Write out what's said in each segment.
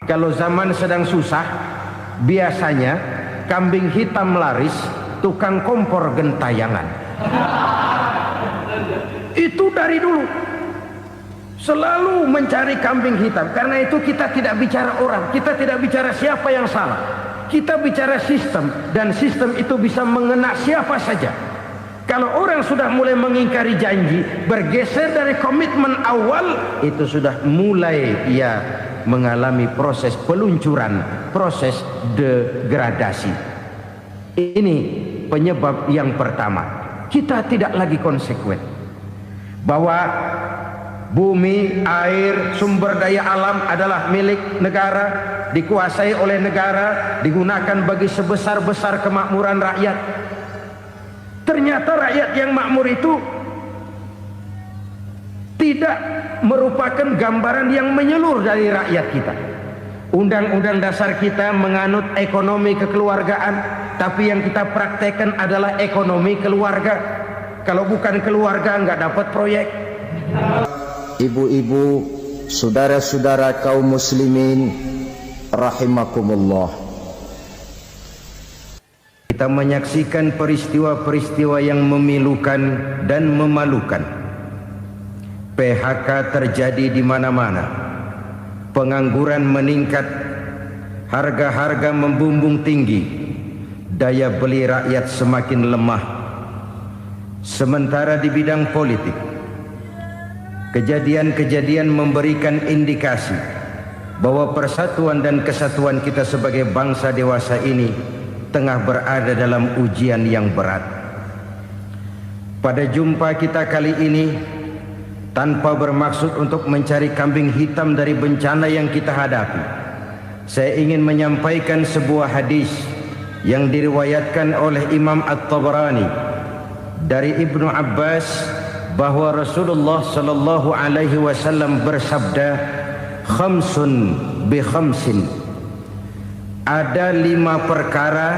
Kalau zaman sedang susah, biasanya kambing hitam laris, tukang kompor gentayangan. Itu dari dulu selalu mencari kambing hitam. Karena itu kita tidak bicara orang, kita tidak bicara siapa yang salah, kita bicara sistem, dan sistem itu bisa mengena siapa saja. Kalau orang sudah mulai mengingkari janji, bergeser dari komitmen awal, itu sudah mulai ia mengalami proses peluncuran, proses degradasi. Ini penyebab yang pertama. Kita tidak lagi konsekuen bahwa bumi, air, sumber daya alam adalah milik negara, dikuasai oleh negara, digunakan bagi sebesar-besar kemakmuran rakyat. Ternyata rakyat yang makmur itu tidak merupakan gambaran yang menyeluruh dari rakyat kita. Undang-undang dasar kita menganut ekonomi kekeluargaan, tapi yang kita praktekkan adalah ekonomi keluarga. Kalau bukan keluarga nggak dapat proyek. Ibu-ibu, saudara-saudara kaum muslimin rahimakumullah. Kita menyaksikan peristiwa-peristiwa yang memilukan dan memalukan. PHK terjadi di mana-mana. Pengangguran meningkat, harga-harga membumbung tinggi, daya beli rakyat semakin lemah. Sementara di bidang politik, kejadian-kejadian memberikan indikasi bahwa persatuan dan kesatuan kita sebagai bangsa dewasa ini tengah berada dalam ujian yang berat. Pada jumpa kita kali ini, tanpa bermaksud untuk mencari kambing hitam dari bencana yang kita hadapi, saya ingin menyampaikan sebuah hadis yang diriwayatkan oleh Imam At-Tabarani dari Ibnu Abbas bahwa Rasulullah sallallahu alaihi wasallam bersabda, "Khamsun bi khamsin." Ada 5 perkara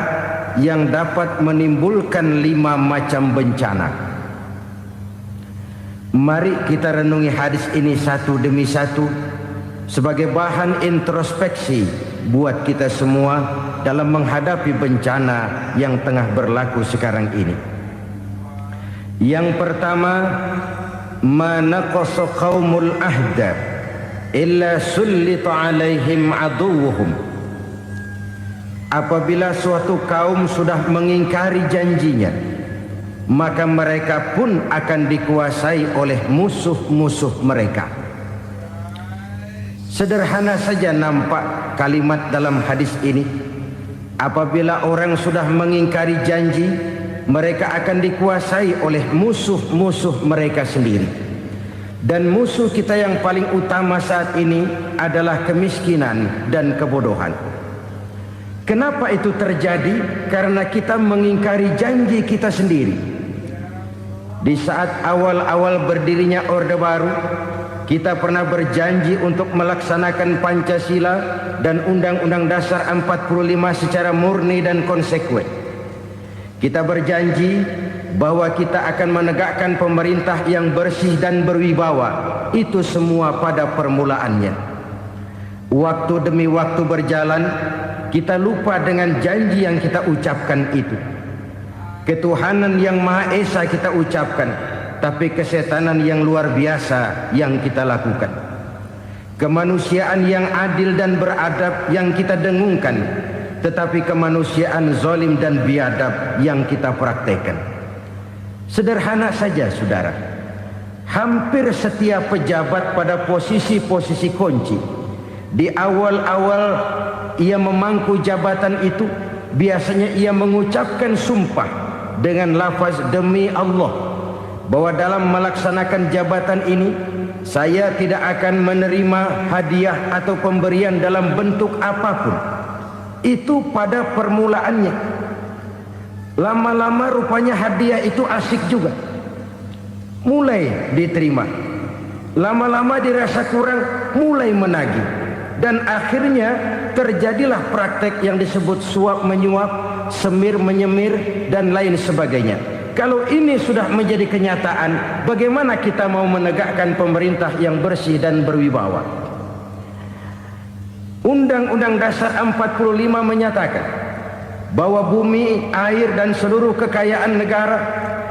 yang dapat menimbulkan 5 macam bencana. Mari kita renungi hadis ini satu demi satu sebagai bahan introspeksi buat kita semua dalam menghadapi bencana yang tengah berlaku sekarang ini. Yang pertama, manaqasa qaumul ahda illa sullita alaihim aduwwuhum. Apabila suatu kaum sudah mengingkari janjinya, maka mereka pun akan dikuasai oleh musuh-musuh mereka. Sederhana saja nampak kalimat dalam hadis ini. Apabila orang sudah mengingkari janji, mereka akan dikuasai oleh musuh-musuh mereka sendiri. Dan musuh kita yang paling utama saat ini adalah kemiskinan dan kebodohan. Kenapa itu terjadi? Karena kita mengingkari janji kita sendiri. Di saat awal-awal berdirinya Orde Baru, kita pernah berjanji untuk melaksanakan Pancasila dan Undang-Undang Dasar 45 secara murni dan konsekuen. Kita berjanji bahwa kita akan menegakkan pemerintah yang bersih dan berwibawa. Itu semua pada permulaannya. Waktu demi waktu berjalan, kita lupa dengan janji yang kita ucapkan itu. Ketuhanan yang Maha Esa kita ucapkan, tapi kesetanan yang luar biasa yang kita lakukan. Kemanusiaan yang adil dan beradab yang kita dengungkan, tetapi kemanusiaan zalim dan biadab yang kita praktekkan. Sederhana saja saudara, hampir setiap pejabat pada posisi-posisi kunci, di awal-awal ia memangku jabatan itu, biasanya ia mengucapkan sumpah dengan lafaz demi Allah bahwa dalam melaksanakan jabatan ini saya tidak akan menerima hadiah atau pemberian dalam bentuk apapun. Itu pada permulaannya. Lama-lama rupanya hadiah itu asik juga, mulai diterima. Lama-lama dirasa kurang, mulai menagih. Dan akhirnya terjadilah praktek yang disebut suap menyuap, semir menyemir, dan lain sebagainya. Kalau ini sudah menjadi kenyataan, bagaimana kita mau menegakkan pemerintah yang bersih dan berwibawa? Undang-Undang Dasar 45 menyatakan bahwa bumi, air dan seluruh kekayaan negara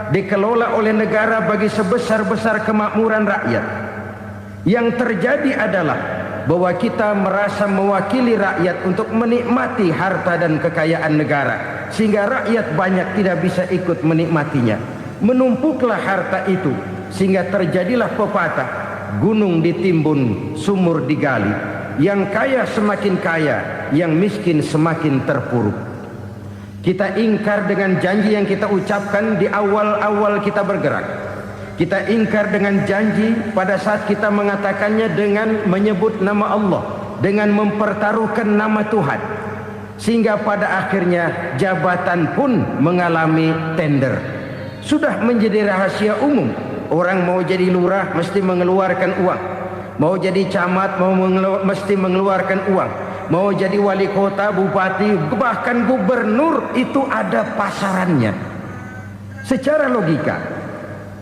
dikelola oleh negara bagi sebesar-besar kemakmuran rakyat. Yang terjadi adalah bahwa kita merasa mewakili rakyat untuk menikmati harta dan kekayaan negara, sehingga rakyat banyak tidak bisa ikut menikmatinya. Menumpuklah harta itu sehingga terjadilah pepatah, gunung ditimbun, sumur digali. Yang kaya semakin kaya, yang miskin semakin terpuruk. Kita ingkar dengan janji yang kita ucapkan di awal-awal kita bergerak. Kita ingkar dengan janji pada saat kita mengatakannya dengan menyebut nama Allah, dengan mempertaruhkan nama Tuhan. Sehingga pada akhirnya jabatan pun mengalami tender. Sudah menjadi rahasia umum, orang mau jadi lurah mesti mengeluarkan uang, mau jadi camat mesti mengeluarkan uang, mau jadi wali kota, bupati, bahkan gubernur, itu ada pasarannya. Secara logika,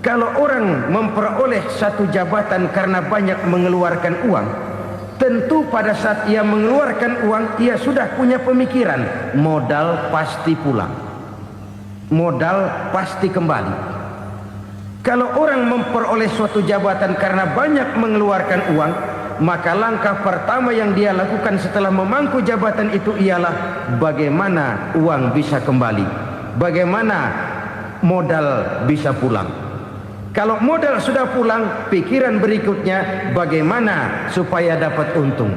kalau orang memperoleh satu jabatan karena banyak mengeluarkan uang, tentu pada saat ia mengeluarkan uang, ia sudah punya pemikiran, modal pasti pulang, modal pasti kembali. Kalau orang memperoleh suatu jabatan karena banyak mengeluarkan uang, maka langkah pertama yang dia lakukan setelah memangku jabatan itu ialah bagaimana uang bisa kembali, bagaimana modal bisa pulang. Kalau modal sudah pulang, pikiran berikutnya bagaimana supaya dapat untung.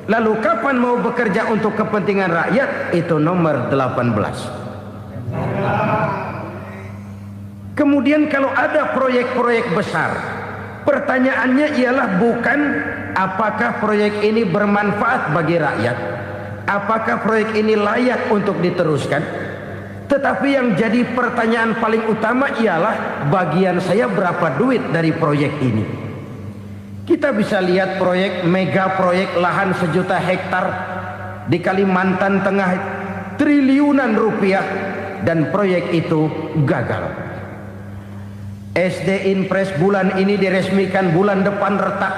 Lalu kapan mau bekerja untuk kepentingan rakyat? Itu nomor 18. Kemudian kalau ada proyek-proyek besar, pertanyaannya ialah bukan apakah proyek ini bermanfaat bagi rakyat, apakah proyek ini layak untuk diteruskan, tetapi yang jadi pertanyaan paling utama ialah bagian saya berapa duit dari proyek ini. Kita bisa lihat proyek, mega proyek lahan 1 juta hektar di Kalimantan Tengah, triliunan rupiah, dan proyek itu gagal. SD Impres bulan ini diresmikan, bulan depan retak.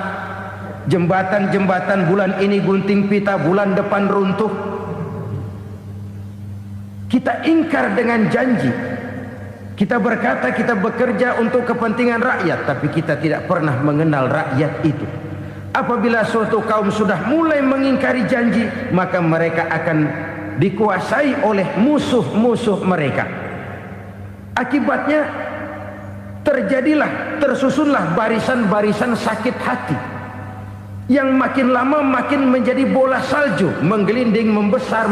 Jembatan-jembatan bulan ini gunting pita, bulan depan runtuh. Kita ingkar dengan janji. Kita berkata kita bekerja untuk kepentingan rakyat, tapi kita tidak pernah mengenal rakyat itu. Apabila suatu kaum sudah mulai mengingkari janji, maka mereka akan dikuasai oleh musuh-musuh mereka. Akibatnya tersusunlah barisan-barisan sakit hati yang makin lama makin menjadi bola salju, menggelinding membesar,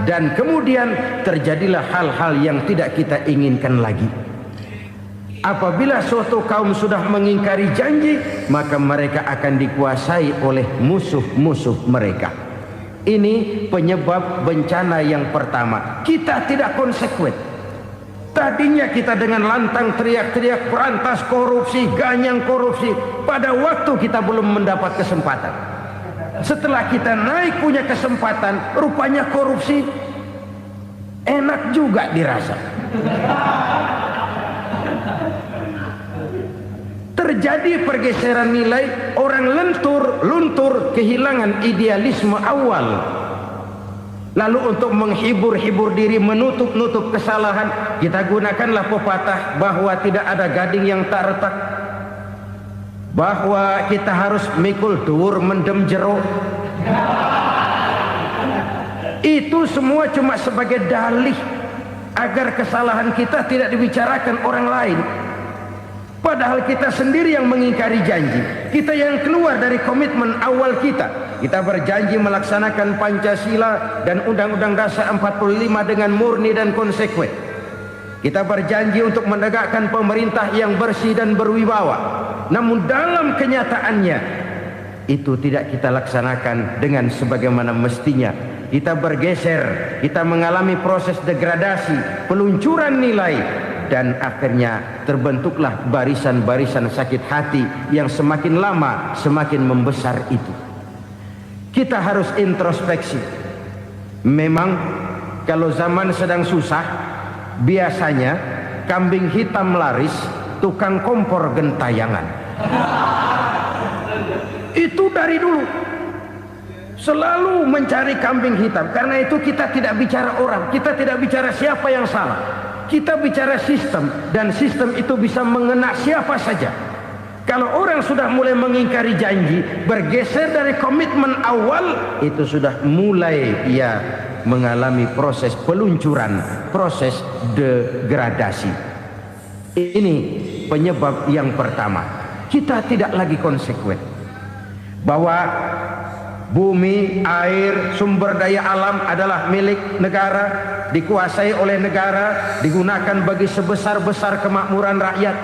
dan kemudian terjadilah hal-hal yang tidak kita inginkan lagi. Apabila suatu kaum sudah mengingkari janji, maka mereka akan dikuasai oleh musuh-musuh mereka. Ini penyebab bencana yang pertama. Kita tidak konsekuen. Tadinya kita dengan lantang teriak-teriak berantas korupsi, ganyang korupsi. Pada waktu kita belum mendapat kesempatan. Setelah kita naik punya kesempatan, rupanya korupsi enak juga dirasa. Terjadi pergeseran nilai, orang luntur, kehilangan idealisme awal. Lalu untuk menghibur diri, menutup kesalahan, kita gunakanlah pepatah bahwa tidak ada gading yang tak retak, bahwa kita harus mikul dhuwur mendem jero. Itu semua cuma sebagai dalih agar kesalahan kita tidak dibicarakan orang lain. Padahal kita sendiri yang mengingkari janji. Kita yang keluar dari komitmen awal kita. Kita berjanji melaksanakan Pancasila dan Undang-Undang Dasar 45 dengan murni dan konsekuen. Kita berjanji untuk menegakkan pemerintah yang bersih dan berwibawa. Namun dalam kenyataannya itu tidak kita laksanakan dengan sebagaimana mestinya. Kita bergeser, kita mengalami proses degradasi, peluncuran nilai, dan akhirnya terbentuklah barisan-barisan sakit hati yang semakin lama semakin membesar itu. Kita harus introspeksi. Memang kalau zaman sedang susah, biasanya kambing hitam laris, tukang kompor gentayangan. Itu dari dulu. Selalu mencari kambing hitam. Karena itu kita tidak bicara orang, kita tidak bicara siapa yang salah. Kita bicara sistem, dan sistem itu bisa mengena siapa saja. Kalau orang sudah mulai mengingkari janji, bergeser dari komitmen awal, itu sudah mulai ia mengalami proses peluncuran, proses degradasi. Ini penyebab yang pertama. Kita tidak lagi konsekuen bahwa bumi, air, sumber daya alam adalah milik negara, dikuasai oleh negara, digunakan bagi sebesar-besar kemakmuran rakyat.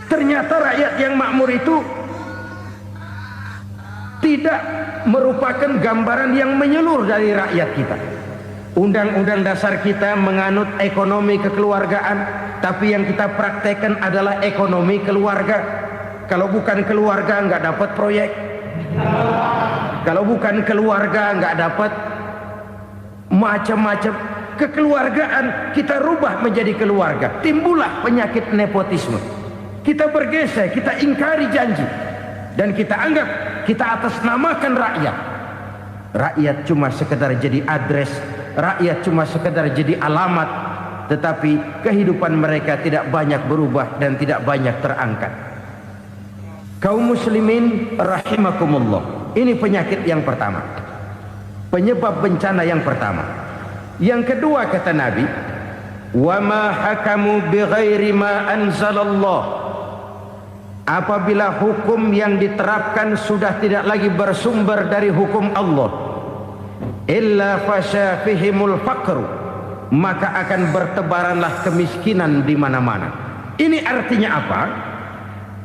Ternyata rakyat yang makmur itu tidak merupakan gambaran yang menyeluruh dari rakyat kita. Undang-undang dasar kita menganut ekonomi kekeluargaan, tapi yang kita praktekkan adalah ekonomi keluarga. Kalau bukan keluarga nggak dapat proyek. Kalau bukan keluarga nggak dapat macam-macam. Kekeluargaan kita rubah menjadi keluarga. Timbullah penyakit nepotisme. Kita bergeser, kita ingkari janji, dan kita anggap kita atasnamakan rakyat. Rakyat cuma sekedar jadi address, rakyat cuma sekedar jadi alamat, tetapi kehidupan mereka tidak banyak berubah dan tidak banyak terangkat. Kaum muslimin rahimakumullah, ini penyakit yang pertama, penyebab bencana yang pertama. Yang kedua, kata Nabi, wa ma hakamu bighairi ma anzalallah. Apabila hukum yang diterapkan sudah tidak lagi bersumber dari hukum Allah, illa fasha fihimul faqru, maka akan bertebaranlah kemiskinan di mana-mana. Ini artinya apa?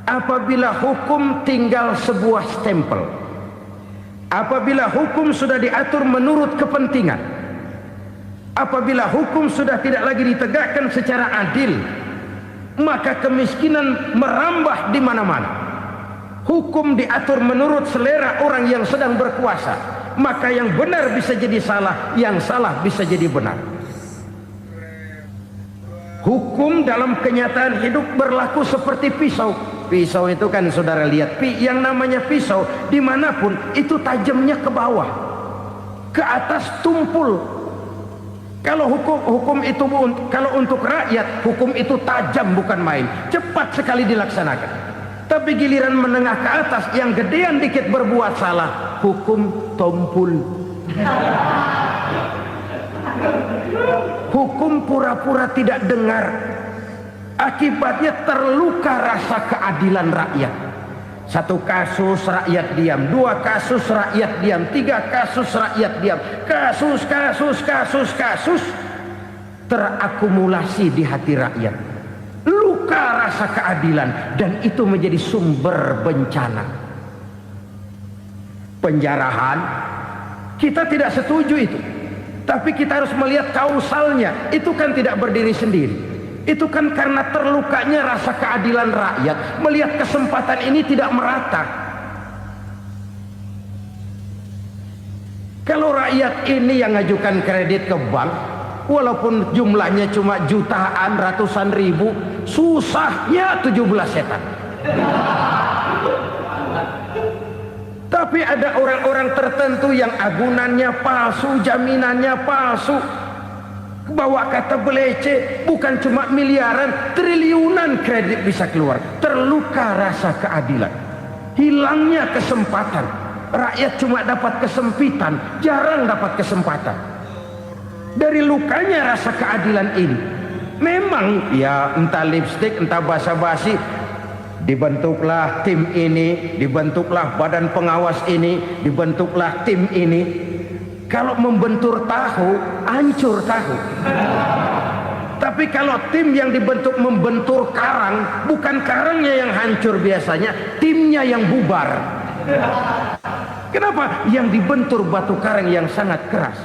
Apabila hukum tinggal sebuah stempel, apabila hukum sudah diatur menurut kepentingan, apabila hukum sudah tidak lagi ditegakkan secara adil, maka kemiskinan merambah di mana-mana. Hukum diatur menurut selera orang yang sedang berkuasa, maka yang benar bisa jadi salah, yang salah bisa jadi benar. Hukum dalam kenyataan hidup berlaku seperti pisau. Pisau itu kan saudara lihat, yang namanya pisau dimanapun itu tajamnya ke bawah, ke atas tumpul. Kalau hukum itu, kalau untuk rakyat, hukum itu tajam bukan main, cepat sekali dilaksanakan. Tapi giliran menengah ke atas, yang gedean dikit berbuat salah, hukum tumpul. Hukum pura-pura tidak dengar. Akibatnya terluka rasa keadilan rakyat. Satu kasus rakyat diam, dua kasus rakyat diam, tiga kasus rakyat diam, kasus terakumulasi di hati rakyat. Luka rasa keadilan, dan itu menjadi sumber bencana. Penjarahan, kita tidak setuju itu, tapi kita harus melihat kausalnya. Itu kan tidak berdiri sendiri. Itu kan karena terlukanya rasa keadilan rakyat, melihat kesempatan ini tidak merata. Kalau rakyat ini yang ngajukan kredit ke bank, walaupun jumlahnya cuma jutaan, ratusan ribu, susahnya 17 setan. Tapi ada orang-orang tertentu yang agunannya palsu, jaminannya palsu, bawa kata belece, bukan cuma miliaran, triliunan kredit bisa keluar. Terluka rasa keadilan, hilangnya kesempatan. Rakyat cuma dapat kesempitan, jarang dapat kesempatan. Dari lukanya rasa keadilan ini, memang ya entah lipstik, entah basa-basi, dibentuklah tim ini, dibentuklah badan pengawas ini, dibentuklah tim ini. Kalau membentur tahu, hancur tahu. Tapi kalau tim yang dibentuk membentur karang, bukan karangnya yang hancur biasanya, timnya yang bubar. Kenapa? Yang dibentur batu karang yang sangat keras.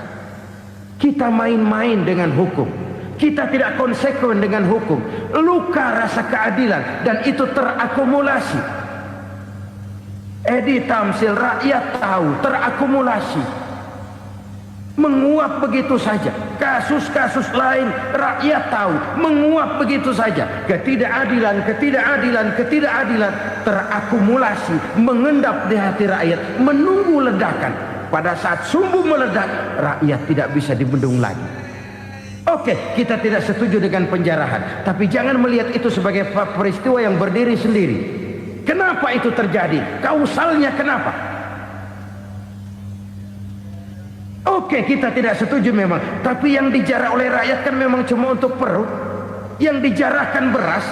Kita main-main dengan hukum, kita tidak konsekuen dengan hukum. Luka rasa keadilan, dan itu terakumulasi. Edi Tamsil, rakyat tahu, terakumulasi, menguap begitu saja. Kasus-kasus lain rakyat tahu, menguap begitu saja. Ketidakadilan terakumulasi, mengendap di hati rakyat, menunggu ledakan. pada saat sumbu meledak, rakyat tidak bisa dibendung lagi. Oke, kita tidak setuju dengan penjarahan, tapi jangan melihat itu sebagai peristiwa yang berdiri sendiri. Kenapa itu terjadi? Kausalnya kenapa? Oke, kita tidak setuju memang, tapi yang dijarah oleh rakyat kan memang cuma untuk perut. Yang dijarahkan beras,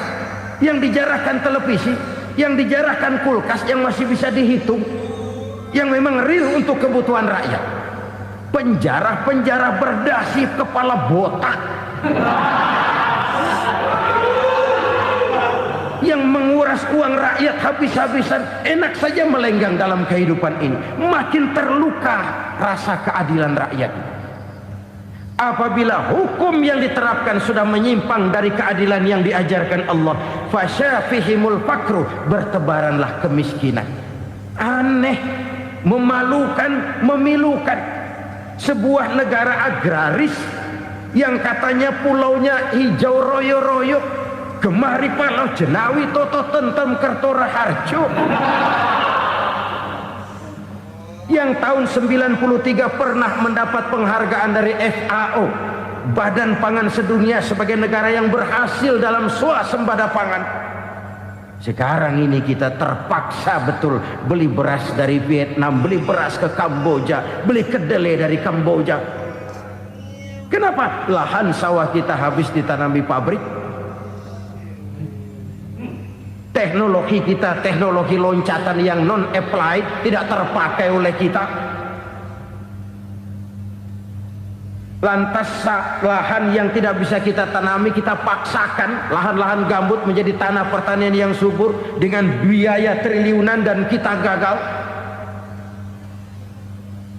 yang dijarahkan televisi, yang dijarahkan kulkas yang masih bisa dihitung, yang memang real untuk kebutuhan rakyat. Penjara berdasi kepala botak yang menguras uang rakyat habis-habisan, enak saja melenggang dalam kehidupan ini. Makin terluka rasa keadilan rakyat. Apabila hukum yang diterapkan sudah menyimpang dari keadilan yang diajarkan Allah, fasyafihimul fakru, bertebaranlah kemiskinan. Aneh, memalukan, memilukan. Sebuah negara agraris yang katanya pulaunya hijau royo-royo, gemari palau jenawi toto tentem kertora harjo, yang tahun 93 pernah mendapat penghargaan dari FAO, Badan Pangan Sedunia, sebagai negara yang berhasil dalam swasembada pangan. Sekarang ini kita terpaksa betul beli beras dari Vietnam, beli beras ke Kamboja, beli kedelai dari Kamboja. Kenapa? Lahan sawah kita habis ditanami pabrik. Teknologi kita, teknologi loncatan yang non-applied, tidak terpakai oleh kita. Lantas lahan yang tidak bisa kita tanami, kita paksakan lahan-lahan gambut menjadi tanah pertanian yang subur dengan biaya triliunan, dan kita gagal.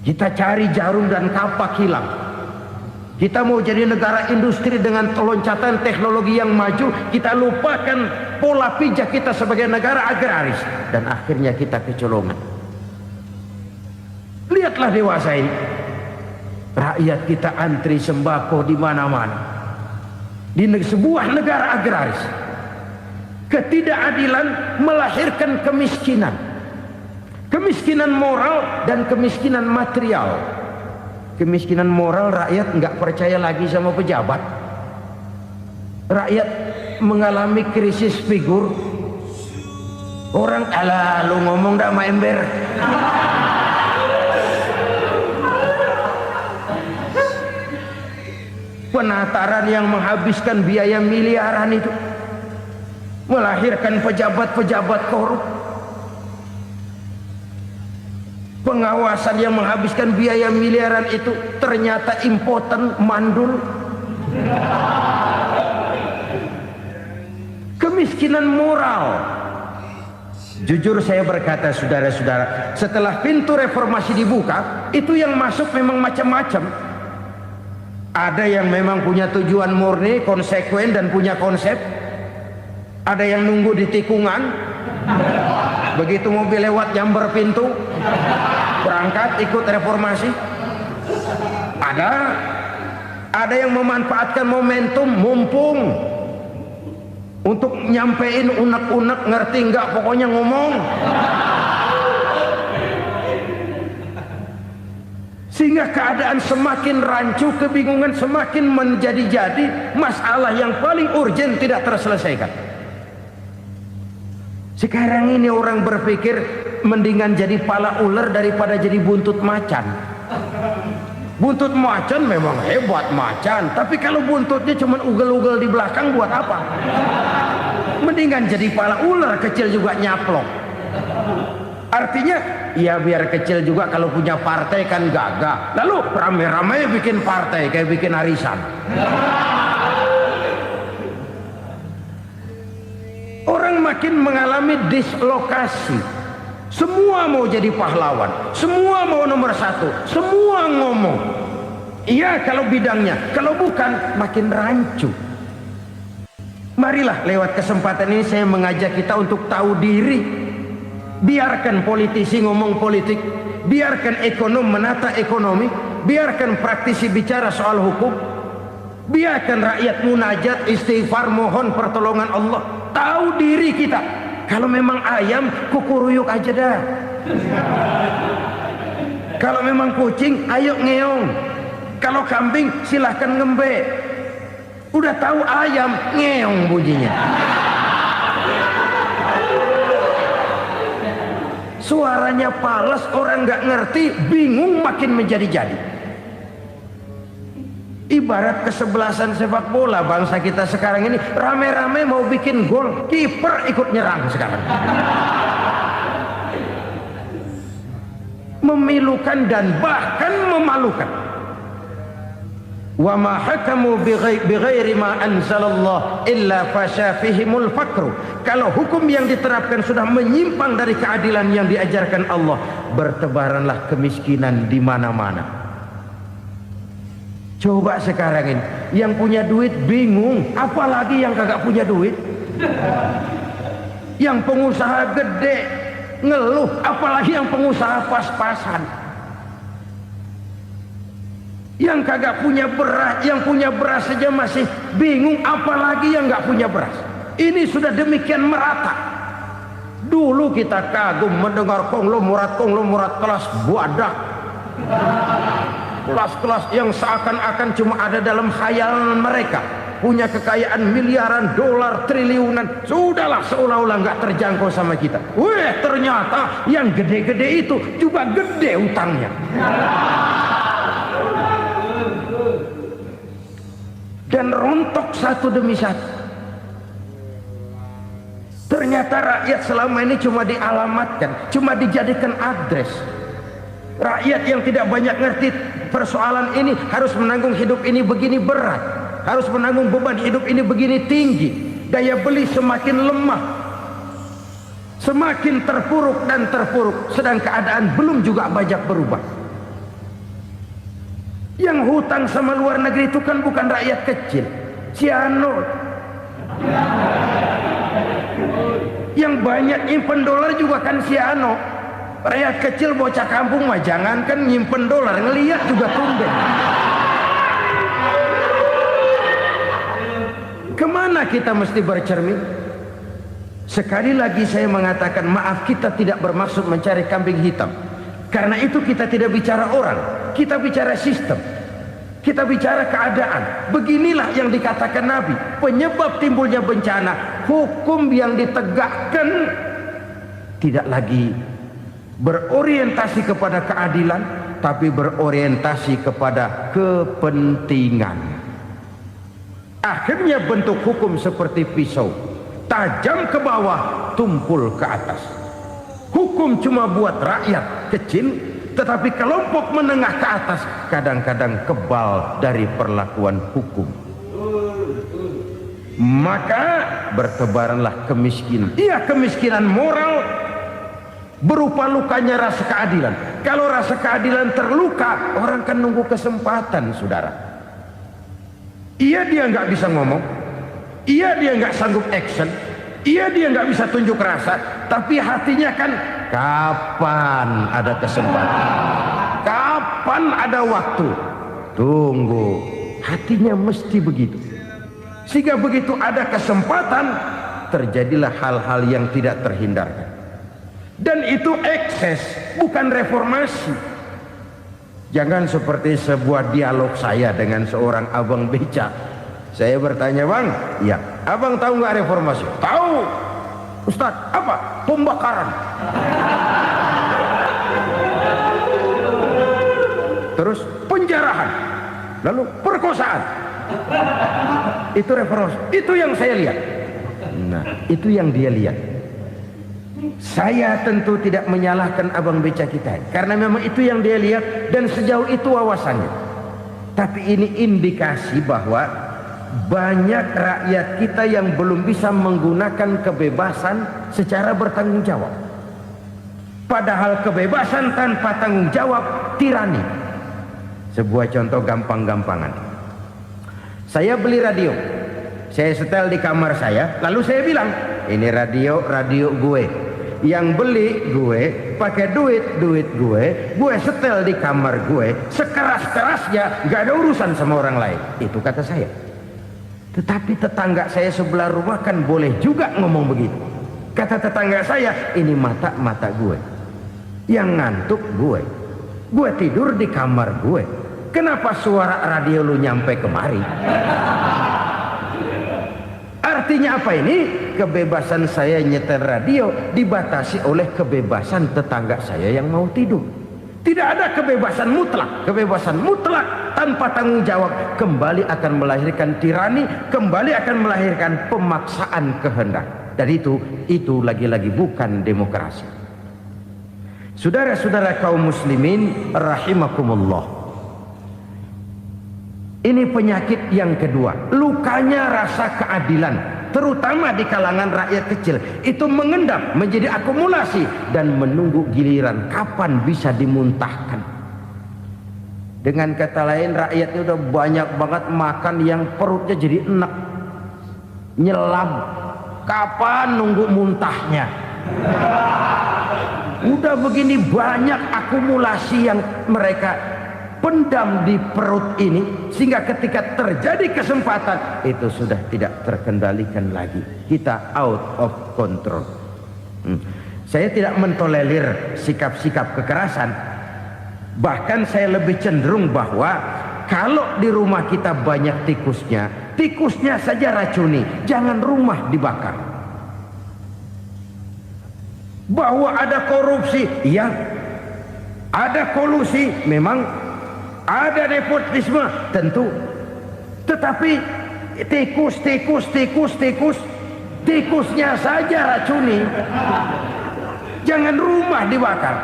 Kita cari jarum dan kapak hilang. Kita mau jadi negara industri dengan loncatan teknologi yang maju, kita lupakan pola pijak kita sebagai negara agraris, dan akhirnya kita kecolongan. Lihatlah dewasa ini. Rakyat kita antri sembako di mana-mana. Di sebuah negara agraris, ketidakadilan melahirkan kemiskinan. Kemiskinan moral dan kemiskinan material. Kemiskinan moral, rakyat nggak percaya lagi sama pejabat. Rakyat mengalami krisis figur. Orang, alah lu ngomong dah sama ember. Penataran yang menghabiskan biaya miliaran itu melahirkan pejabat-pejabat korup. Pengawasan yang menghabiskan biaya miliaran itu ternyata impoten, mandul. Kemiskinan moral. Jujur saya berkata, saudara-saudara, setelah pintu reformasi dibuka, itu yang masuk memang macam-macam. Ada yang memang punya tujuan murni, konsekuen, dan punya konsep. Ada yang nunggu di tikungan, begitu mobil lewat nyamber pintu, berangkat ikut reformasi. Ada yang memanfaatkan momentum, mumpung, untuk nyampein unek-unek, ngerti nggak, pokoknya ngomong. Sehingga keadaan semakin rancu, kebingungan semakin menjadi-jadi, masalah yang paling urgen tidak terselesaikan. Sekarang ini orang berpikir mendingan jadi pala ular daripada jadi buntut macan. Buntut macan memang hebat macan, tapi kalau buntutnya cuma ugel-ugel di belakang buat apa? Mendingan jadi pala ular, kecil juga nyaplok. Artinya, ya biar kecil juga kalau punya partai kan gagah. Lalu rame-rame bikin partai kayak bikin arisan. Orang makin mengalami dislokasi. Semua mau jadi pahlawan, semua mau nomor satu, semua ngomong. Iya kalau bidangnya, kalau bukan makin rancu. Marilah lewat kesempatan ini saya mengajak kita untuk tahu diri. Biarkan politisi ngomong politik, biarkan ekonom menata ekonomi, biarkan praktisi bicara soal hukum, biarkan rakyat munajat, istighfar, mohon pertolongan Allah. Tahu diri kita. Kalau memang ayam, kukuruyuk aja dah. Kalau memang kucing, ayo ngeong. Kalau kambing, silahkan ngembe. Udah tahu ayam, ngeong bunyinya. Suaranya palas, orang nggak ngerti, bingung, makin menjadi-jadi. Ibarat kesebelasan sepak bola bangsa kita sekarang ini, rame-rame mau bikin gol, kiper ikut nyerang sekarang. Memilukan dan bahkan memalukan. Wa ma hakamu bighairi ma anzalallah illa fasha fihimul fakru. Kalau hukum yang diterapkan sudah menyimpang dari keadilan yang diajarkan Allah, bertebaranlah kemiskinan di mana-mana. Coba sekarang ini, yang punya duit bingung, apalagi yang kagak punya duit. Yang pengusaha gede ngeluh, apalagi yang pengusaha pas-pasan. Yang kagak punya beras, yang punya beras saja masih bingung, apalagi yang nggak punya beras. Ini sudah demikian merata. Dulu kita kagum mendengar konglomerat kelas buadah, kelas-kelas yang seakan-akan cuma ada dalam khayalan mereka, punya kekayaan miliaran dolar, triliunan. Sudahlah, seolah-olah nggak terjangkau sama kita. Weh, ternyata yang gede-gede itu juga gede utangnya. Dan rontok satu demi satu. Ternyata rakyat selama ini cuma dialamatkan, cuma dijadikan address. Rakyat yang tidak banyak ngerti persoalan ini harus menanggung hidup ini begini berat, harus menanggung beban hidup ini begini tinggi. Daya beli semakin lemah, semakin terpuruk dan terpuruk, sedang keadaan belum juga banyak berubah. Yang hutang sama luar negeri itu kan bukan rakyat kecil, Ciano. Yang banyak nyimpen dolar juga kan Ciano. Rakyat kecil bocah kampung mah jangankan nyimpen dolar, ngelihat juga tumben. Kemana kita mesti bercermin? Sekali lagi saya mengatakan, maaf, kita tidak bermaksud mencari kambing hitam. Karena itu kita tidak bicara orang, kita bicara sistem, kita bicara keadaan. Beginilah yang dikatakan Nabi, penyebab timbulnya bencana, hukum yang ditegakkan tidak lagi berorientasi kepada keadilan, tapi berorientasi kepada kepentingan. Akhirnya bentuk hukum seperti pisau, tajam ke bawah, tumpul ke atas. Hukum cuma buat rakyat kecil, tetapi kelompok menengah ke atas kadang-kadang kebal dari perlakuan hukum. Maka bertebaranlah kemiskinan. Iya, kemiskinan moral berupa lukanya rasa keadilan. Kalau rasa keadilan terluka, orang kan nunggu kesempatan, saudara. Iya, dia nggak bisa ngomong, iya, dia nggak sanggup action, iya, dia nggak bisa tunjuk rasa, tapi hatinya kan, kapan ada kesempatan, kapan ada waktu, tunggu. Hatinya mesti begitu. Sehingga begitu ada kesempatan, terjadilah hal-hal yang tidak terhindarkan. Dan itu ekses, bukan reformasi. Jangan seperti sebuah dialog saya dengan seorang abang beca. Saya bertanya, bang, ya, abang tahu nggak reformasi? Tahu, Ustadz. Apa? Pembakaran. Terus penjarahan, lalu perkosaan. Itu reformasi. Itu yang saya lihat. Nah, itu yang dia lihat. Saya tentu tidak menyalahkan abang beca kita, karena memang itu yang dia lihat dan sejauh itu wawasannya. Tapi ini indikasi bahwa banyak rakyat kita yang belum bisa menggunakan kebebasan secara bertanggung jawab. Padahal kebebasan tanpa tanggung jawab tirani. Sebuah contoh gampang-gampangan. Saya beli radio, saya setel di kamar saya, lalu saya bilang, ini radio gue. Yang beli gue, pakai duit gue setel di kamar gue, sekeras-kerasnya, gak ada urusan sama orang lain. Itu kata saya. Tetapi tetangga saya sebelah rumah kan boleh juga ngomong begitu. Kata tetangga saya, ini mata gue, yang ngantuk gue. Gue tidur di kamar gue. Kenapa suara radio lu nyampe kemari? Artinya apa ini? Kebebasan saya nyetel radio dibatasi oleh kebebasan tetangga saya yang mau tidur. Tidak ada kebebasan mutlak. Kebebasan mutlak tanpa tanggung jawab kembali akan melahirkan tirani, kembali akan melahirkan pemaksaan kehendak. Dan itu lagi-lagi bukan demokrasi. Saudara-saudara kaum muslimin rahimakumullah. Ini penyakit yang kedua, lukanya rasa keadilan, terutama di kalangan rakyat kecil. Itu mengendap menjadi akumulasi dan menunggu giliran kapan bisa dimuntahkan. Dengan kata lain, rakyatnya udah banyak banget makan yang perutnya jadi enak, nyelam. Kapan nunggu muntahnya? Udah begini banyak akumulasi yang mereka pendam di perut ini, sehingga ketika terjadi kesempatan itu sudah tidak terkendalikan lagi. Kita out of control. Saya tidak mentolerir sikap-sikap kekerasan. Bahkan saya lebih cenderung bahwa kalau di rumah kita banyak tikusnya saja racuni, jangan rumah dibakar. Bahwa ada korupsi, ya, ada kolusi, memang ada nepotisme, tentu. Tetapi tikusnya saja racuni. Jangan rumah dibakar.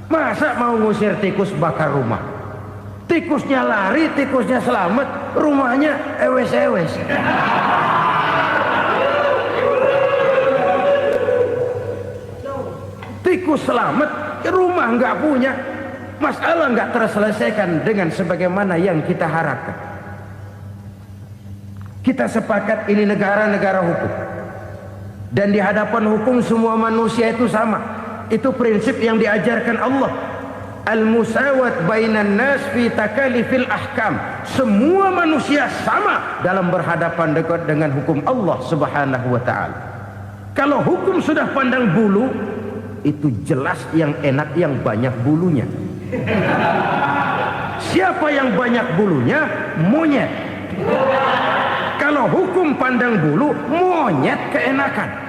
Masa mau ngusir tikus bakar rumah? Tikusnya lari, tikusnya selamat, rumahnya ewes-ewes. Tikus selamat, rumah nggak punya. Masalah nggak terselesaikan dengan sebagaimana yang kita harapkan. Kita sepakat ini negara hukum, dan di hadapan hukum semua manusia itu sama. Itu prinsip yang diajarkan Allah. Al-musawat bainan nas fi takalifil ahkam. Semua manusia sama dalam berhadapan dengan hukum Allah Subhanahu wa taala. Kalau hukum sudah pandang bulu, itu jelas yang enak yang banyak bulunya. Siapa yang banyak bulunya? Monyet. Kalau hukum pandang bulu, monyet keenakan.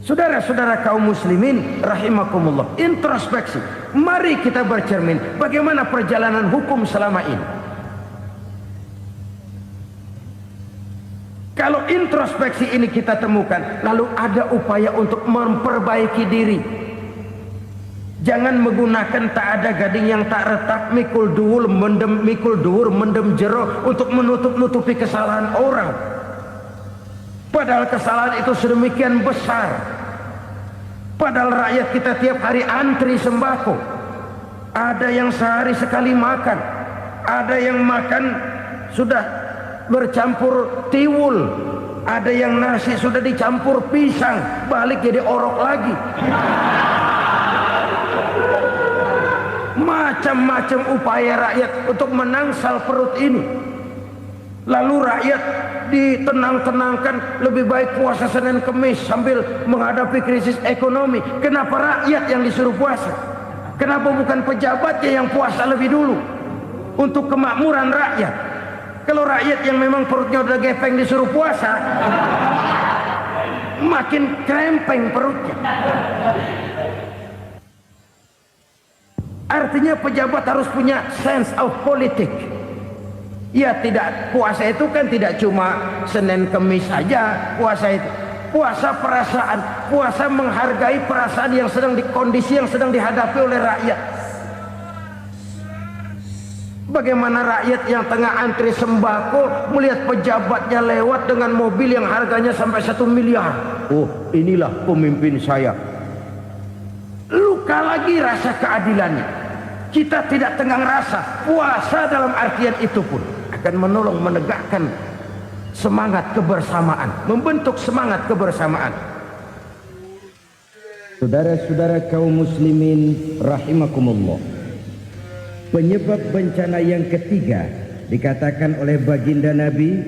Saudara-saudara kaum muslimin rahimakumullah, introspeksi. Mari kita bercermin bagaimana perjalanan hukum selama ini. Kalau introspeksi ini kita temukan, lalu ada upaya untuk memperbaiki diri. Jangan menggunakan tak ada gading yang tak retak, mikul duwur mendem jero untuk menutup-nutupi kesalahan orang. Padahal kesalahan itu sedemikian besar. Padahal rakyat kita tiap hari antri sembako. Ada yang sehari sekali makan, ada yang makan sudah bercampur tiwul, ada yang nasi sudah dicampur pisang, balik jadi orok lagi. Macam-macam upaya rakyat untuk menangsal perut ini. Lalu rakyat ditenang-tenangkan, lebih baik puasa Senin Kemis sambil menghadapi krisis ekonomi. Kenapa rakyat yang disuruh puasa? Kenapa bukan pejabatnya yang puasa lebih dulu untuk kemakmuran rakyat? Kalau rakyat yang memang perutnya udah gepeng disuruh puasa, makin krempeng perutnya. Artinya pejabat harus punya sense of politik. Ya, tidak, puasa itu kan tidak cuma Senin Kemis saja. Puasa itu puasa perasaan, puasa menghargai perasaan yang sedang kondisi yang sedang dihadapi oleh rakyat. Bagaimana rakyat yang tengah antri sembako melihat pejabatnya lewat dengan mobil yang harganya sampai 1 miliar. Oh, inilah pemimpin saya. Luka lagi rasa keadilannya. Kita tidak tenggang rasa. Puasa dalam artian itu pun akan menolong menegakkan semangat kebersamaan, membentuk semangat kebersamaan. Saudara-saudara kaum muslimin rahimakumullah, penyebab bencana yang ketiga dikatakan oleh baginda Nabi,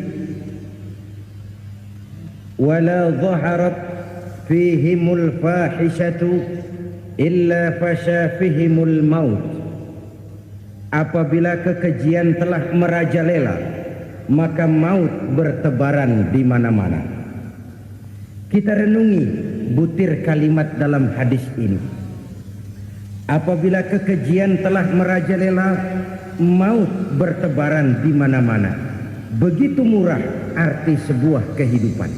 wala dhaharat fihimul fahishatu illa fasyafihimul maut. Apabila kekejian telah merajalela, maka maut bertebaran di mana-mana. Kita renungi butir kalimat dalam hadis ini. Apabila kekejian telah merajalela, maut bertebaran di mana-mana. Begitu murah arti sebuah kehidupan.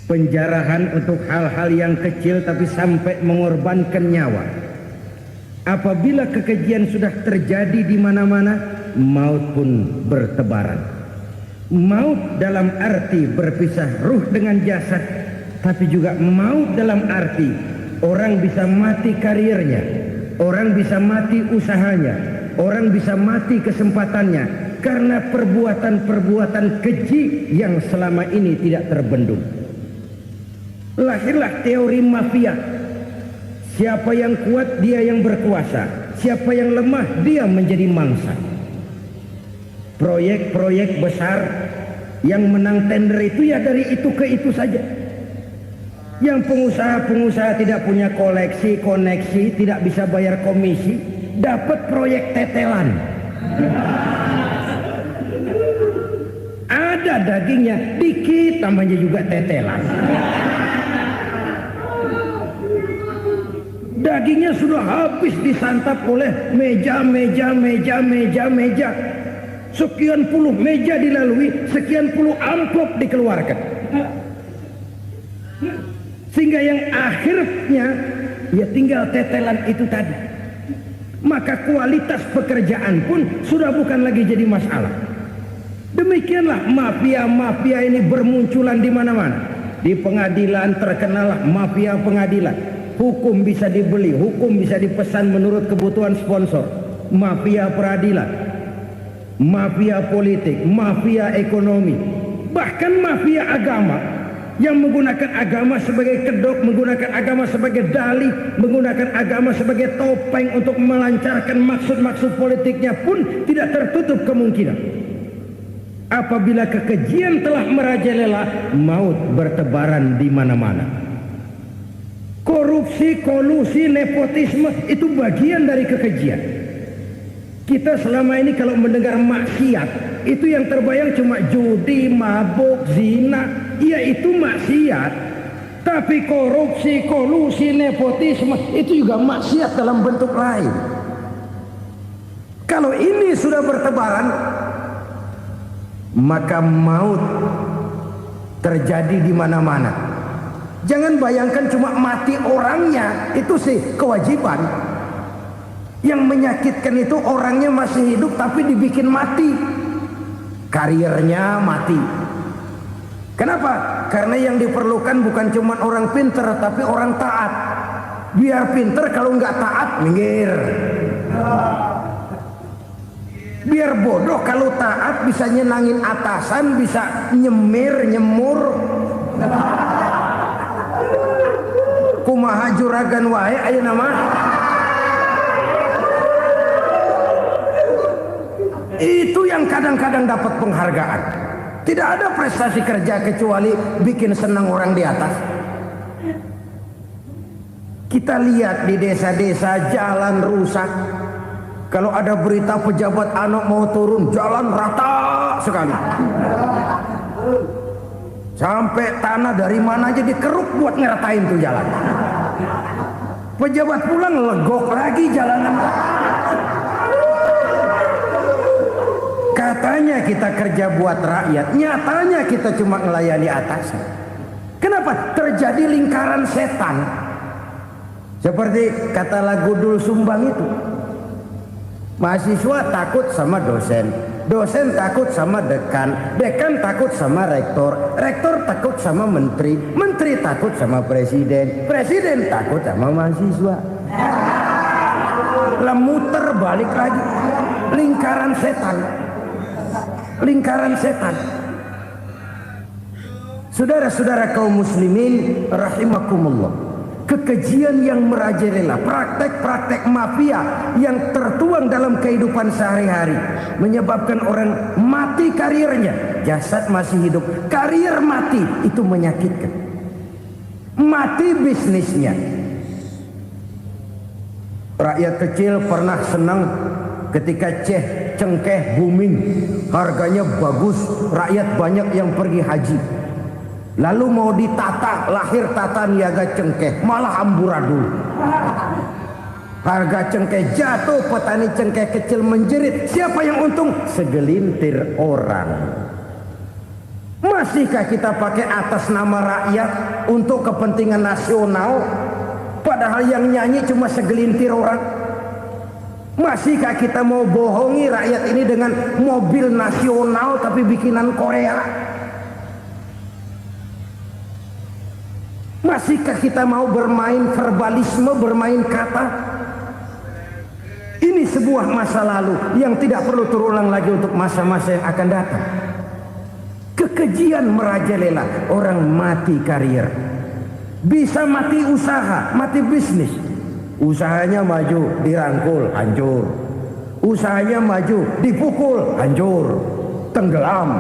Penjarahan untuk hal-hal yang kecil tapi sampai mengorbankan nyawa. Apabila kekejian sudah terjadi di mana-mana, maut pun bertebaran. Maut dalam arti berpisah ruh dengan jasad, tapi juga maut dalam arti orang bisa mati karirnya, orang bisa mati usahanya, orang bisa mati kesempatannya karena perbuatan-perbuatan keji yang selama ini tidak terbendung. Lahirlah teori mafia. Siapa yang kuat dia yang berkuasa, siapa yang lemah dia menjadi mangsa. Proyek-proyek besar yang menang tender itu ya dari itu ke itu saja. Yang pengusaha-pengusaha tidak punya koleksi, koneksi, tidak bisa bayar komisi, dapat proyek tetelan. Ada dagingnya, dikit namanya juga tetelan. Dagingnya sudah habis disantap oleh meja. Sekian puluh meja dilalui, sekian puluh amplop dikeluarkan. Sehingga yang akhirnya ya tinggal tetelan itu tadi. Maka kualitas pekerjaan pun sudah bukan lagi jadi masalah. Demikianlah mafia-mafia ini bermunculan di mana-mana. Di pengadilan terkenallah mafia pengadilan. Hukum bisa dibeli, hukum bisa dipesan menurut kebutuhan sponsor. Mafia peradilan, mafia politik, mafia ekonomi, bahkan mafia agama yang menggunakan agama sebagai kedok, menggunakan agama sebagai dalih, menggunakan agama sebagai topeng untuk melancarkan maksud-maksud politiknya pun tidak tertutup kemungkinan. Apabila kekejian telah merajalela, maut bertebaran di mana-mana. Korupsi, kolusi, nepotisme itu bagian dari kekejian. Kita selama ini kalau mendengar maksiat, itu yang terbayang cuma judi, mabuk, zina. Ya itu maksiat. Tapi korupsi, kolusi, nepotisme itu juga maksiat dalam bentuk lain. Kalau ini sudah bertebaran, maka maut terjadi di mana-mana. Jangan bayangkan cuma mati orangnya, itu sih kewajiban. Yang menyakitkan itu orangnya masih hidup tapi dibikin mati. Karirnya mati. Kenapa? Karena yang diperlukan bukan cuma orang pinter tapi orang taat. Biar pinter, kalau nggak taat minggir. Biar bodoh, kalau taat bisa nyenangin atasan, bisa nyemur. Kumaha juragan wae ayeuna mah. Itu yang kadang-kadang dapat penghargaan. Tidak ada prestasi kerja kecuali bikin senang orang di atas. Kita lihat di desa-desa jalan rusak. Kalau ada berita pejabat anak mau turun, jalan rata sekali. Sampai tanah dari mana aja dikeruk buat ngeratain tuh jalan. Pejabat pulang legok lagi jalanan. Katanya kita kerja buat rakyat, nyatanya kita cuma melayani atasan. Kenapa? Terjadi lingkaran setan. Seperti kata lagu Dul Sumbang itu. Mahasiswa takut sama dosen, dosen takut sama dekan, dekan takut sama rektor, rektor takut sama menteri, menteri takut sama presiden, presiden takut sama mahasiswa. Muter balik lagi, lingkaran setan, lingkaran setan. Saudara-saudara kaum muslimin rahimakumullah, kekejian yang merajalela, praktek-praktek mafia yang tertuang dalam kehidupan sehari-hari menyebabkan orang mati karirnya, jasad masih hidup, karir mati, itu menyakitkan. Mati bisnisnya, Rakyat kecil pernah senang ketika cengkeh booming, harganya bagus, rakyat banyak yang pergi haji. Lalu mau ditata, lahir tata niaga cengkeh, malah amburadul. Harga cengkeh jatuh, petani cengkeh kecil menjerit. Siapa yang untung? Segelintir orang. Masihkah kita pakai atas nama rakyat untuk kepentingan nasional, padahal yang nyanyi cuma segelintir orang? Masihkah kita mau bohongi rakyat ini dengan mobil nasional tapi bikinan Korea? Masihkah kita mau bermain verbalisme, bermain kata? Ini sebuah masa lalu yang tidak perlu terulang lagi untuk masa-masa yang akan datang. Kekejian merajalela, orang mati karier, bisa mati usaha, mati bisnis. Usahanya maju, dirangkul, hancur. Usahanya maju, dipukul, hancur, tenggelam.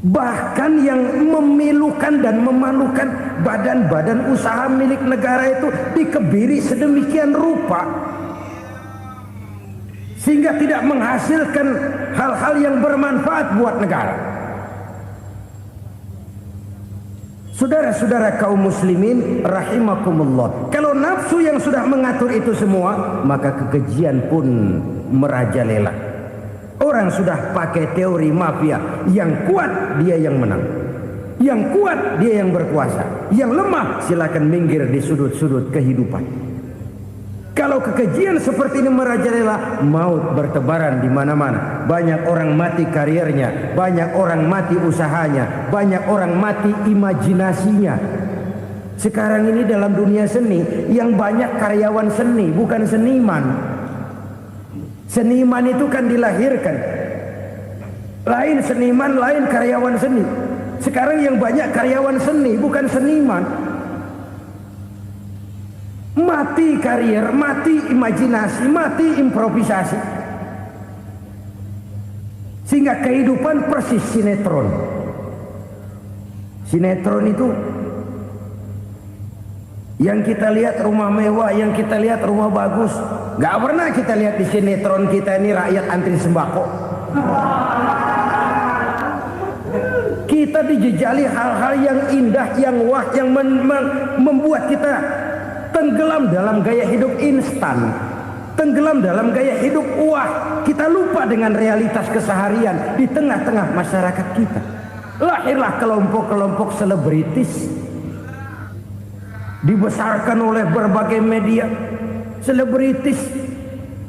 Bahkan yang memilukan dan memalukan, badan-badan usaha milik negara itu dikebiri sedemikian rupa sehingga tidak menghasilkan hal-hal yang bermanfaat buat negara. Saudara-saudara kaum muslimin rahimakumullah, kalau nafsu yang sudah mengatur itu semua, maka kekejian pun merajalela. Orang sudah pakai teori mafia, yang kuat dia yang menang, yang kuat dia yang berkuasa, yang lemah silakan minggir di sudut-sudut kehidupan. Kalau kekejian seperti ini merajalela, maut bertebaran di mana-mana. Banyak orang mati kariernya, banyak orang mati usahanya, banyak orang mati imajinasinya. Sekarang ini dalam dunia seni, yang banyak karyawan seni, bukan seniman. Seniman itu kan dilahirkan, lain seniman, lain karyawan seni. Sekarang yang banyak karyawan seni, bukan seniman. Mati karier, mati imajinasi, mati improvisasi, sehingga kehidupan persis sinetron. Sinetron itu yang kita lihat rumah mewah, yang kita lihat rumah bagus. Gak pernah kita lihat di sinetron kita ini rakyat antri sembako. Kita dijejali hal-hal yang indah, yang wah, yang membuat kita tenggelam dalam gaya hidup instan, tenggelam dalam gaya hidup wah. Kita lupa dengan realitas keseharian di tengah-tengah masyarakat kita. Lahirlah kelompok-kelompok selebritis, dibesarkan oleh berbagai media. Selebritis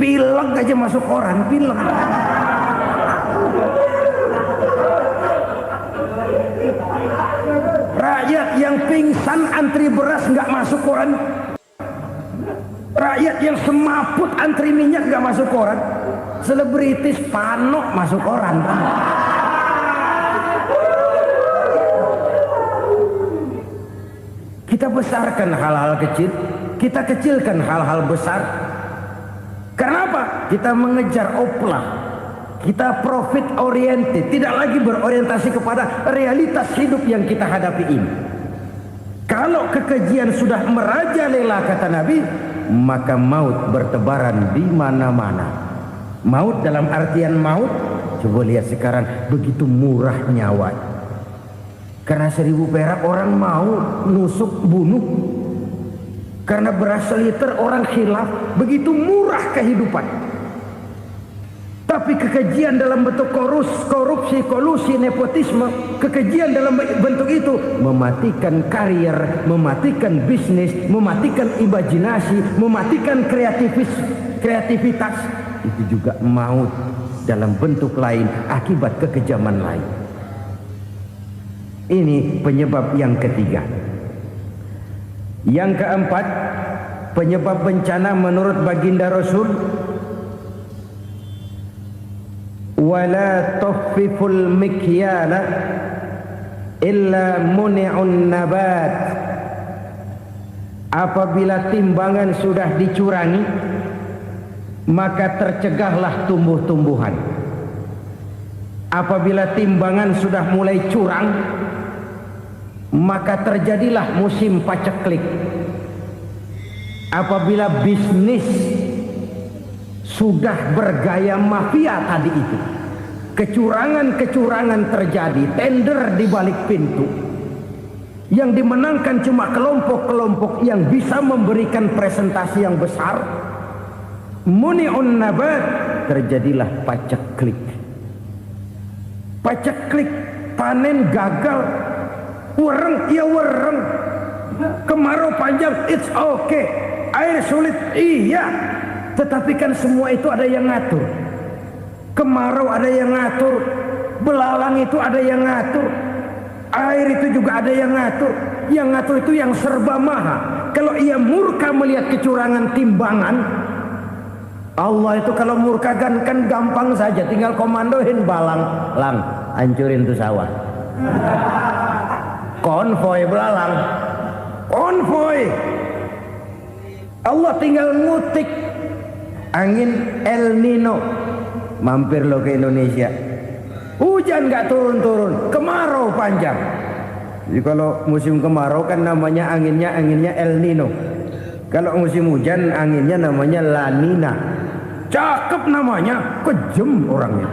pilek aja masuk koran, pilek. Rakyat yang pingsan antri beras nggak masuk koran. Rakyat yang semaput antri minyak nggak masuk koran. Selebritis panok masuk koran. Kita besarkan hal-hal kecil, kita kecilkan hal-hal besar. Karena apa? Kita mengejar oplah, kita profit oriented, tidak lagi berorientasi kepada realitas hidup yang kita hadapi ini. Kalau kekejian sudah merajalela, kata Nabi, maka maut bertebaran di mana-mana. Maut dalam artian maut, coba lihat sekarang begitu murah nyawa. Karena 1000 perak orang mau nusuk bunuh. Karena beras seliter orang khilaf. Begitu murah kehidupan. Tapi kekejian dalam bentuk korupsi, kolusi, nepotisme, kekejian dalam bentuk itu mematikan karier, mematikan bisnis, mematikan imajinasi, mematikan kreativitas. Itu juga maut dalam bentuk lain akibat kekejaman lain. Ini penyebab yang ketiga. Yang keempat, penyebab bencana menurut baginda Rasul, wala tukhfiful mikyala illa muni'un nabat. Apabila timbangan sudah dicurangi, maka tercegahlah tumbuh-tumbuhan. Apabila timbangan sudah mulai curang, maka terjadilah musim paceklik. apabila bisnis sudah bergaya mafia tadi itu, kecurangan-kecurangan terjadi, tender di balik pintu, yang dimenangkan cuma kelompok-kelompok yang bisa memberikan presentasi yang besar, muni'un nabat, terjadilah paceklik. Paceklik, panen gagal, wereng ya wereng, kemarau panjang it's okay, air sulit iya, tetapi kan semua itu ada yang ngatur. Kemarau ada yang ngatur, belalang itu ada yang ngatur, air itu juga ada yang ngatur. Yang ngatur itu yang serba maha. Kalau ia murka melihat kecurangan timbangan, Allah itu kalau murka kan gampang saja, tinggal komandoin balang, lang, hancurin tuh sawah. Konvoy belalang, konvoy. Allah tinggal ngutik angin El Nino, mampir lo ke Indonesia. Hujan nggak turun-turun, kemarau panjang. Jadi kalau musim kemarau kan namanya anginnya El Nino. Kalau musim hujan anginnya namanya La Nina. Cakep namanya, kejem orangnya.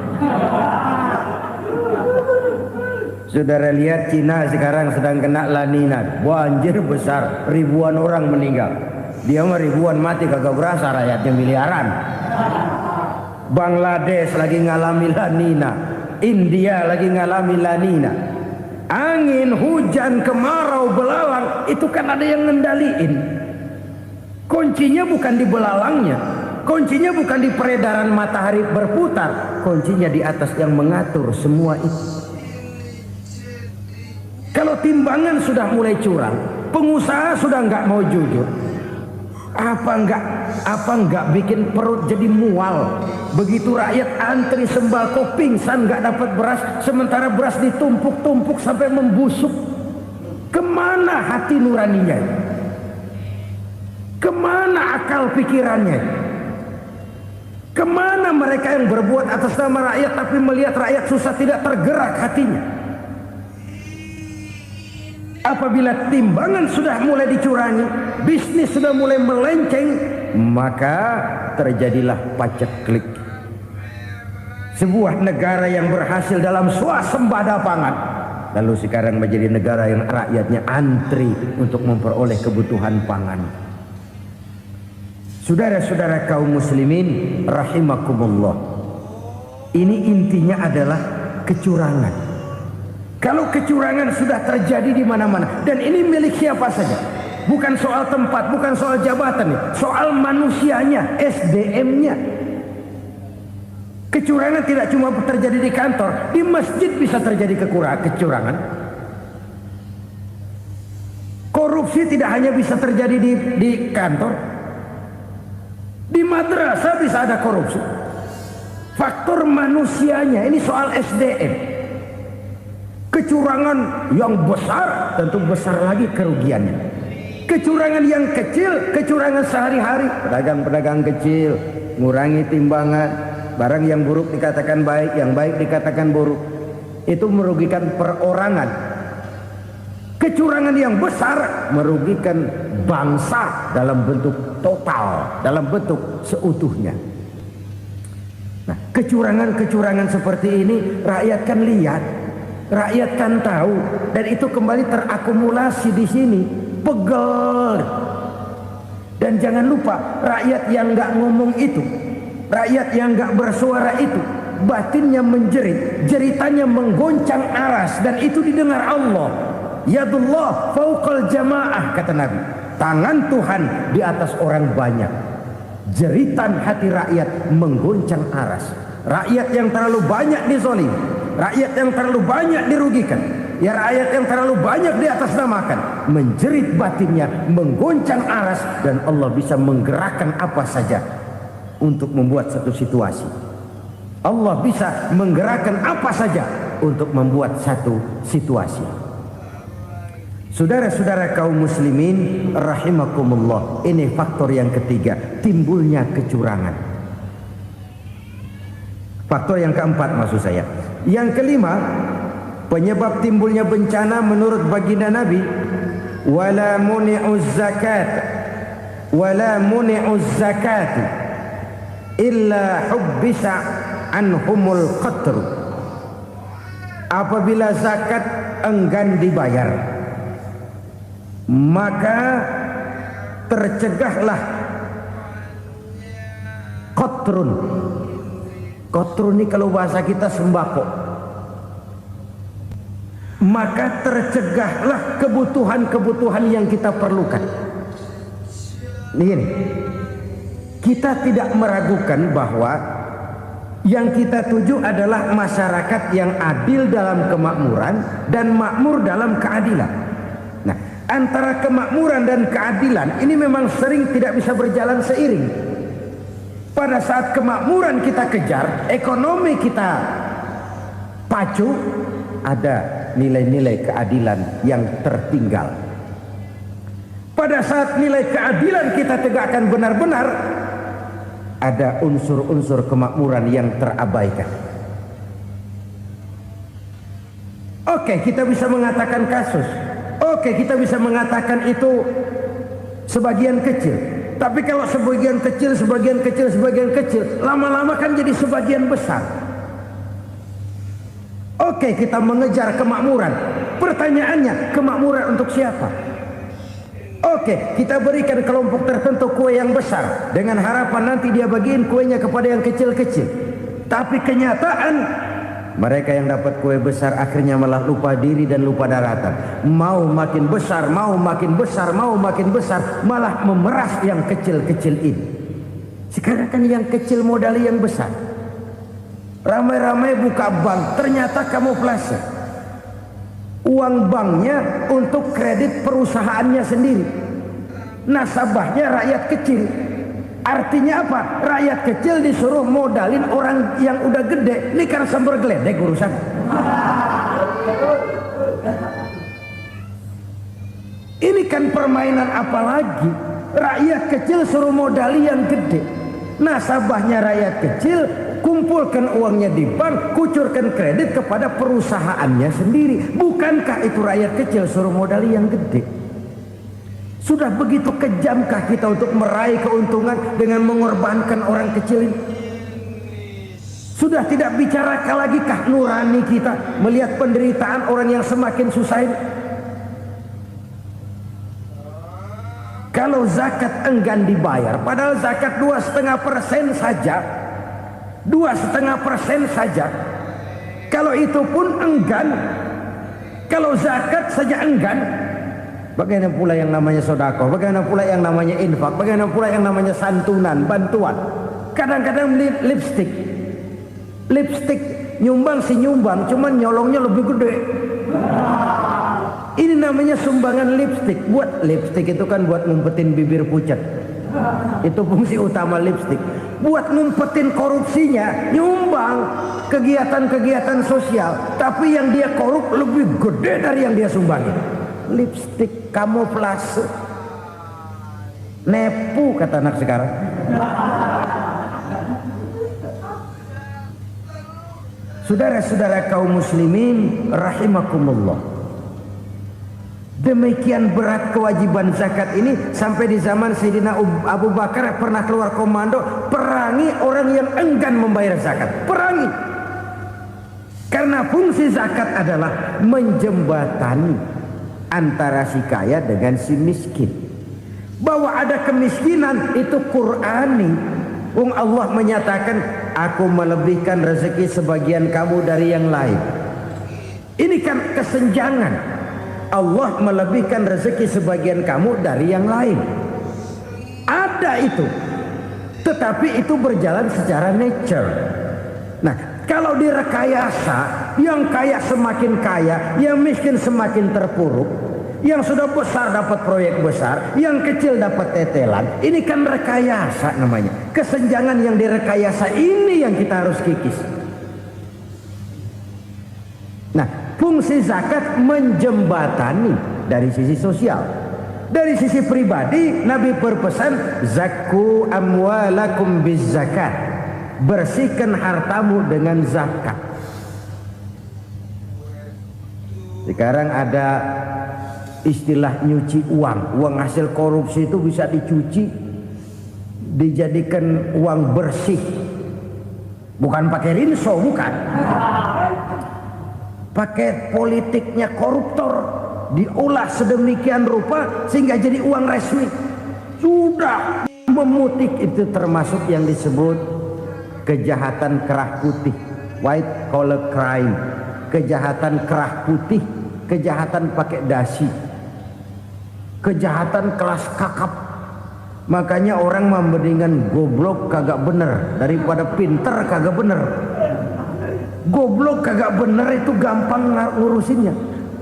Saudara lihat Cina sekarang sedang kena La Nina, banjir besar, ribuan orang meninggal. Dia mah ribuan mati kagak berasa, rakyatnya miliaran. Bangladesh lagi ngalami La Nina, India lagi ngalami La Nina. Angin, hujan, kemarau, belalang itu kan ada yang ngendaliin. Kuncinya bukan di belalangnya, kuncinya bukan di peredaran matahari berputar, kuncinya di atas yang mengatur semua itu. Kalau timbangan sudah mulai curang, pengusaha sudah nggak mau jujur, apa enggak bikin perut jadi mual. Begitu rakyat antri sembako pingsan nggak dapat beras, sementara beras ditumpuk-tumpuk sampai membusuk. Kemana hati nuraninya? Kemana akal pikirannya? Kemana mereka yang berbuat atas nama rakyat tapi melihat rakyat susah tidak tergerak hatinya? Apabila timbangan sudah mulai dicurangi, bisnis sudah mulai melenceng, maka terjadilah paceklik. Sebuah negara yang berhasil dalam swasembada pangan, lalu sekarang menjadi negara yang rakyatnya antri untuk memperoleh kebutuhan pangan. Saudara-saudara kaum muslimin rahimakumullah, ini intinya adalah kecurangan. Kalau kecurangan sudah terjadi di mana-mana, dan ini milik siapa saja, bukan soal tempat, bukan soal jabatan, soal manusianya, SDM-nya. Kecurangan tidak cuma terjadi di kantor, di masjid bisa terjadi kecurangan. Korupsi tidak hanya bisa terjadi di kantor, di madrasah bisa ada korupsi. Faktor manusianya, ini soal SDM. Kecurangan yang besar tentu besar lagi kerugiannya. Kecurangan yang kecil, kecurangan sehari-hari, pedagang-pedagang kecil ngurangi timbangan, barang yang buruk dikatakan baik, yang baik dikatakan buruk, itu merugikan perorangan. Kecurangan yang besar merugikan bangsa dalam bentuk total, dalam bentuk seutuhnya. Nah, kecurangan-kecurangan seperti ini rakyat kan lihat, rakyat kan tahu, dan itu kembali terakumulasi di sini, pegel. Dan jangan lupa, rakyat yang nggak ngomong itu, rakyat yang nggak bersuara itu, batinnya menjerit, jeritannya menggoncang aras, dan itu didengar Allah. Yadullah fauqal jamaah, kata Nabi, tangan Tuhan di atas orang banyak. Jeritan hati rakyat menggoncang aras. Rakyat yang terlalu banyak dizolim, rakyat yang terlalu banyak dirugikan, ya rakyat yang terlalu banyak di atas namakan, menjerit batinnya, menggoncang aras, dan Allah bisa menggerakkan apa saja untuk membuat satu situasi. Allah bisa menggerakkan apa saja untuk membuat satu situasi. Saudara-saudara kaum muslimin rahimakumullah, ini faktor yang ketiga, timbulnya kecurangan. Faktor yang keempat maksud saya. Yang kelima, penyebab timbulnya bencana menurut baginda Nabi, wala muni'uz zakat wala muni'uz zakati illa hubbisa anhumul qatru. Apabila zakat enggan dibayar, maka tercegahlah qatrun. Qatrun ini kalau bahasa kita sembako. Maka tercegahlah kebutuhan-kebutuhan yang kita perlukan. Ini, kita tidak meragukan bahwa yang kita tuju adalah masyarakat yang adil dalam kemakmuran dan makmur dalam keadilan. Nah, antara kemakmuran dan keadilan ini memang sering tidak bisa berjalan seiring. Pada saat kemakmuran kita kejar, ekonomi kita pacu, ada nilai-nilai keadilan yang tertinggal. Pada saat nilai keadilan kita tegakkan benar-benar, ada unsur-unsur kemakmuran yang terabaikan. Oke, kita bisa mengatakan kasus. Oke, kita bisa mengatakan itu sebagian kecil. Tapi kalau sebagian kecil, lama-lama kan jadi sebagian besar. Oke, kita mengejar kemakmuran. Pertanyaannya, kemakmuran untuk siapa? Oke, kita berikan kelompok tertentu kue yang besar dengan harapan nanti dia bagiin kuenya kepada yang kecil-kecil. Tapi kenyataan mereka yang dapat kue besar akhirnya malah lupa diri dan lupa daratan. Mau makin besar, malah memeras yang kecil-kecil ini. Sekarang kan yang kecil modali yang besar. Ramai-ramai buka bank, ternyata kamuflase. Uang banknya untuk kredit perusahaannya sendiri. Nasabahnya rakyat kecil. Artinya apa? Rakyat kecil disuruh modalin orang yang udah gede. Ini kan sumber geledek urusan. Ini kan permainan apa lagi? Rakyat kecil suruh modali yang gede. Nasabahnya rakyat kecil, kumpulkan uangnya di bank, kucurkan kredit kepada perusahaannya sendiri. Bukankah itu rakyat kecil suruh modali yang gede? Sudah begitu kejamkah kita untuk meraih keuntungan dengan mengorbankan orang kecil ini? Sudah tidak bicarakah lagi kah nurani kita melihat penderitaan orang yang semakin susah ini? Kalau zakat enggan dibayar, padahal zakat 2,5% saja, 2,5% saja. Kalau itu pun enggan, kalau zakat saja enggan, bagaimana pula yang namanya sedekah, bagaimana pula yang namanya infak, bagaimana pula yang namanya santunan, bantuan. Kadang-kadang lipstick nyumbang si nyumbang, cuman nyolongnya lebih gede. Ini namanya sumbangan lipstick. Buat lipstick itu kan buat ngumpetin bibir pucat. Itu fungsi utama lipstick. Buat ngumpetin korupsinya, nyumbang kegiatan-kegiatan sosial. Tapi yang dia korup lebih gede dari yang dia sumbangin. Lipstick kamuflase. Nepu kata anak sekarang. Saudara-saudara kaum muslimin rahimakumullah. Demikian berat kewajiban zakat ini sampai di zaman Sayyidina Abu Bakar pernah keluar komando perangi orang yang enggan membayar zakat. Perangi. Karena fungsi zakat adalah menjembatani antara si kaya dengan si miskin. Bahwa ada kemiskinan itu Qur'ani. Allah menyatakan, aku melebihkan rezeki sebagian kamu dari yang lain. Ini kan kesenjangan. Allah melebihkan rezeki sebagian kamu dari yang lain. Ada itu. Tetapi itu berjalan secara nature. Nah, kalau direkayasa, yang kaya semakin kaya, yang miskin semakin terpuruk, yang sudah besar dapat proyek besar, yang kecil dapat tetelan. Ini kan rekayasa namanya. Kesenjangan yang direkayasa ini yang kita harus kikis. Nah, fungsi zakat menjembatani dari sisi sosial. Dari sisi pribadi, Nabi berpesan, zakku amwalakum biz zakat. Bersihkan hartamu dengan zakat. Sekarang ada istilah nyuci uang. Uang hasil korupsi itu bisa dicuci, dijadikan uang bersih. Bukan pakai rinso, bukan. Pakai politiknya koruptor, diolah sedemikian rupa sehingga jadi uang resmi. Sudah memutik, itu termasuk yang disebut kejahatan kerah putih, white collar crime, kejahatan kerah putih, kejahatan pakai dasi, kejahatan kelas kakap. Makanya orang mendingan goblok kagak bener daripada pinter kagak bener. Goblok kagak bener itu gampang ngurusinnya,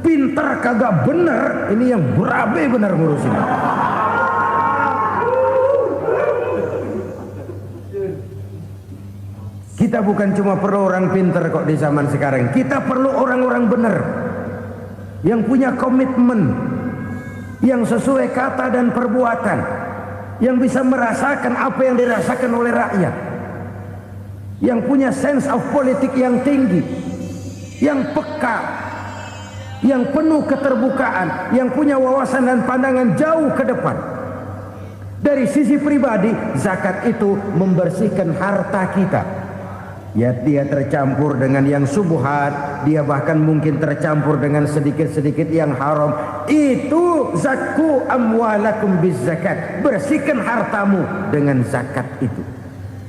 pinter kagak bener ini yang berabe bener ngurusinnya. Kita bukan cuma perlu orang pinter kok di zaman sekarang, kita perlu orang-orang bener yang punya komitmen, yang sesuai kata dan perbuatan, yang bisa merasakan apa yang dirasakan oleh rakyat, yang punya sense of politik yang tinggi, yang peka, yang penuh keterbukaan, yang punya wawasan dan pandangan jauh ke depan. Dari sisi pribadi, zakat itu membersihkan harta kita. Ya, dia tercampur dengan yang subuhat, dia bahkan mungkin tercampur dengan sedikit-sedikit yang haram. Itu zakku amwalakum bizzakat. Bersihkan hartamu dengan zakat itu.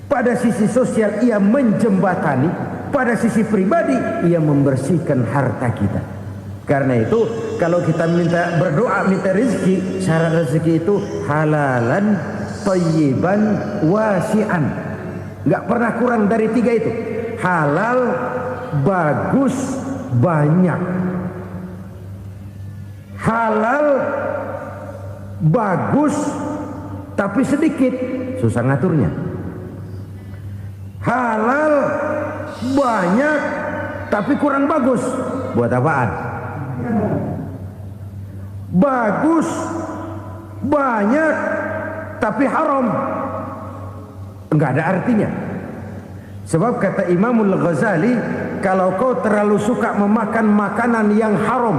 Pada sisi sosial ia menjembatani, pada sisi pribadi ia membersihkan harta kita. Karena itu kalau kita berdoa minta rezeki, syarat rezeki itu halalan thayyiban wasi'an. Nggak pernah kurang dari 3 itu. Halal, bagus, banyak. Halal, bagus, tapi sedikit, susah ngaturnya. Halal, banyak, tapi kurang bagus, buat apaan? Bagus, banyak, tapi haram, enggak ada artinya. Sebab kata Imamul Ghazali, kalau kau terlalu suka memakan makanan yang haram,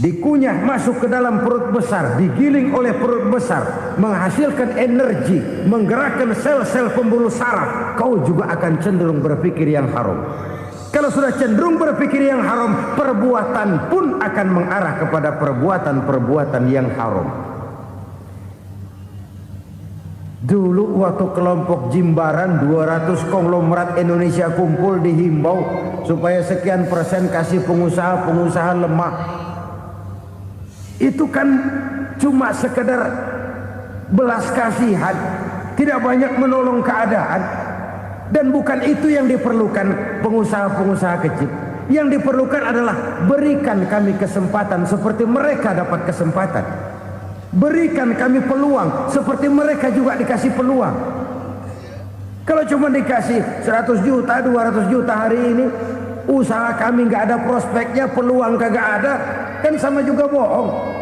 dikunyah masuk ke dalam perut besar, digiling oleh perut besar, menghasilkan energi, menggerakkan sel-sel pembuluh saraf, kau juga akan cenderung berpikir yang haram. Kalau sudah cenderung berpikir yang haram, perbuatan pun akan mengarah kepada perbuatan-perbuatan yang haram. Dulu waktu kelompok Jimbaran 200 konglomerat Indonesia kumpul, dihimbau supaya sekian persen kasih pengusaha-pengusaha lemah. Itu kan cuma sekedar belas kasihan, tidak banyak menolong keadaan. Dan bukan itu yang diperlukan pengusaha-pengusaha kecil. Yang diperlukan adalah berikan kami kesempatan seperti mereka dapat kesempatan. Berikan kami peluang seperti mereka juga dikasih peluang. Kalau cuma dikasih 100 juta, 200 juta hari ini, usaha kami nggak ada prospeknya, peluang kagak ada, kan sama juga bohong.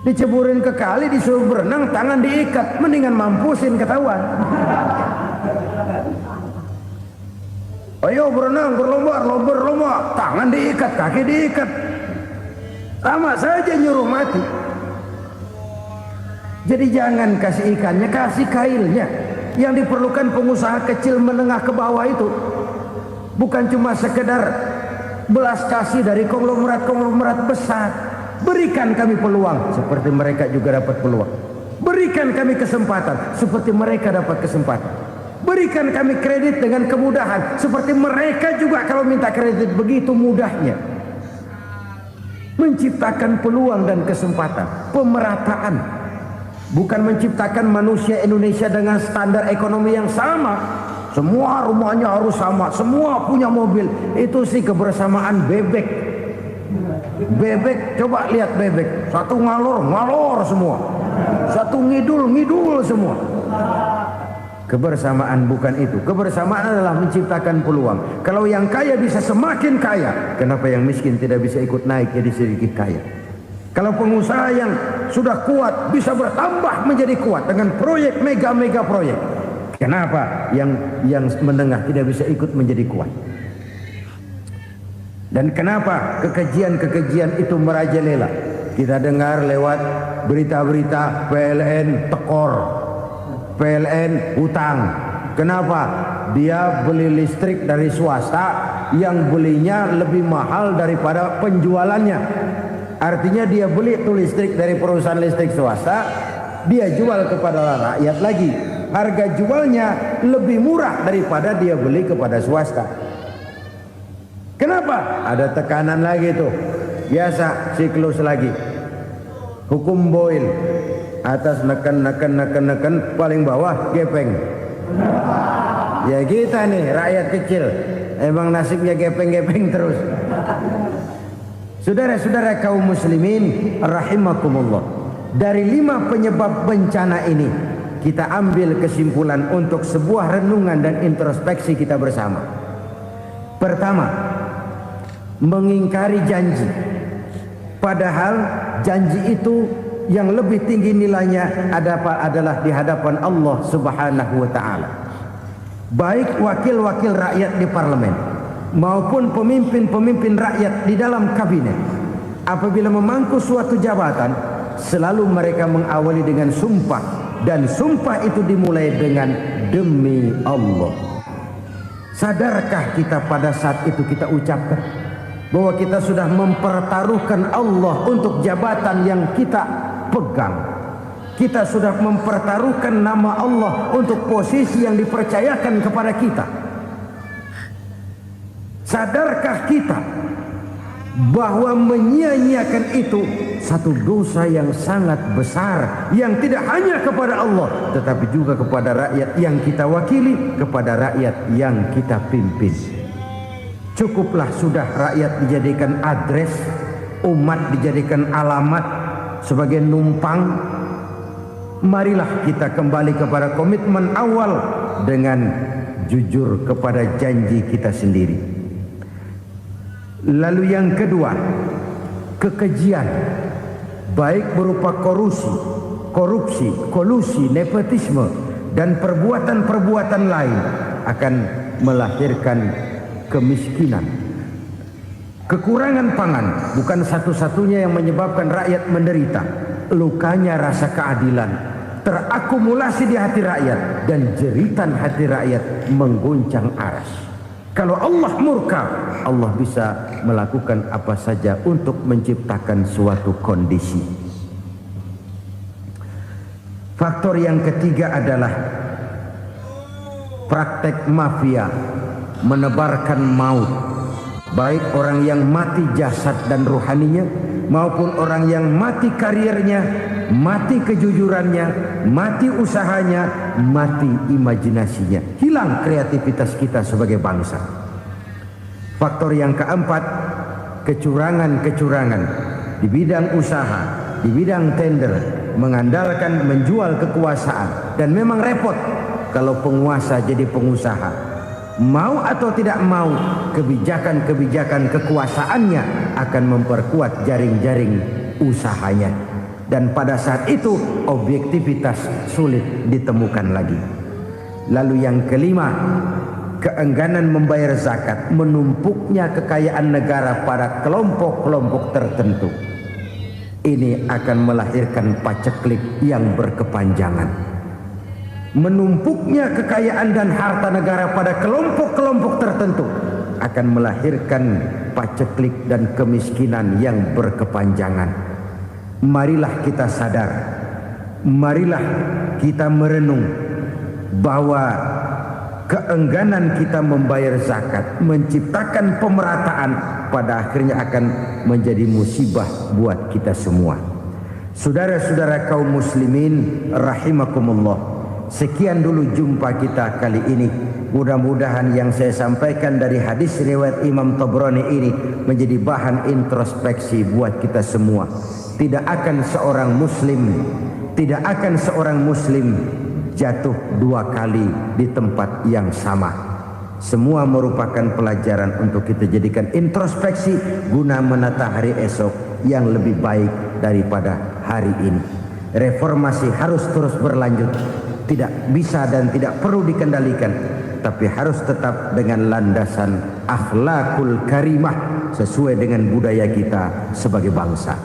Diceburin ke kali, disuruh berenang, tangan diikat, mendingan mampusin ketahuan. Ayo berenang, berlomba, tangan diikat, kaki diikat, sama saja nyuruh mati. Jadi jangan kasih ikannya, kasih kailnya. Yang diperlukan pengusaha kecil menengah ke bawah itu bukan cuma sekedar belas kasih dari konglomerat-konglomerat besar. Berikan kami peluang seperti mereka juga dapat peluang. Berikan kami kesempatan seperti mereka dapat kesempatan. Berikan kami kredit dengan kemudahan seperti mereka juga kalau minta kredit begitu mudahnya. Menciptakan peluang dan kesempatan, pemerataan. Bukan menciptakan manusia Indonesia dengan standar ekonomi yang sama. Semua rumahnya harus sama, semua punya mobil. Itu sih kebersamaan bebek. Bebek, coba lihat bebek. Satu ngalor semua. Satu ngidul semua. Kebersamaan bukan itu. Kebersamaan adalah menciptakan peluang. Kalau yang kaya bisa semakin kaya, kenapa yang miskin tidak bisa ikut naik jadi sedikit kaya? Kalau pengusaha yang sudah kuat bisa bertambah menjadi kuat dengan proyek mega proyek, kenapa yang menengah tidak bisa ikut menjadi kuat? Dan kenapa kekejian-kekejian itu merajalela? Kita dengar lewat berita-berita PLN tekor, PLN hutang. Kenapa? Dia beli listrik dari swasta yang belinya lebih mahal daripada penjualannya. Artinya dia beli itu listrik dari perusahaan listrik swasta, dia jual kepada rakyat lagi. Harga jualnya lebih murah daripada dia beli kepada swasta. Kenapa? Ada tekanan lagi tuh. Biasa siklus lagi. Hukum Boyle. Atas neken paling bawah gepeng. Ya kita nih rakyat kecil. Emang nasibnya gepeng-gepeng terus. Saudara-saudara kaum muslimin rahimakumullah. Dari 5 penyebab bencana ini kita ambil kesimpulan untuk sebuah renungan dan introspeksi kita bersama. Pertama, mengingkari janji. Padahal janji itu yang lebih tinggi nilainya adalah di hadapan Allah Subhanahu wa taala. Baik wakil-wakil rakyat di parlemen maupun pemimpin-pemimpin rakyat di dalam kabinet, apabila memangku suatu jabatan, selalu mereka mengawali dengan sumpah, dan sumpah itu dimulai dengan demi Allah. Sadarkah kita pada saat itu kita ucapkan bahwa kita sudah mempertaruhkan Allah untuk jabatan yang kita pegang? Kita sudah mempertaruhkan nama Allah untuk posisi yang dipercayakan kepada kita. Sadarkah kita bahwa menyia-nyiakan itu satu dosa yang sangat besar, yang tidak hanya kepada Allah tetapi juga kepada rakyat yang kita wakili, kepada rakyat yang kita pimpin. Cukuplah sudah rakyat dijadikan adres, umat dijadikan alamat sebagai numpang. Marilah kita kembali kepada komitmen awal dengan jujur kepada janji kita sendiri. Lalu yang kedua, kekejian, baik berupa korupsi, kolusi, nepotisme, dan perbuatan-perbuatan lain akan melahirkan kemiskinan. Kekurangan pangan bukan satu-satunya yang menyebabkan rakyat menderita. Lukanya rasa keadilan terakumulasi di hati rakyat, dan jeritan hati rakyat mengguncang aras. Kalau Allah murka, Allah bisa melakukan apa saja untuk menciptakan suatu kondisi. Faktor yang ketiga adalah praktek mafia menebarkan maut, baik orang yang mati jasad dan rohaninya maupun orang yang mati karirnya, mati kejujurannya, mati usahanya, mati imajinasinya. Hilang kreativitas kita sebagai bangsa. Faktor yang keempat, kecurangan-kecurangan di bidang usaha, di bidang tender, mengandalkan menjual kekuasaan. Dan memang repot kalau penguasa jadi pengusaha. Mau atau tidak mau, kebijakan-kebijakan kekuasaannya akan memperkuat jaring-jaring usahanya. Dan pada saat itu objektivitas sulit ditemukan lagi. Lalu yang kelima, keengganan membayar zakat, menumpuknya kekayaan negara pada kelompok-kelompok tertentu. Ini akan melahirkan paceklik yang berkepanjangan. Menumpuknya kekayaan dan harta negara pada kelompok-kelompok tertentu akan melahirkan paceklik dan kemiskinan yang berkepanjangan. Marilah kita sadar, marilah kita merenung bahwa keengganan kita membayar zakat, menciptakan pemerataan, pada akhirnya akan menjadi musibah buat kita semua. Saudara-saudara kaum muslimin rahimakumullah, sekian dulu jumpa kita kali ini. Mudah-mudahan yang saya sampaikan dari hadis riwayat Imam Tabrani ini menjadi bahan introspeksi buat kita semua. Tidak akan seorang muslim jatuh 2 kali di tempat yang sama. Semua merupakan pelajaran untuk kita jadikan introspeksi guna menata hari esok yang lebih baik daripada hari ini. Reformasi harus terus berlanjut, tidak bisa dan tidak perlu dikendalikan. tapi harus tetap dengan landasan akhlakul karimah sesuai dengan budaya kita sebagai bangsa.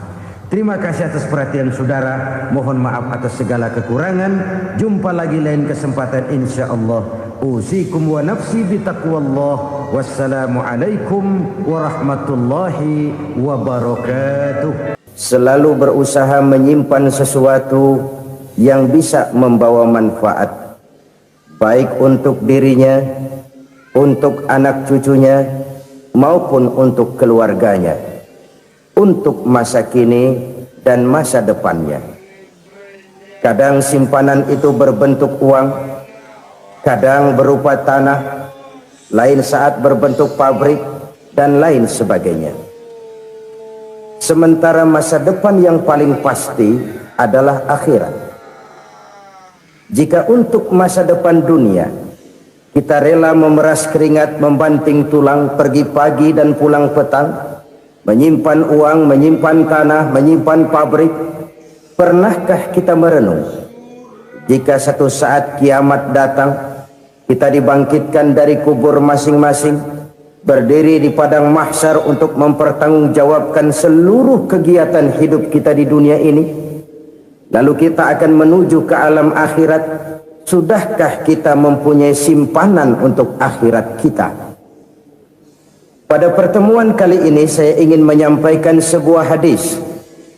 Terima kasih atas perhatian saudara. Mohon maaf atas segala kekurangan. Jumpa lagi lain kesempatan insyaallah. Usikum wa nafsi bitaqwallah. Wassalamualaikum warahmatullahi wabarakatuh. Selalu berusaha menyimpan sesuatu yang bisa membawa manfaat, baik untuk dirinya, untuk anak cucunya, maupun untuk keluarganya, untuk masa kini dan masa depannya. Kadang simpanan itu berbentuk uang, kadang berupa tanah, lain saat berbentuk pabrik, dan lain sebagainya. Sementara masa depan yang paling pasti adalah akhirat. Jika untuk masa depan dunia kita rela memeras keringat, membanting tulang, pergi pagi dan pulang petang, menyimpan uang, menyimpan tanah, menyimpan pabrik, pernahkah kita merenung jika satu saat kiamat datang, kita dibangkitkan dari kubur masing-masing, berdiri di padang mahsyar untuk mempertanggungjawabkan seluruh kegiatan hidup kita di dunia ini? Lalu kita akan menuju ke alam akhirat. Sudahkah kita mempunyai simpanan untuk akhirat kita? Pada pertemuan kali ini saya ingin menyampaikan sebuah hadis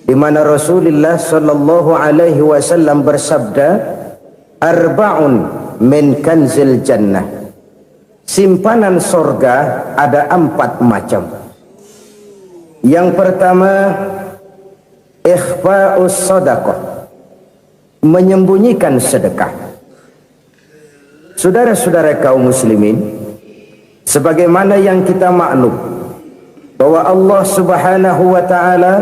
di mana Rasulullah sallallahu alaihi wasallam bersabda, "Arba'un min kanzil jannah." Simpanan sorga ada 4 macam. Yang pertama, ikhfa'us sadaqah, menyembunyikan sedekah. Saudara-saudara kaum muslimin, sebagaimana yang kita maklum bahwa Allah Subhanahu wa taala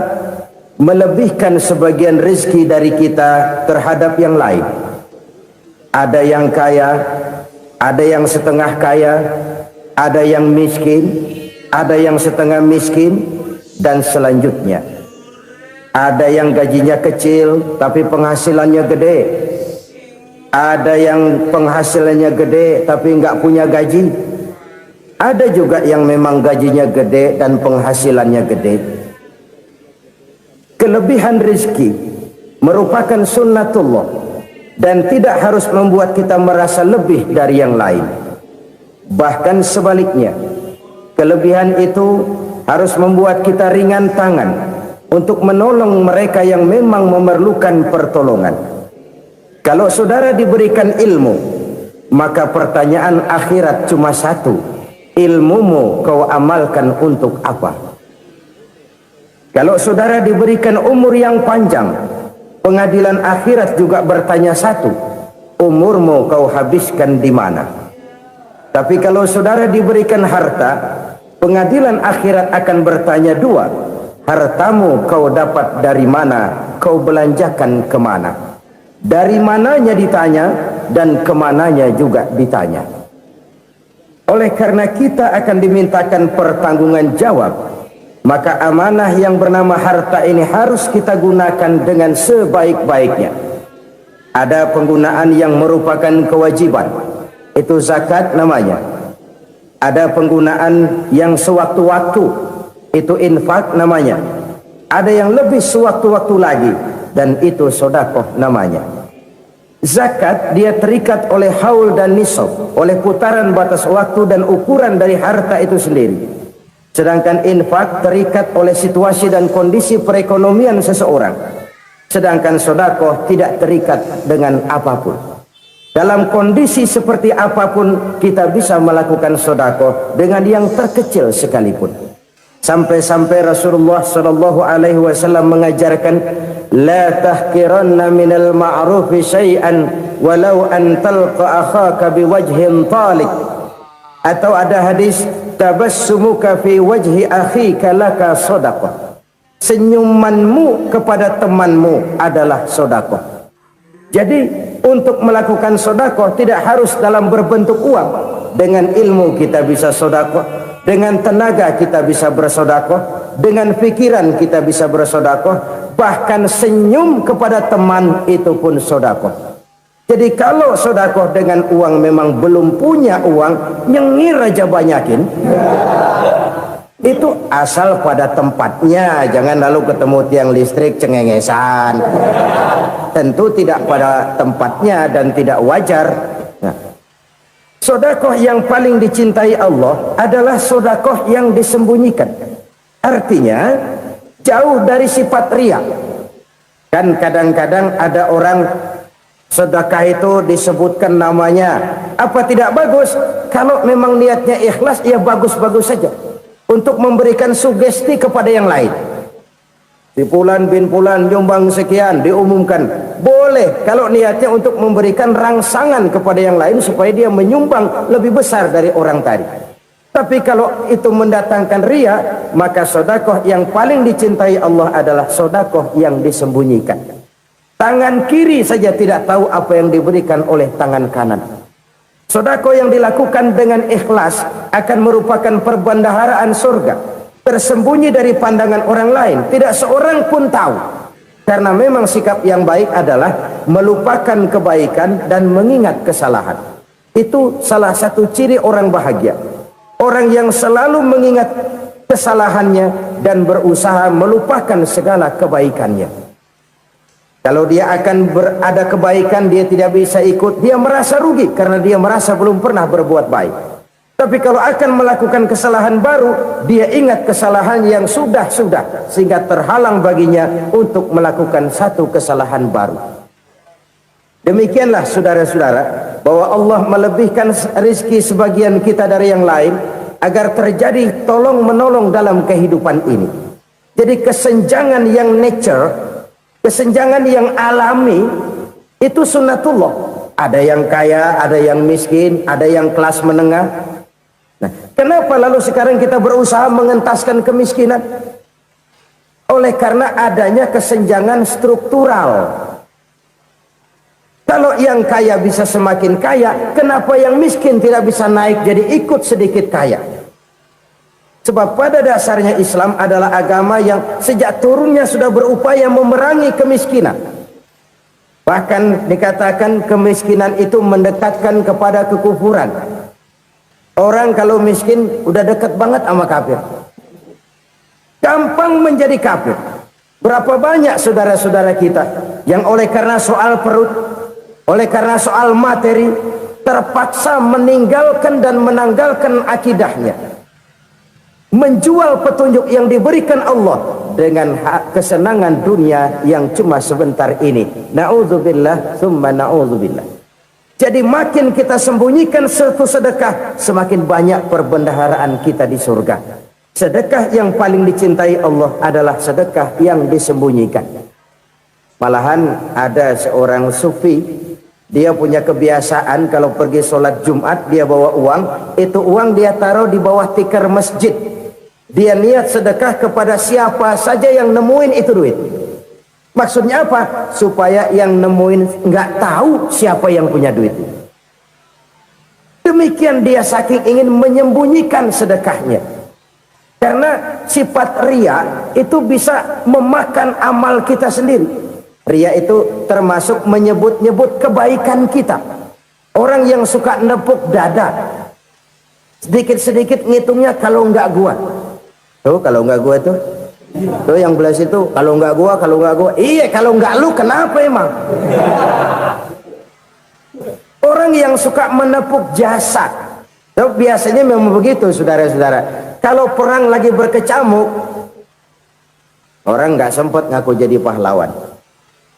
melebihkan sebagian rezeki dari kita terhadap yang lain. Ada yang kaya, ada yang setengah kaya, ada yang miskin, ada yang setengah miskin, dan selanjutnya. Ada yang gajinya kecil tapi penghasilannya gede. Ada yang penghasilannya gede tapi nggak punya gaji. Ada juga yang memang gajinya gede dan penghasilannya gede. Kelebihan rezeki merupakan sunnatullah dan tidak harus membuat kita merasa lebih dari yang lain. Bahkan sebaliknya, kelebihan itu harus membuat kita ringan tangan untuk menolong mereka yang memang memerlukan pertolongan. Kalau saudara diberikan ilmu, maka pertanyaan akhirat cuma satu: ilmumu kau amalkan untuk apa? Kalau saudara diberikan umur yang panjang, pengadilan akhirat juga bertanya satu: umurmu kau habiskan di mana? Tapi kalau saudara diberikan harta, pengadilan akhirat akan bertanya dua: hartamu kau dapat dari mana, kau belanjakan kemana? Dari mananya ditanya dan kemananya juga ditanya. Oleh karena kita akan dimintakan pertanggungan jawab, maka amanah yang bernama harta ini harus kita gunakan dengan sebaik-baiknya. Ada penggunaan yang merupakan kewajiban, itu zakat namanya. Ada penggunaan yang sewaktu-waktu, itu infak namanya. Ada yang lebih sewaktu-waktu lagi, dan itu sedekah namanya. Zakat dia terikat oleh haul dan nisab, oleh putaran batas waktu dan ukuran dari harta itu sendiri. Sedangkan infak terikat oleh situasi dan kondisi perekonomian seseorang. Sedangkan sedekah tidak terikat dengan apapun. Dalam kondisi seperti apapun kita bisa melakukan sedekah dengan yang terkecil sekalipun. Sampai-sampai Rasulullah sallallahu alaihi wasallam mengajarkan, la tahqiranna minal ma'rufi syai'an walau an talqa akhaka biwajhin talik. Atau ada hadis, tabassumuka fi wajhi akhika laka sadaqah. Senyumanmu kepada temanmu adalah sedekah. Jadi untuk melakukan sedekah tidak harus dalam berbentuk uang. Dengan ilmu kita bisa sedekah, dengan tenaga kita bisa bersedekah, dengan pikiran kita bisa bersedekah, bahkan senyum kepada teman itu pun sedekah. Jadi kalau sodakoh dengan uang memang belum punya uang, nyengir aja banyakin. Itu asal pada tempatnya, jangan lalu ketemu tiang listrik cengengesan. Tentu tidak pada tempatnya dan tidak wajar. Nah, sodakoh yang paling dicintai Allah adalah sodakoh yang disembunyikan. Artinya jauh dari sifat riya. Kan kadang-kadang ada orang sedekah itu disebutkan namanya, apa tidak bagus? Kalau memang niatnya ikhlas, ya bagus-bagus saja. Untuk memberikan sugesti kepada yang lain. Di Fulan bin Fulan nyumbang sekian, diumumkan. Boleh kalau niatnya untuk memberikan rangsangan kepada yang lain supaya dia menyumbang lebih besar dari orang tadi. Tapi kalau itu mendatangkan riya, maka sodakoh yang paling dicintai Allah adalah sodakoh yang disembunyikan. Tangan kiri saja tidak tahu apa yang diberikan oleh tangan kanan. Sedekah yang dilakukan dengan ikhlas akan merupakan perbendaharaan surga, tersembunyi dari pandangan orang lain, tidak seorang pun tahu. Karena memang sikap yang baik adalah melupakan kebaikan dan mengingat kesalahan. Itu salah satu ciri orang bahagia. Orang yang selalu mengingat kesalahannya dan berusaha melupakan segala kebaikannya. Kalau dia akan berada kebaikan, dia tidak bisa ikut, dia merasa rugi karena dia merasa belum pernah berbuat baik. Tapi kalau akan melakukan kesalahan baru, dia ingat kesalahan yang sudah-sudah, sehingga terhalang baginya untuk melakukan satu kesalahan baru. Demikianlah saudara-saudara, bahwa Allah melebihkan rizki sebagian kita dari yang lain, agar terjadi tolong-menolong dalam kehidupan ini. Jadi kesenjangan yang nature, kesenjangan yang alami itu sunnatullah. Ada yang kaya, ada yang miskin, ada yang kelas menengah. Nah, kenapa lalu sekarang kita berusaha mengentaskan kemiskinan? Oleh karena adanya kesenjangan struktural. Kalau yang kaya bisa semakin kaya, kenapa yang miskin tidak bisa naik jadi ikut sedikit kaya? Sebab pada dasarnya Islam adalah agama yang sejak turunnya sudah berupaya memerangi kemiskinan. Bahkan dikatakan kemiskinan itu mendekatkan kepada kekufuran. Orang kalau miskin udah dekat banget sama kafir. Gampang menjadi kafir. Berapa banyak saudara-saudara kita yang oleh karena soal perut, oleh karena soal materi, terpaksa meninggalkan dan menanggalkan akidahnya. Menjual petunjuk yang diberikan Allah dengan kesenangan dunia yang cuma sebentar ini. Na'udzubillah, summa na'udzubillah. Jadi makin kita sembunyikan satu sedekah, semakin banyak perbendaharaan kita di surga. Sedekah yang paling dicintai Allah adalah sedekah yang disembunyikan. Malahan ada seorang sufi, dia punya kebiasaan kalau pergi sholat Jumat dia bawa uang, itu uang dia taruh di bawah tikar masjid. Dia niat sedekah kepada siapa saja yang nemuin itu duit. Maksudnya apa? Supaya yang nemuin nggak tahu siapa yang punya duit. Demikian dia saking ingin menyembunyikan sedekahnya. Karena sifat riya itu bisa memakan amal kita sendiri. Riya itu termasuk menyebut-nyebut kebaikan kita. Orang yang suka nepuk dada, sedikit-sedikit ngitungnya kalau nggak gua. Tuh kalau nggak gua tuh yang belas itu kalau nggak gua, iya kalau nggak lu kenapa emang? Orang yang suka menepuk jasad, tuh biasanya memang begitu saudara-saudara. Kalau perang lagi berkecamuk, orang nggak sempat ngaku jadi pahlawan.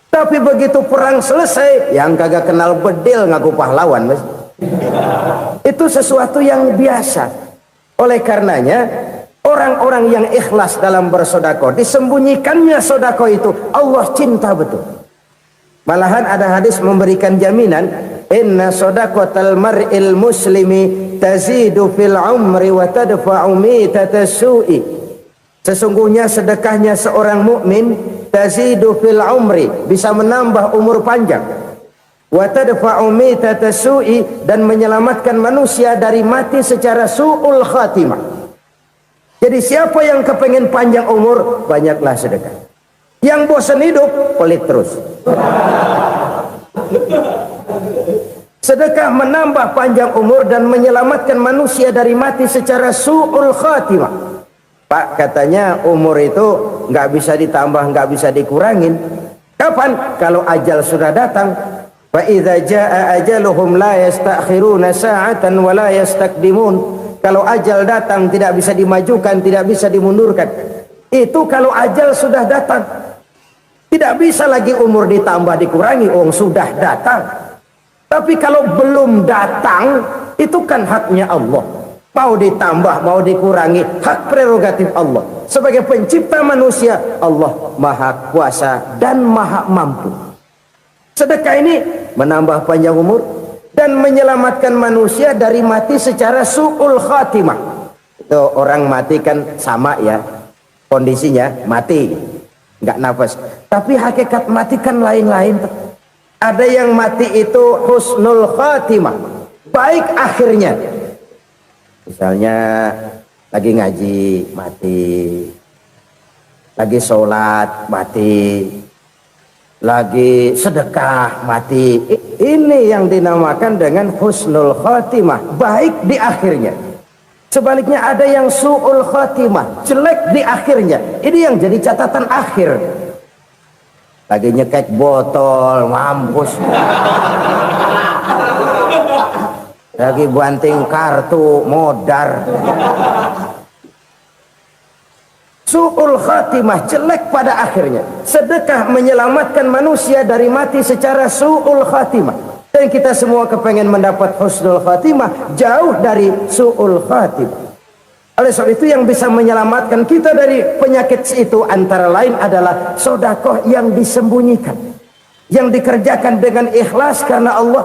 Tapi begitu perang selesai, yang kagak kenal bedil ngaku pahlawan, mas. Itu sesuatu yang biasa. Oleh karenanya orang-orang yang ikhlas dalam bersedekah, disembunyikannya sedekah itu Allah cinta betul. Malahan ada hadis memberikan jaminan, inna sadaqatal mar'il muslimi tazidu fil umri wa tadfa'u mitatas su'i. Sesungguhnya sedekahnya seorang mukmin tazidu fil umri, bisa menambah umur panjang. Wa tadfa'u mitatas su'i, dan menyelamatkan manusia dari mati secara su'ul khatimah. Jadi siapa yang kepengen panjang umur, banyaklah sedekah. Yang bosan hidup, pelit terus. Sedekah menambah panjang umur dan menyelamatkan manusia dari mati secara su'ul khatimah. Pak, katanya umur itu nggak bisa ditambah, nggak bisa dikurangin. Kapan? Kalau ajal sudah datang. Fa idza jaa ajaluhum la yastakhiruna sa'atan wa la yastaqdimun. Kalau ajal datang tidak bisa dimajukan, tidak bisa dimundurkan. Itu kalau ajal sudah datang. Tidak bisa lagi umur ditambah dikurangi, sudah datang. Tapi kalau belum datang, itu kan haknya Allah. Mau ditambah, mau dikurangi, hak prerogatif Allah. Sebagai pencipta manusia, Allah Maha Kuasa dan Maha Mampu. Sedekah ini menambah panjang umur dan menyelamatkan manusia dari mati secara su'ul khatimah. Itu orang mati kan sama ya, kondisinya mati, nggak nafas. Tapi hakikat mati kan lain-lain. Ada yang mati itu husnul khatimah, baik akhirnya. Misalnya lagi ngaji mati, lagi sholat mati, lagi sedekah mati. Ini yang dinamakan dengan husnul khatimah, baik di akhirnya. Sebaliknya ada yang su'ul khatimah, jelek di akhirnya. Ini yang jadi catatan akhir. Lagi nyekek botol, mampus. Lagi banting kartu, modar. Su'ul khatimah, jelek pada akhirnya. Sedekah menyelamatkan manusia dari mati secara su'ul khatimah. Dan kita semua kepengen mendapat husnul khatimah, jauh dari su'ul khatimah. Oleh sebab itu yang bisa menyelamatkan kita dari penyakit itu antara lain adalah sedekah yang disembunyikan, yang dikerjakan dengan ikhlas karena Allah,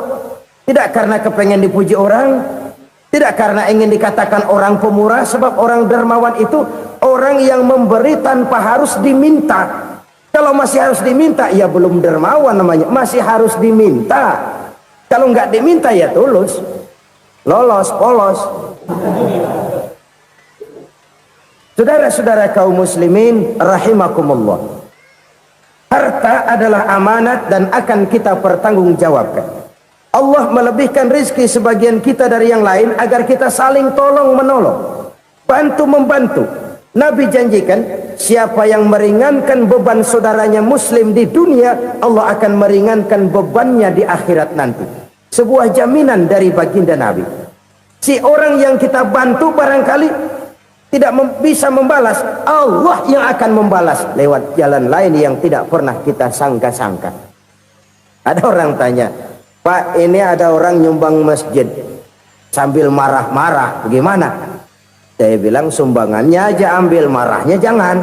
tidak karena kepengen dipuji orang, tidak karena ingin dikatakan orang pemurah. Sebab orang dermawan itu orang yang memberi tanpa harus diminta. Kalau masih harus diminta, ya belum dermawan namanya, masih harus diminta. Kalau nggak diminta ya tulus, lolos, polos. Saudara-saudara kaum muslimin rahimakumullah, harta adalah amanat dan akan kita pertanggungjawabkan. Allah melebihkan rizki sebagian kita dari yang lain agar kita saling tolong menolong, bantu membantu. Nabi janjikan siapa yang meringankan beban saudaranya muslim di dunia, Allah akan meringankan bebannya di akhirat nanti. Sebuah jaminan dari baginda Nabi. Si orang yang kita bantu barangkali tidak bisa membalas, Allah yang akan membalas lewat jalan lain yang tidak pernah kita sangka-sangka. Ada orang tanya, Pak, ini ada orang nyumbang masjid sambil marah-marah, gimana? Saya bilang sumbangannya aja ambil, marahnya jangan.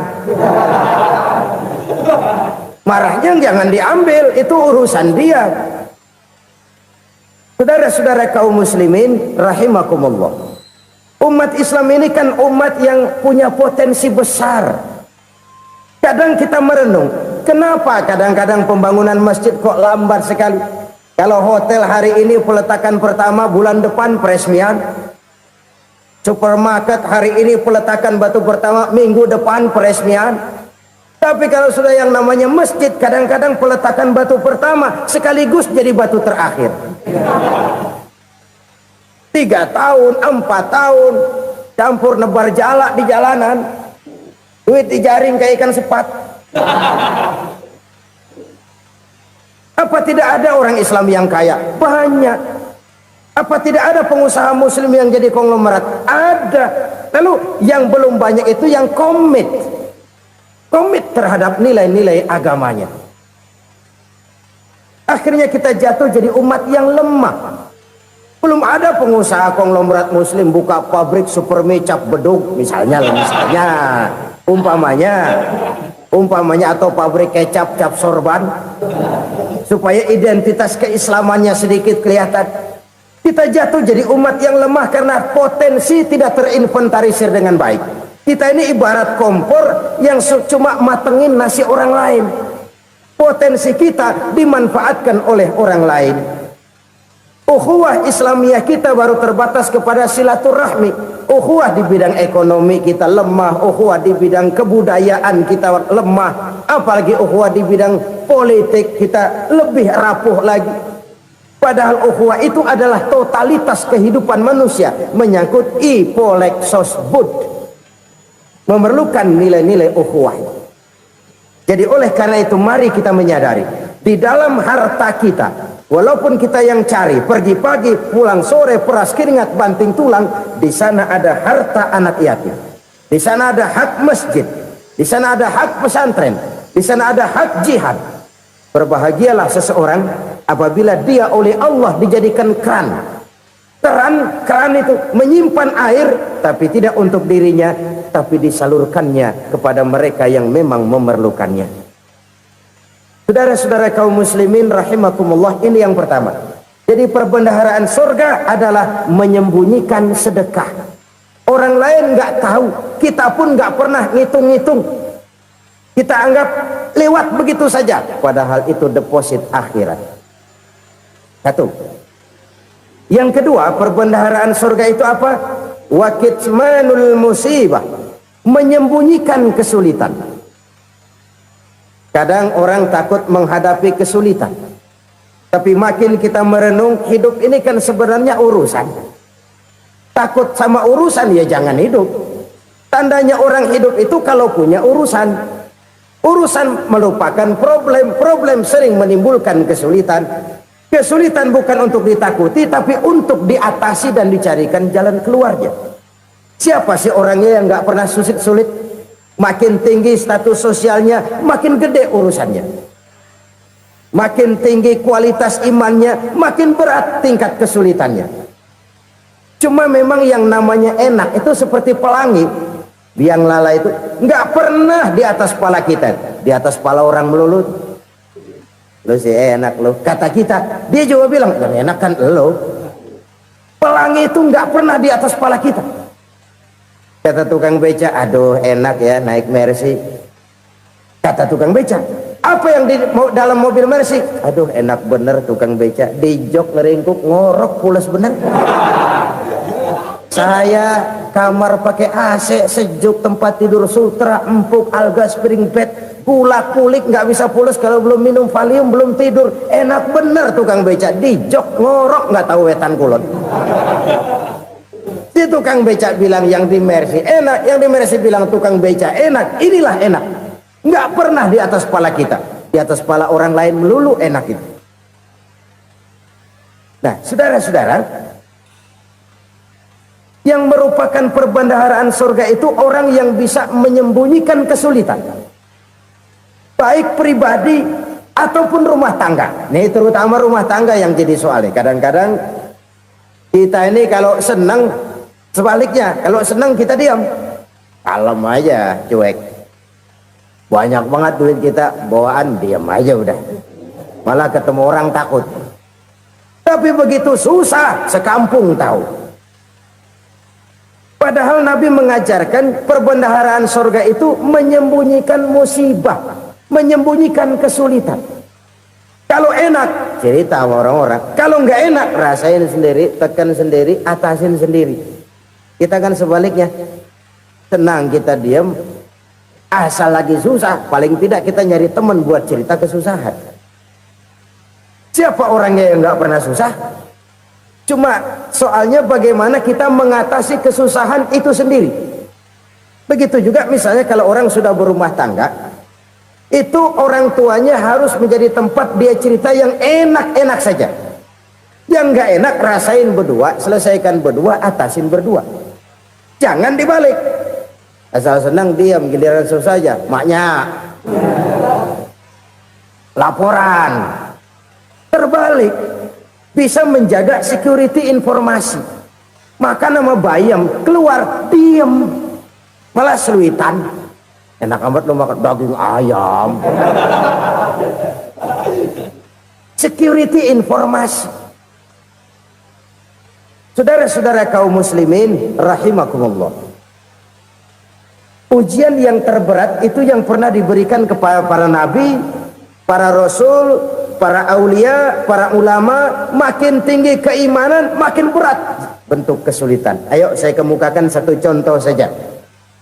Marahnya jangan diambil, itu urusan dia. Saudara-saudara kaum muslimin rahimakumullah, umat Islam ini kan umat yang punya potensi besar. Kadang kita merenung, kenapa kadang-kadang pembangunan masjid kok lambat sekali? Kalau hotel hari ini peletakan pertama, bulan depan peresmian. Supermarket hari ini peletakan batu pertama, minggu depan peresmian. Tapi kalau sudah yang namanya masjid, kadang-kadang peletakan batu pertama sekaligus jadi batu terakhir. 3 tahun, 4 tahun, campur nebar jala di jalanan, duit dijaring kayak ikan sepat. Apa tidak ada orang Islam yang kaya? Banyak. Apa tidak ada pengusaha muslim yang jadi konglomerat? Ada. Lalu yang belum banyak itu yang komit terhadap nilai-nilai agamanya. Akhirnya kita jatuh jadi umat yang lemah. Belum ada pengusaha konglomerat muslim buka pabrik super mie cap bedug misalnya umpamanya atau pabrik kecap cap sorban supaya identitas keislamannya sedikit kelihatan. Kita jatuh jadi umat yang lemah karena potensi tidak terinventarisir dengan baik. Kita ini ibarat kompor yang cuma matengin nasi orang lain. Potensi kita dimanfaatkan oleh orang lain. Ukhuwah Islamiyah kita baru terbatas kepada silaturahmi. Ukhuwah di bidang ekonomi kita lemah, ukhuwah di bidang kebudayaan kita lemah, apalagi ukhuwah di bidang politik kita lebih rapuh lagi. Padahal ukhuwah itu adalah totalitas kehidupan manusia, menyangkut ipoleksos bud, memerlukan nilai-nilai ukhuwah. Jadi oleh karena itu mari kita menyadari di dalam harta kita, walaupun kita yang cari pergi pagi pulang sore peras keringat banting tulang, di sana ada harta anak yatim, di sana ada hak masjid, di sana ada hak pesantren, di sana ada hak jihad. Berbahagialah seseorang apabila dia oleh Allah dijadikan keran. Keran itu menyimpan air, tapi tidak untuk dirinya, tapi disalurkannya kepada mereka yang memang memerlukannya. Saudara-saudara kaum muslimin rahimakumullah, ini yang pertama. Jadi perbendaharaan surga adalah menyembunyikan sedekah. Orang lain nggak tahu, kita pun nggak pernah ngitung-ngitung. Kita anggap lewat begitu saja, padahal itu deposit akhirat. Satu. Yang kedua, perbendaharaan surga itu apa? Wa kitmanul musibah, menyembunyikan kesulitan. Kadang orang takut menghadapi kesulitan, tapi makin kita merenung, hidup ini kan sebenarnya urusan. Takut sama urusan, ya jangan hidup. Tandanya orang hidup itu kalau punya urusan. Urusan merupakan problem sering menimbulkan kesulitan. Kesulitan bukan untuk ditakuti, tapi untuk diatasi dan dicarikan jalan keluarnya. Siapa sih orangnya yang nggak pernah sulit-sulit? Makin tinggi status sosialnya, makin gede urusannya. Makin tinggi kualitas imannya, makin berat tingkat kesulitannya. Cuma memang yang namanya enak itu seperti pelangi. Biang lala itu nggak pernah di atas kepala kita, di atas kepala orang melulu. Lo sih enak lo, kata kita. Dia juga bilang yang enak kan lo. Pelangi itu nggak pernah di atas kepala kita. Kata tukang beca, aduh enak ya naik Mercy. Kata tukang beca, apa yang di dalam mobil Mercy? Aduh enak bener tukang beca, di jok ngeringkuk ngorok pules bener. Saya kamar pakai AC sejuk, tempat tidur sutra empuk, alga spring bed, kulak kulik nggak bisa pules kalau belum minum Valium, belum tidur. Enak bener tukang beca, di jok ngorok nggak tahu wetan kulon. Si tukang beca bilang yang di Mercy enak, yang di Mercy bilang tukang beca enak. Inilah enak, nggak pernah di atas kepala kita, di atas kepala orang lain melulu enak itu. Nah saudara-saudara, yang merupakan perbendaharaan surga itu orang yang bisa menyembunyikan kesulitan, baik pribadi ataupun rumah tangga. Nih terutama rumah tangga yang jadi soalnya. Kadang-kadang kita ini kalau senang, sebaliknya kalau senang kita diam, kalem aja, cuek. Banyak banget duit kita bawaan, diam aja udah, malah ketemu orang takut. Tapi begitu susah sekampung tahu. Padahal Nabi mengajarkan perbendaharaan surga itu menyembunyikan musibah, menyembunyikan kesulitan. Kalau enak cerita sama orang-orang, kalau nggak enak rasain sendiri, tekan sendiri, atasin sendiri. Kita kan sebaliknya, senang kita diam, asal lagi susah paling tidak kita nyari teman buat cerita kesusahan. Siapa orangnya yang nggak pernah susah? Cuma soalnya bagaimana kita mengatasi kesusahan itu sendiri. Begitu juga misalnya kalau orang sudah berumah tangga, itu orang tuanya harus menjadi tempat dia cerita yang enak-enak saja. Yang nggak enak rasain berdua, selesaikan berdua, atasin berdua. Jangan dibalik. Asal senang diam, giliran susah aja. Maknya laporan. Terbalik. Bisa menjaga security informasi. Maka nama bayam keluar diem, malah seluitan. Enak amat lo makan daging ayam. Security informasi. Saudara-saudara kaum muslimin rahimakumullah, ujian yang terberat itu yang pernah diberikan kepada para nabi, para rasul, para aulia, para ulama. Makin tinggi keimanan, makin berat bentuk kesulitan. Ayo saya kemukakan satu contoh saja.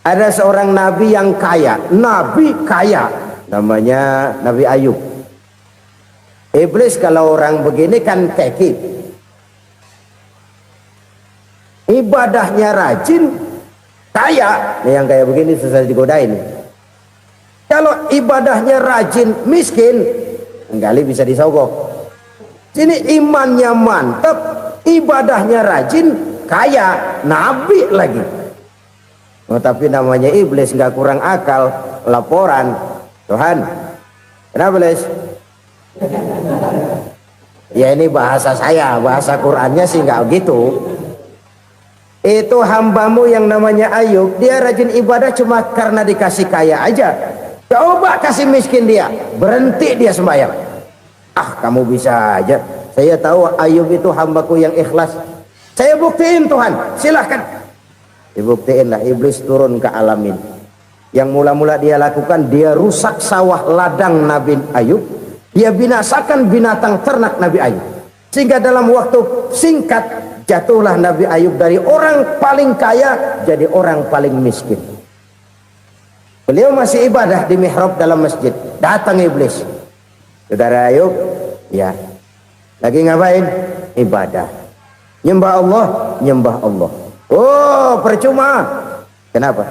Ada seorang nabi yang kaya, nabi kaya, namanya Nabi Ayub. Iblis kalau orang begini kan keki, ibadahnya rajin, kaya. Nih yang kayak begini susah digodain. Kalau ibadahnya rajin, miskin, kali bisa disogok. Sini imannya mantap, ibadahnya rajin, kaya, nabi lagi. Oh, tapi namanya iblis nggak kurang akal. Laporan, Tuhan, kenapa iblis? Ya ini bahasa saya, bahasa Qurannya sih nggak gitu. Itu hambamu yang namanya Ayub, dia rajin ibadah cuma karena dikasih kaya aja. Coba kasih miskin dia, berhenti dia sembahyang. Ah, kamu bisa aja. Saya tahu Ayub itu hambaku yang ikhlas. Saya buktiin Tuhan, silahkan. Dibuktiin lah, iblis turun ke alamin. Yang mula-mula dia lakukan, dia rusak sawah ladang Nabi Ayub. Dia binasakan binatang ternak Nabi Ayub. Sehingga dalam waktu singkat, jatuhlah Nabi Ayub dari orang paling kaya jadi orang paling miskin. Beliau masih ibadah di mihrab dalam masjid. Datang iblis. Saudara Ayub, ya, lagi ngapain? Ibadah. Nyembah Allah, nyembah Allah. Oh, percuma. Kenapa?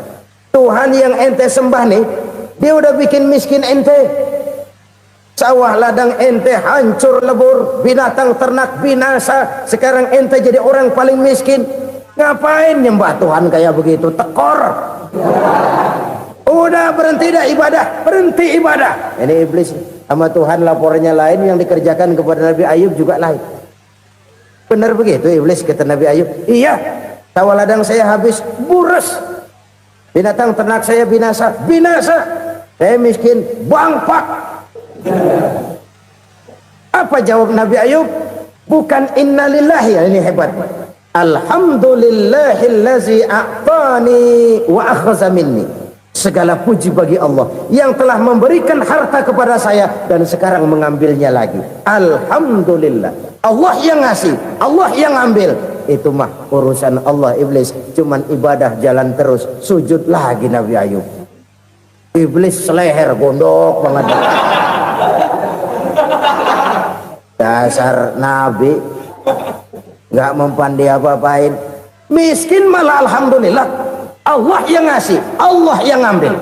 Tuhan yang ente sembah nih, dia udah bikin miskin ente. Sawah ladang ente hancur lebur, binatang ternak binasa. Sekarang ente jadi orang paling miskin. Ngapain nyembah Tuhan kayak begitu? Tekor. Udah berhenti dah ibadah, berhenti ibadah. Ini iblis sama Tuhan laporannya lain, yang dikerjakan kepada Nabi Ayub juga lain. Benar begitu iblis kata Nabi Ayub? Iya. Sawah ladang saya habis, buras. Binatang ternak saya binasa, binasa. Saya miskin, bangpak. Apa jawab Nabi Ayub? Bukan innalillahi, ya, ini hebat. Alhamdulillahillazi a'tani wa akhza minni. Segala puji bagi Allah yang telah memberikan harta kepada saya dan sekarang mengambilnya lagi. Alhamdulillah. Allah yang ngasih, Allah yang ambil. Itu mah urusan Allah. Iblis cuman ibadah jalan terus, sujud lagi Nabi Ayub. Iblis seleher gondok banget. Dasar Nabi nggak mempan dia apa-apain. Miskin malah alhamdulillah. Allah yang ngasih, Allah yang ngambil.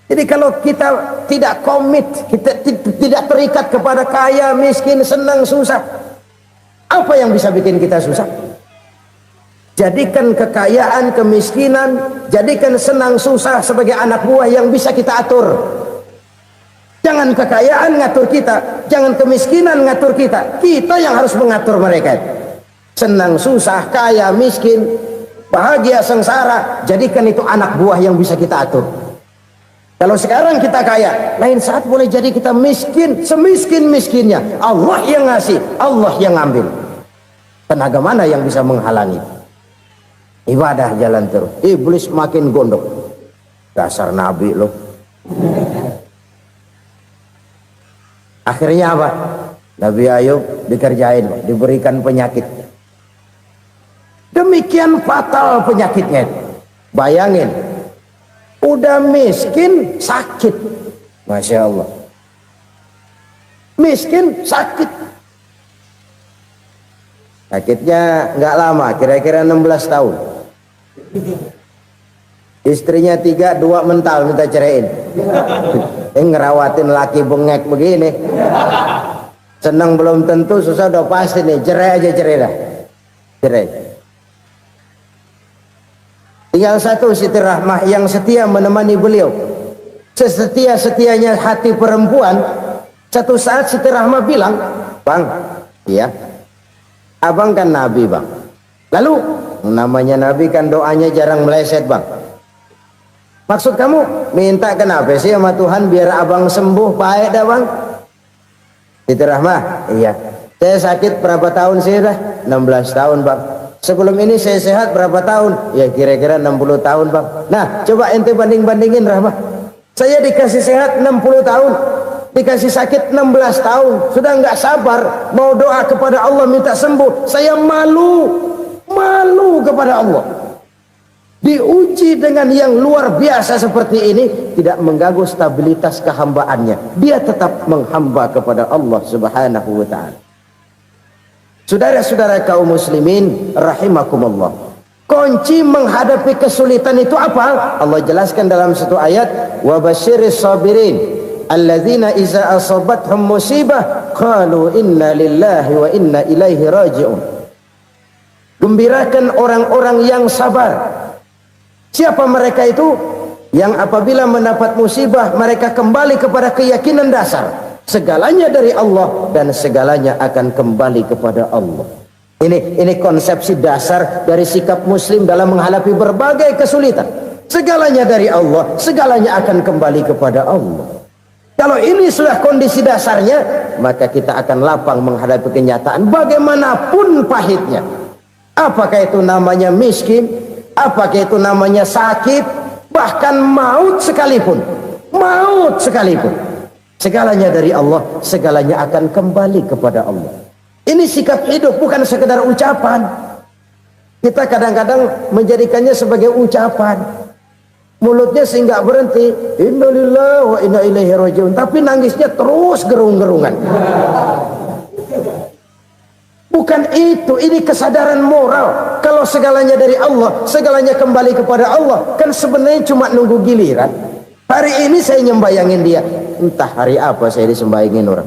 Jadi kalau kita tidak komit, kita tidak terikat kepada kaya, miskin, senang, susah, apa yang bisa bikin kita susah? Jadikan kekayaan, kemiskinan, jadikan senang, susah sebagai anak buah yang bisa kita atur. Jangan kekayaan ngatur kita, jangan kemiskinan ngatur kita. Kita yang harus mengatur mereka. Senang, susah, kaya, miskin, bahagia, sengsara, jadikan itu anak buah yang bisa kita atur. Kalau sekarang kita kaya, lain saat boleh jadi kita miskin, semiskin-miskinnya. Allah yang ngasih, Allah yang ngambil. Tenaga mana yang bisa menghalangi? Ibadah jalan terus. Iblis makin gondok. Dasar Nabi loh. Akhirnya apa? Nabi Ayub dikerjain, diberikan penyakit. Demikian fatal penyakitnya. Bayangin, udah miskin sakit. Masya Allah. Miskin sakit. Sakitnya nggak lama, kira-kira 16 tahun. Istrinya 3, 2 mental minta ceraiin. Ngerawatin laki bengek begini. Senang belum tentu, susah udah pasti nih. Cerai aja, cerai dah. Cerai. Tinggal satu Siti Rahmah yang setia menemani beliau. Sesetia-setianya hati perempuan. Satu saat Siti Rahmah bilang, "Bang, iya, abang kan Nabi, Bang. Lalu, namanya Nabi kan doanya jarang meleset, Bang. Maksud kamu minta kenapa sih sama Tuhan biar abang sembuh, baik dah, Bang?" Siti Rahmah, iya. Saya sakit berapa tahun sih dah? 16 tahun, Bang. Sebelum ini saya sehat berapa tahun? Ya kira-kira 60 tahun, Bang. Nah, coba ente banding-bandingin, Rahmah. Saya dikasih sehat 60 tahun, dikasih sakit 16 tahun. Sudah nggak sabar mau doa kepada Allah minta sembuh. Saya malu kepada Allah. diuji dengan yang luar biasa seperti ini, tidak mengganggu stabilitas kehambaannya. Dia tetap menghamba kepada Allah Subhanahu wa ta'ala. Saudara-saudara kaum muslimin rahimakumullah, kunci menghadapi kesulitan itu apa? Allah jelaskan dalam satu ayat, wa basyiris sabirin alladzina iza asabathum musibah qalu inna lillahi wa inna ilaihi raji'un. Gembirakan orang-orang yang sabar. Siapa mereka itu? Yang apabila mendapat musibah mereka kembali kepada keyakinan dasar, segalanya dari Allah dan segalanya akan kembali kepada Allah. Ini konsepsi dasar dari sikap muslim dalam menghadapi berbagai kesulitan. Segalanya dari Allah, segalanya akan kembali kepada Allah. Kalau ini sudah kondisi dasarnya, maka kita akan lapang menghadapi kenyataan bagaimanapun pahitnya. Apakah itu namanya miskin? Apakah itu namanya sakit, bahkan maut sekalipun, segalanya dari Allah, segalanya akan kembali kepada Allah. Ini sikap hidup, bukan sekedar ucapan. Kita kadang-kadang menjadikannya sebagai ucapan, mulutnya sehingga berhenti, innalillahi wa inna ilaihi raji'un, tapi nangisnya terus gerung-gerungan. Bukan itu, ini kesadaran moral. Kalau segalanya dari Allah, segalanya kembali kepada Allah, kan sebenarnya cuma nunggu giliran. Hari ini saya nyembayangin dia, entah hari apa saya disembayangin orang.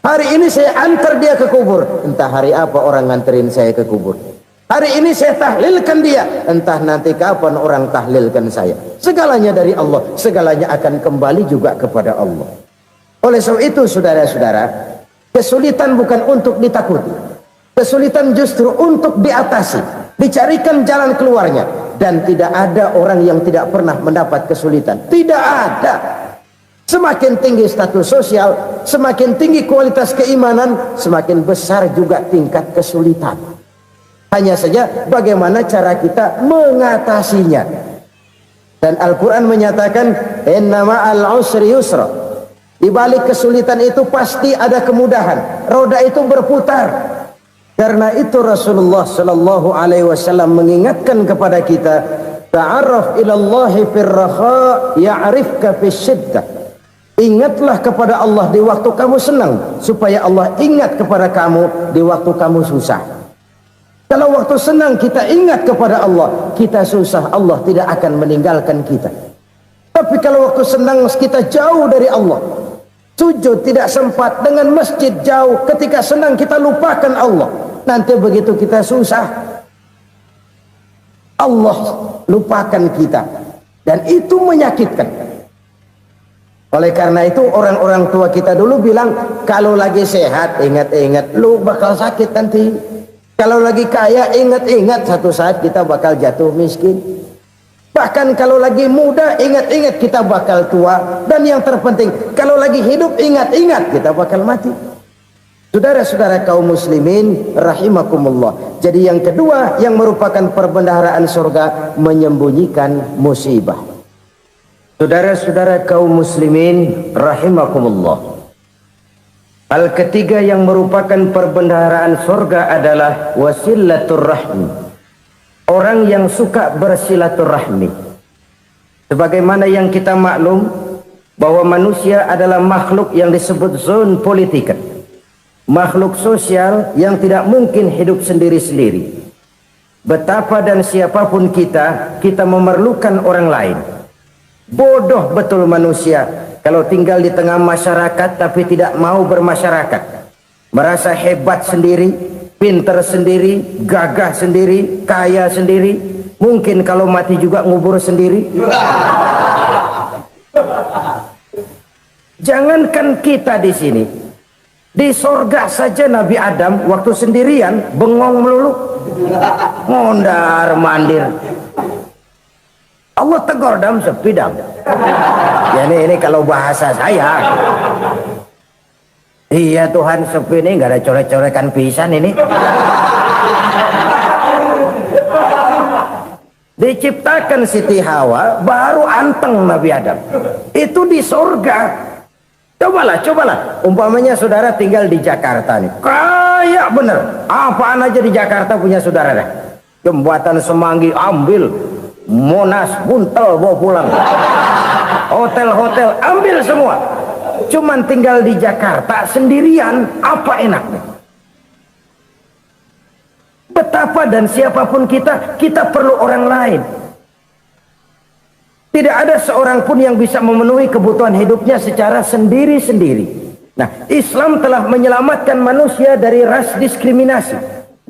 Hari ini saya antar dia ke kubur, entah hari apa orang nganterin saya ke kubur. Hari ini saya tahlilkan dia, entah nanti kapan orang tahlilkan saya. Segalanya dari Allah, segalanya akan kembali juga kepada Allah. Oleh sebab itu saudara-saudara, kesulitan bukan untuk ditakuti. Kesulitan justru untuk diatasi, dicarikan jalan keluarnya. Dan tidak ada orang yang tidak pernah mendapat kesulitan. Tidak ada. Semakin tinggi status sosial, semakin tinggi kualitas keimanan, semakin besar juga tingkat kesulitan. Hanya saja bagaimana cara kita mengatasinya. Dan Al-Quran menyatakan, inna ma'al usri yusra. Di balik kesulitan itu pasti ada kemudahan. Roda itu berputar. Karena itu Rasulullah sallallahu alaihi wasallam mengingatkan kepada kita, ta'arraf ila Allah fir raha ya'rifka fis syiddah. Ingatlah kepada Allah di waktu kamu senang, supaya Allah ingat kepada kamu di waktu kamu susah. Kalau waktu senang kita ingat kepada Allah, kita susah, Allah tidak akan meninggalkan kita. Tapi kalau waktu senang kita jauh dari Allah, sujud tidak sempat, dengan masjid jauh, ketika senang kita lupakan Allah. Nanti begitu kita susah, Allah lupakan kita, dan itu menyakitkan. Oleh karena itu orang-orang tua kita dulu bilang, kalau lagi sehat ingat-ingat lu bakal sakit nanti. Kalau lagi kaya ingat-ingat satu saat kita bakal jatuh miskin. Bahkan kalau lagi muda ingat-ingat kita bakal tua. Dan yang terpenting, kalau lagi hidup ingat-ingat kita bakal mati. Saudara-saudara kaum muslimin rahimakumullah. Jadi yang kedua yang merupakan perbendaharaan surga, menyembunyikan musibah. Saudara-saudara kaum muslimin rahimakumullah. Hal ketiga yang merupakan perbendaharaan surga adalah wasilatur rahmi. Orang yang suka bersilaturahmi. Sebagaimana yang kita maklum bahwa manusia adalah makhluk yang disebut zon politika. Makhluk sosial yang tidak mungkin hidup sendiri-sendiri. Betapa dan siapapun kita memerlukan orang lain. Bodoh betul manusia kalau tinggal di tengah masyarakat tapi tidak mau bermasyarakat. Merasa hebat sendiri, pinter sendiri, gagah sendiri, kaya sendiri. Mungkin kalau mati juga ngubur sendiri. Jangankan kita di sini, di sorga saja Nabi Adam waktu sendirian bengong melulu, mondar mandir. Allah tegur dam sepi dam. Ya ini kalau bahasa saya. Iya Tuhan, sepi ini nggak ada coret-corekan pisan ini. Diciptakan Siti Hawa baru anteng Nabi Adam. Itu di sorga. Cobalah. Umpamanya saudara tinggal di Jakarta nih. Kayak bener. Apaan aja di Jakarta punya saudara dah. Jembatan Semanggi ambil. Monas, Buntel bawa pulang. Hotel-hotel ambil semua. Cuman tinggal di Jakarta sendirian, apa enaknya? Betapa dan siapapun kita perlu orang lain. Tidak ada seorang pun yang bisa memenuhi kebutuhan hidupnya secara sendiri-sendiri. Nah, Islam telah menyelamatkan manusia dari ras diskriminasi,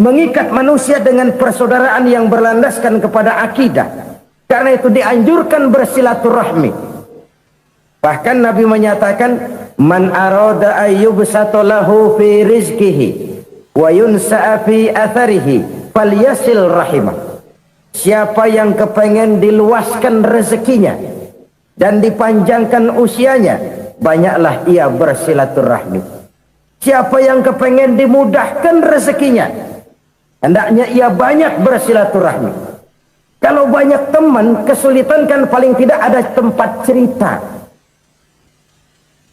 mengikat manusia dengan persaudaraan yang berlandaskan kepada akidah. Karena itu dianjurkan bersilaturahmi. Bahkan Nabi menyatakan, man arada ayyubsata lahu fi rizqihi wa yunsa'a fi atharihi falyasil rahimah. Siapa yang kepengen diluaskan rezekinya dan dipanjangkan usianya, banyaklah ia bersilaturahmi. Siapa yang kepengen dimudahkan rezekinya, hendaknya ia banyak bersilaturahmi. Kalau banyak teman, kesulitan kan paling tidak ada tempat cerita.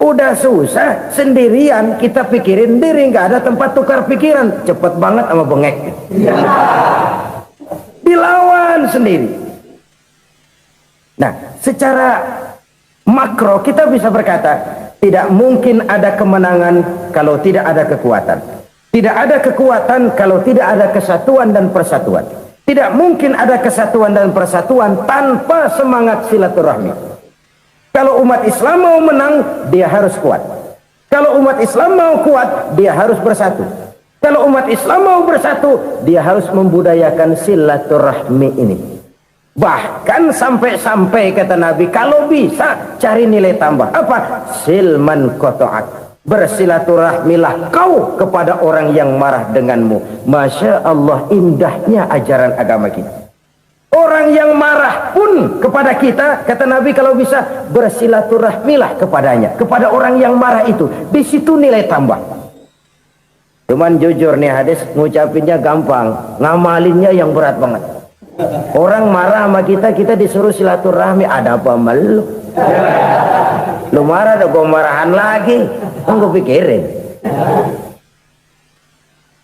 Udah susah sendirian, kita pikirin diri, nggak ada tempat tukar pikiran. Cepet banget sama bengek. Dilawan sendiri. Nah, secara makro kita bisa berkata, tidak mungkin ada kemenangan kalau tidak ada kekuatan. Tidak ada kekuatan kalau tidak ada kesatuan dan persatuan. Tidak mungkin ada kesatuan dan persatuan tanpa semangat silaturahmi. Kalau umat Islam mau menang, dia harus kuat. Kalau umat Islam mau kuat, dia harus bersatu. Kalau umat Islam mau bersatu, dia harus membudayakan silaturahmi ini. Bahkan sampai-sampai kata Nabi, kalau bisa cari nilai tambah. Apa? Silman qata'ak. Bersilaturahmilah kau kepada orang yang marah denganmu. Masya Allah, indahnya ajaran agama kita. Orang yang marah pun kepada kita, kata Nabi, kalau bisa bersilaturahmilah kepadanya, kepada orang yang marah itu. Di situ nilai tambah. Cuman jujur nih hadis, ngucapinnya gampang, ngamalinnya yang berat banget. Orang marah sama kita disuruh silaturahmi, ada apa malu? Lu marah, ada gue marahan lagi. Gue pikirin.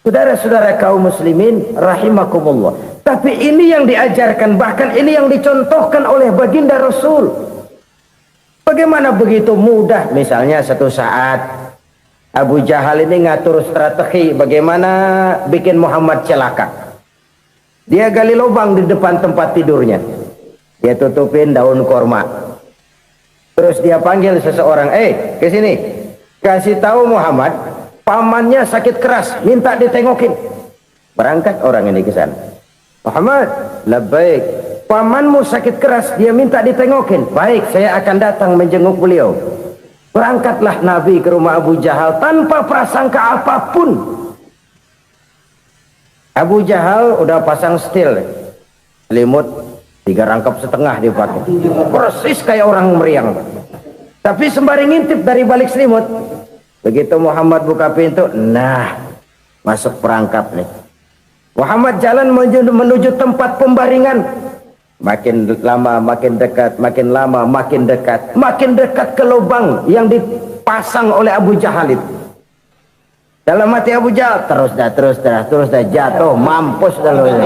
Saudara-saudara kaum muslimin rahimakumullah. Tapi ini yang diajarkan, bahkan ini yang dicontohkan oleh baginda Rasul. Bagaimana begitu mudah, misalnya satu saat Abu Jahal ini ngatur strategi bagaimana bikin Muhammad celaka. Dia gali lubang di depan tempat tidurnya. Dia tutupin daun korma. Terus dia panggil seseorang, ke sini. Kasih tahu Muhammad, pamannya sakit keras, minta ditengokin. Berangkat orang ini ke sana. Muhammad, labbaik. Pamanmu sakit keras, dia minta ditengokin. Baik, saya akan datang menjenguk beliau. Berangkatlah Nabi ke rumah Abu Jahal tanpa prasangka apapun. Abu Jahal udah pasang setil, selimut 3 rangkap setengah dipakai, persis kayak orang meriang. Tapi sembari ngintip dari balik selimut, begitu Muhammad buka pintu, nah masuk perangkap nih. Muhammad jalan menuju tempat pembaringan. Makin lama makin dekat, makin lama makin dekat, makin dekat ke lubang yang dipasang oleh Abu Jahal itu. Dalam hati Abu Jahal, terus dah jatuh, mampus dah lo ini.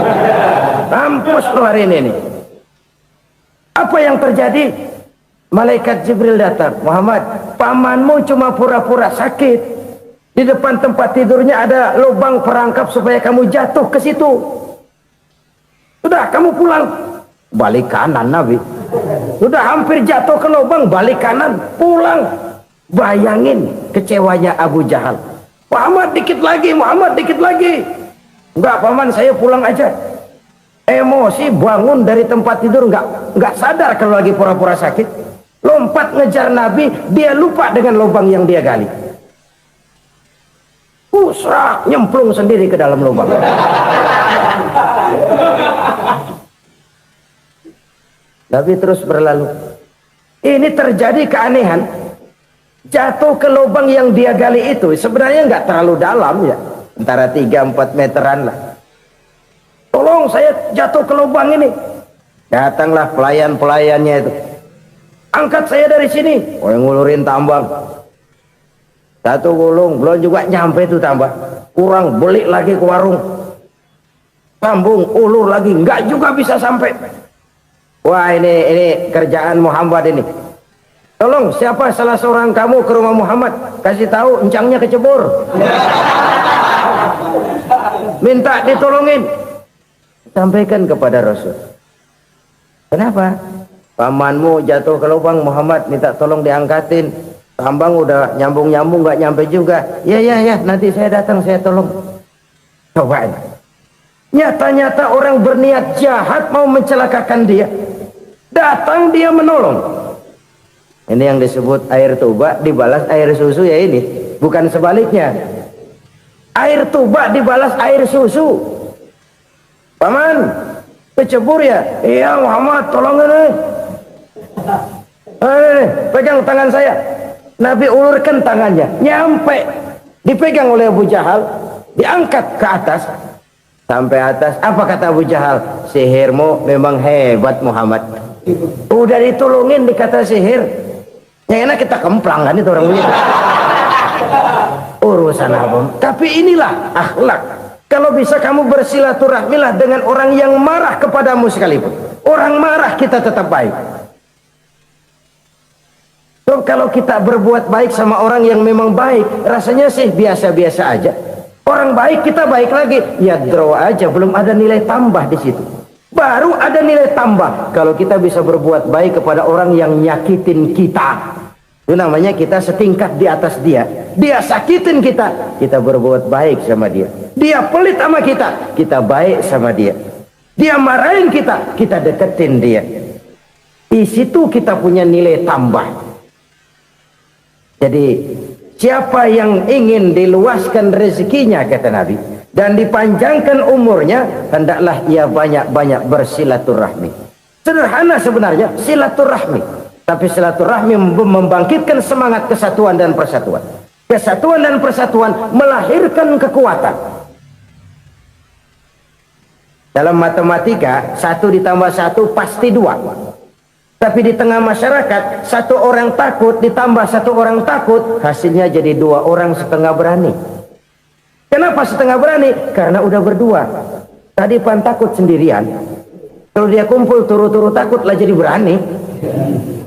Mampus lo hari ini nih. Apa yang terjadi? Malaikat Jibril datang. Muhammad, pamanmu cuma pura-pura sakit. Di depan tempat tidurnya ada lubang perangkap supaya kamu jatuh ke situ. Sudah, kamu pulang. Balik kanan Nabi. Sudah hampir jatuh ke lubang, balik kanan, pulang. Bayangin kecewanya Abu Jahal. Muhammad dikit lagi, Muhammad dikit lagi. Enggak paman, saya pulang aja. Emosi bangun dari tempat tidur, enggak sadar kalau lagi pura-pura sakit. Lompat ngejar Nabi, dia lupa dengan lubang yang dia gali. Pusrak, nyemplung sendiri ke dalam lubang. Nabi terus berlalu. Ini terjadi keanehan. Jatuh ke lubang yang dia gali itu sebenarnya nggak terlalu dalam ya, antara 3-4 meteran lah. Tolong saya jatuh ke lubang ini. Datanglah pelayan-pelayannya itu. Angkat saya dari sini. Oh, yang ngulurin tambang. Satu gulung belum juga nyampe itu tambah. Kurang beli lagi ke warung. Sambung ulur lagi, nggak juga bisa sampai. Wah, ini kerjaan Muhammad ini. Tolong, siapa salah seorang kamu ke rumah Muhammad, kasih tahu encangnya kecebur. Minta ditolongin. Sampaikan kepada Rasul. Kenapa? Pamanmu jatuh ke lubang, Muhammad minta tolong diangkatin. Tambang udah nyambung-nyambung nggak nyampe juga. Ya, nanti saya datang, saya tolong. Coba. Nyata-nyata orang berniat jahat mau mencelakakan dia. Datang dia menolong. Ini yang disebut air tuba dibalas air susu ya ini. Bukan sebaliknya. Air tuba dibalas air susu. Paman, kecebur ya? Iya Muhammad, tolong ini. Pegang tangan saya. Nabi ulurkan tangannya. Nyampe. Dipegang oleh Abu Jahal. Diangkat ke atas. Sampai atas. Apa kata Abu Jahal? Sihirmu memang hebat Muhammad. Udah ditolongin dikata sihir. Yang enak kita kemplang kan itu orang begitu. Urusan apa? Tapi inilah akhlak. Kalau bisa kamu bersilaturahmilah dengan orang yang marah kepadamu sekalipun. Orang marah kita tetap baik. So, kalau kita berbuat baik sama orang yang memang baik, rasanya sih biasa-biasa aja. Orang baik kita baik lagi. Ya draw aja, belum ada nilai tambah di situ. Baru ada nilai tambah kalau kita bisa berbuat baik kepada orang yang nyakitin kita. Itu namanya kita setingkat di atas dia. Dia sakitin kita, kita berbuat baik sama dia. Dia pelit sama kita, kita baik sama dia. Dia marahin kita, kita deketin dia. Di situ kita punya nilai tambah. Jadi siapa yang ingin diluaskan rezekinya kata Nabi dan dipanjangkan umurnya, hendaklah ia banyak-banyak bersilaturahmi. Sederhana sebenarnya silaturahmi, tapi silaturahmi membangkitkan semangat kesatuan dan persatuan. Kesatuan dan persatuan melahirkan kekuatan. Dalam matematika 1 ditambah 1 pasti 2. Tapi di tengah masyarakat 1 orang takut ditambah 1 orang takut, hasilnya jadi 2 orang setengah berani. Kenapa setengah berani? Karena udah berdua. Tadi pan takut sendirian. Kalau dia kumpul turu-turu takut lah jadi berani.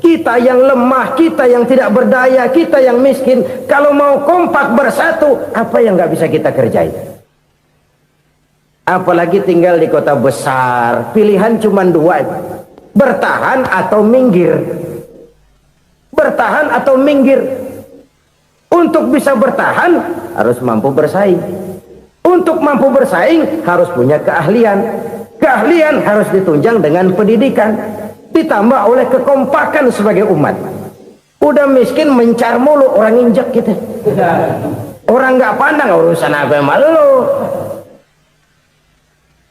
Kita yang lemah, kita yang tidak berdaya, kita yang miskin, kalau mau kompak bersatu, apa yang nggak bisa kita kerjain? Apalagi tinggal di kota besar, pilihan cuma 2. Bertahan atau minggir. Bertahan atau minggir. Untuk bisa bertahan harus mampu bersaing. Untuk mampu bersaing harus punya keahlian. Keahlian harus ditunjang dengan pendidikan, ditambah oleh kekompakan sebagai umat. Udah miskin mencar mulu, orang injek gitu. Orang nggak pandang urusan apa yang malu.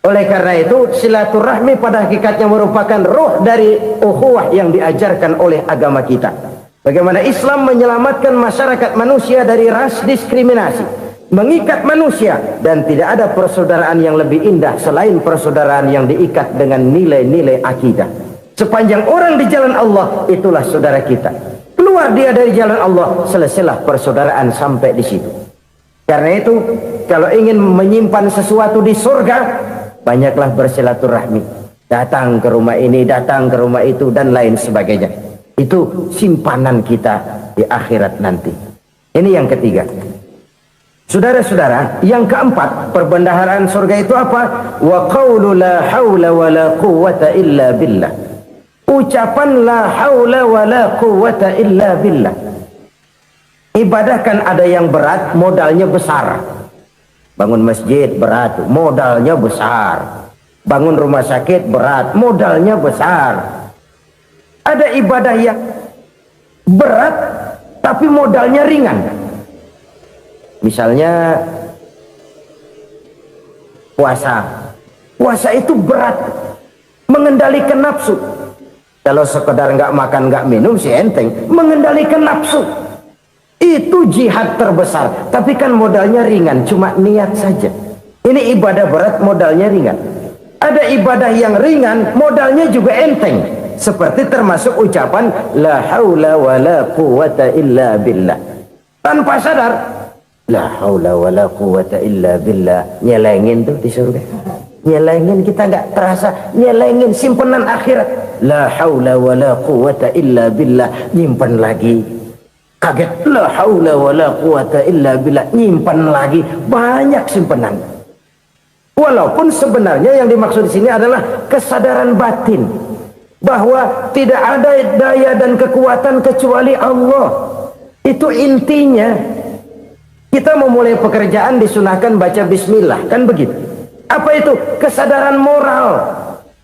Oleh karena itu silaturahmi pada hakikatnya merupakan ruh dari ukhuwah yang diajarkan oleh agama kita. Bagaimana Islam menyelamatkan masyarakat manusia dari ras diskriminasi, mengikat manusia, dan tidak ada persaudaraan yang lebih indah selain persaudaraan yang diikat dengan nilai-nilai akidah. Sepanjang orang di jalan Allah, itulah saudara kita. Keluar dia dari jalan Allah, selesailah persaudaraan sampai di situ. Karena itu, kalau ingin menyimpan sesuatu di surga, banyaklah bersilaturahmi. Datang ke rumah ini, datang ke rumah itu, dan lain sebagainya. Itu simpanan kita di akhirat nanti. Ini yang ketiga. Saudara-saudara, yang keempat, perbendaharaan surga itu apa? Wa qawlu la hawla wa la quwwata illa billah. Ucapan la hawla wa la quwwata illa billah. Ibadah kan ada yang berat, modalnya besar. Bangun masjid berat, modalnya besar. Bangun rumah sakit berat, modalnya besar. Ada ibadah yang berat tapi modalnya ringan. Misalnya puasa. Puasa itu berat, mengendalikan nafsu. Kalau sekedar nggak makan nggak minum sih enteng, mengendalikan nafsu itu jihad terbesar. Tapi kan modalnya ringan, cuma niat saja. Ini ibadah berat, modalnya ringan. Ada ibadah yang ringan, modalnya juga enteng. Seperti termasuk ucapan la haula wa la quwwata illa billah. Tanpa sadar, la haula wa la quwwata illa billah, nyelengin tuh di surga. Nyelengin kita nggak terasa, nyelengin simpenan akhirat. La haula wala quwata illa billah, nyimpan lagi. Kaget, la haula wala quwata illa billah, nyimpan lagi. Banyak simpenan. Walaupun sebenarnya yang dimaksud di sini adalah kesadaran batin bahwa tidak ada daya dan kekuatan kecuali Allah. Itu intinya. Kita memulai pekerjaan disunahkan baca bismillah, kan begitu. Apa itu? Kesadaran moral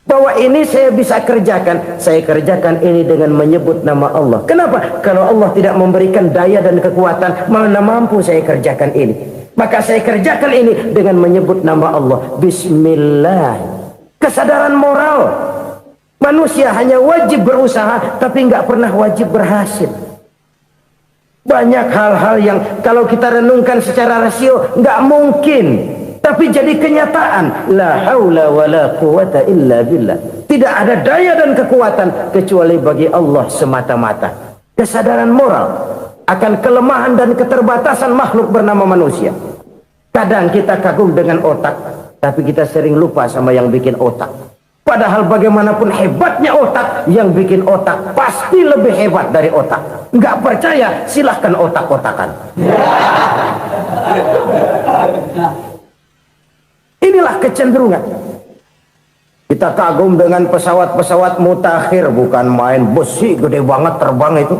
bahwa ini saya bisa kerjakan. Saya kerjakan ini dengan menyebut nama Allah. Kenapa? Kalau Allah tidak memberikan daya dan kekuatan, mana mampu saya kerjakan ini. Maka saya kerjakan ini dengan menyebut nama Allah. Bismillah. Kesadaran moral. Manusia hanya wajib berusaha, tapi nggak pernah wajib berhasil. Banyak hal-hal yang kalau kita renungkan secara rasio nggak mungkin, tapi jadi kenyataan. La haula wala quwata illa billah. Tidak ada daya dan kekuatan kecuali bagi Allah semata-mata. Kesadaran moral akan kelemahan dan keterbatasan makhluk bernama manusia. Kadang kita kagum dengan otak, tapi kita sering lupa sama yang bikin otak. Padahal bagaimanapun hebatnya otak, yang bikin otak pasti lebih hebat dari otak. Nggak percaya, silahkan otak-otakan. Inilah kecenderungan. Kita kagum dengan pesawat-pesawat mutakhir, bukan main, besi gede banget terbang itu.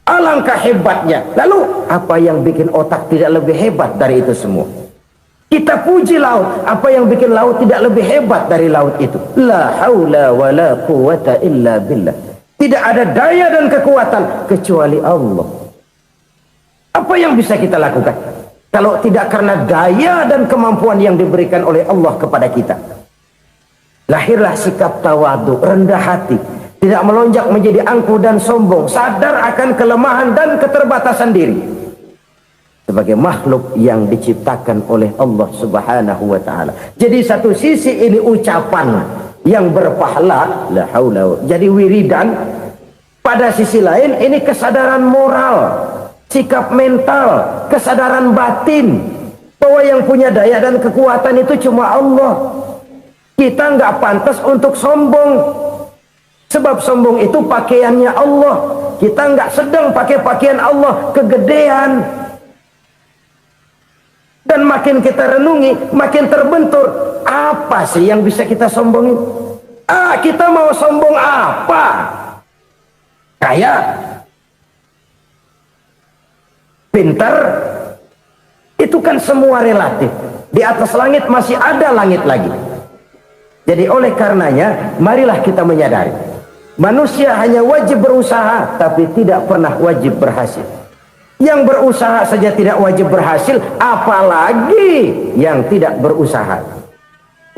Alangkah hebatnya. Lalu apa yang bikin otak tidak lebih hebat dari itu semua? Kita puji laut, apa yang bikin laut tidak lebih hebat dari laut itu? La haula wala quwata illa billah. Tidak ada daya dan kekuatan kecuali Allah. Apa yang bisa kita lakukan kalau tidak karena daya dan kemampuan yang diberikan oleh Allah kepada kita? Lahirlah sikap tawadu, rendah hati, tidak melonjak menjadi angkuh dan sombong, sadar akan kelemahan dan keterbatasan diri sebagai makhluk yang diciptakan oleh Allah Subhanahu wa taala. Jadi satu sisi ini ucapan yang berpahala, la haula, jadi wiridan. Pada sisi lain ini kesadaran moral, sikap mental, kesadaran batin bahwa yang punya daya dan kekuatan itu cuma Allah. Kita nggak pantas untuk sombong, sebab sombong itu pakaiannya Allah. Kita nggak sedang pakai pakaian Allah, kegedean. Dan makin kita renungi, makin terbentur. Apa sih yang bisa kita sombongin? Kita mau sombong apa? Kaya? Pintar? Itu kan semua relatif. Di atas langit masih ada langit lagi. Jadi oleh karenanya, marilah kita menyadari. Manusia hanya wajib berusaha, tapi tidak pernah wajib berhasil. Yang berusaha saja tidak wajib berhasil, apalagi yang tidak berusaha.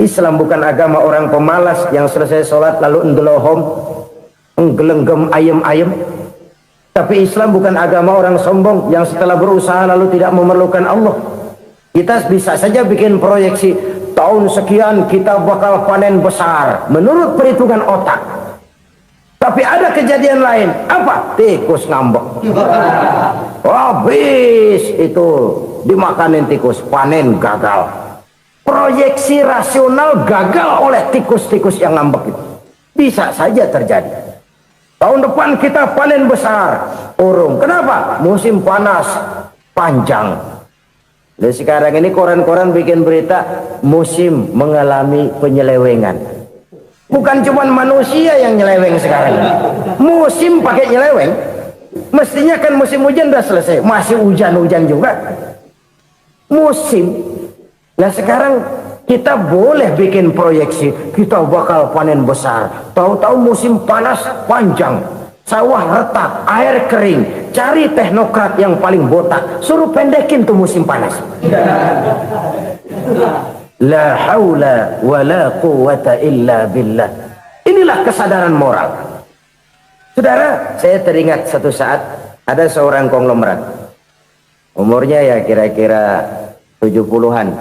Islam bukan agama orang pemalas yang selesai sholat lalu enggelohom, enggelenggem ayem-ayem. Tapi Islam bukan agama orang sombong yang setelah berusaha lalu tidak memerlukan Allah. Kita bisa saja bikin proyeksi, tahun sekian kita bakal panen besar menurut perhitungan otak. Tapi ada kejadian lain. Apa? Tikus ngambek. Habis itu dimakanin tikus, panen gagal. Proyeksi rasional gagal oleh tikus-tikus yang ngambek itu. Bisa saja terjadi. Tahun depan kita panen besar, urung. Kenapa? Musim panas panjang. Dan sekarang ini koran-koran bikin berita musim mengalami penyelewengan. Bukan cuma manusia yang nyeleweng sekarang. Musim pakai nyeleweng. Mestinya kan musim hujan udah selesai, masih hujan-hujan juga. Musim. Nah sekarang kita boleh bikin proyeksi, kita bakal panen besar. Tahu-tahu musim panas panjang, sawah retak, air kering. Cari teknokrat yang paling botak, suruh pendekin tuh musim panas. La haula wala quwata illa billah. Inilah kesadaran moral. Saudara, saya teringat satu saat ada seorang konglomerat. Umurnya ya kira-kira 70-an.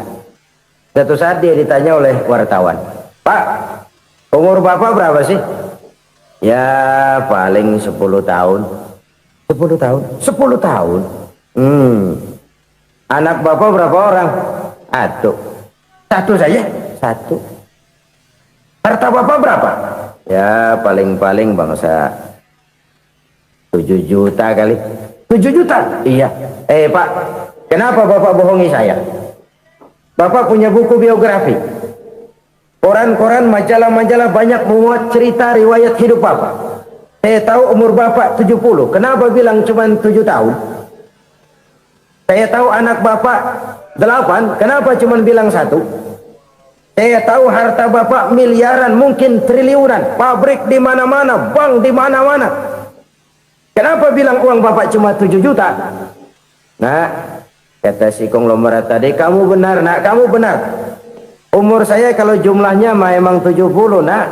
Satu saat dia ditanya oleh wartawan, "Pak, umur Bapak berapa sih?" "Ya paling 10 tahun." 10 tahun? 10 tahun? Anak Bapak berapa orang? Satu. Satu saja? Satu. Harta bapak berapa? Ya paling-paling bangsa 7 juta kali. 7 juta? Iya. Pak, kenapa bapak bohongi saya? Bapak punya buku biografi, koran-koran, majalah-majalah banyak memuat cerita riwayat hidup bapak. Saya tahu umur bapak 70. Kenapa bilang cuma 7 tahun? Saya tahu anak bapak 8. Kenapa cuma bilang 1? Saya tahu harta bapak miliaran, mungkin triliunan, pabrik di mana-mana, bank di mana-mana. Kenapa bilang uang bapak cuma 7 juta? Nah, kata si konglomerat tadi, kamu benar nak, kamu benar. Umur saya kalau jumlahnya memang 70 nak.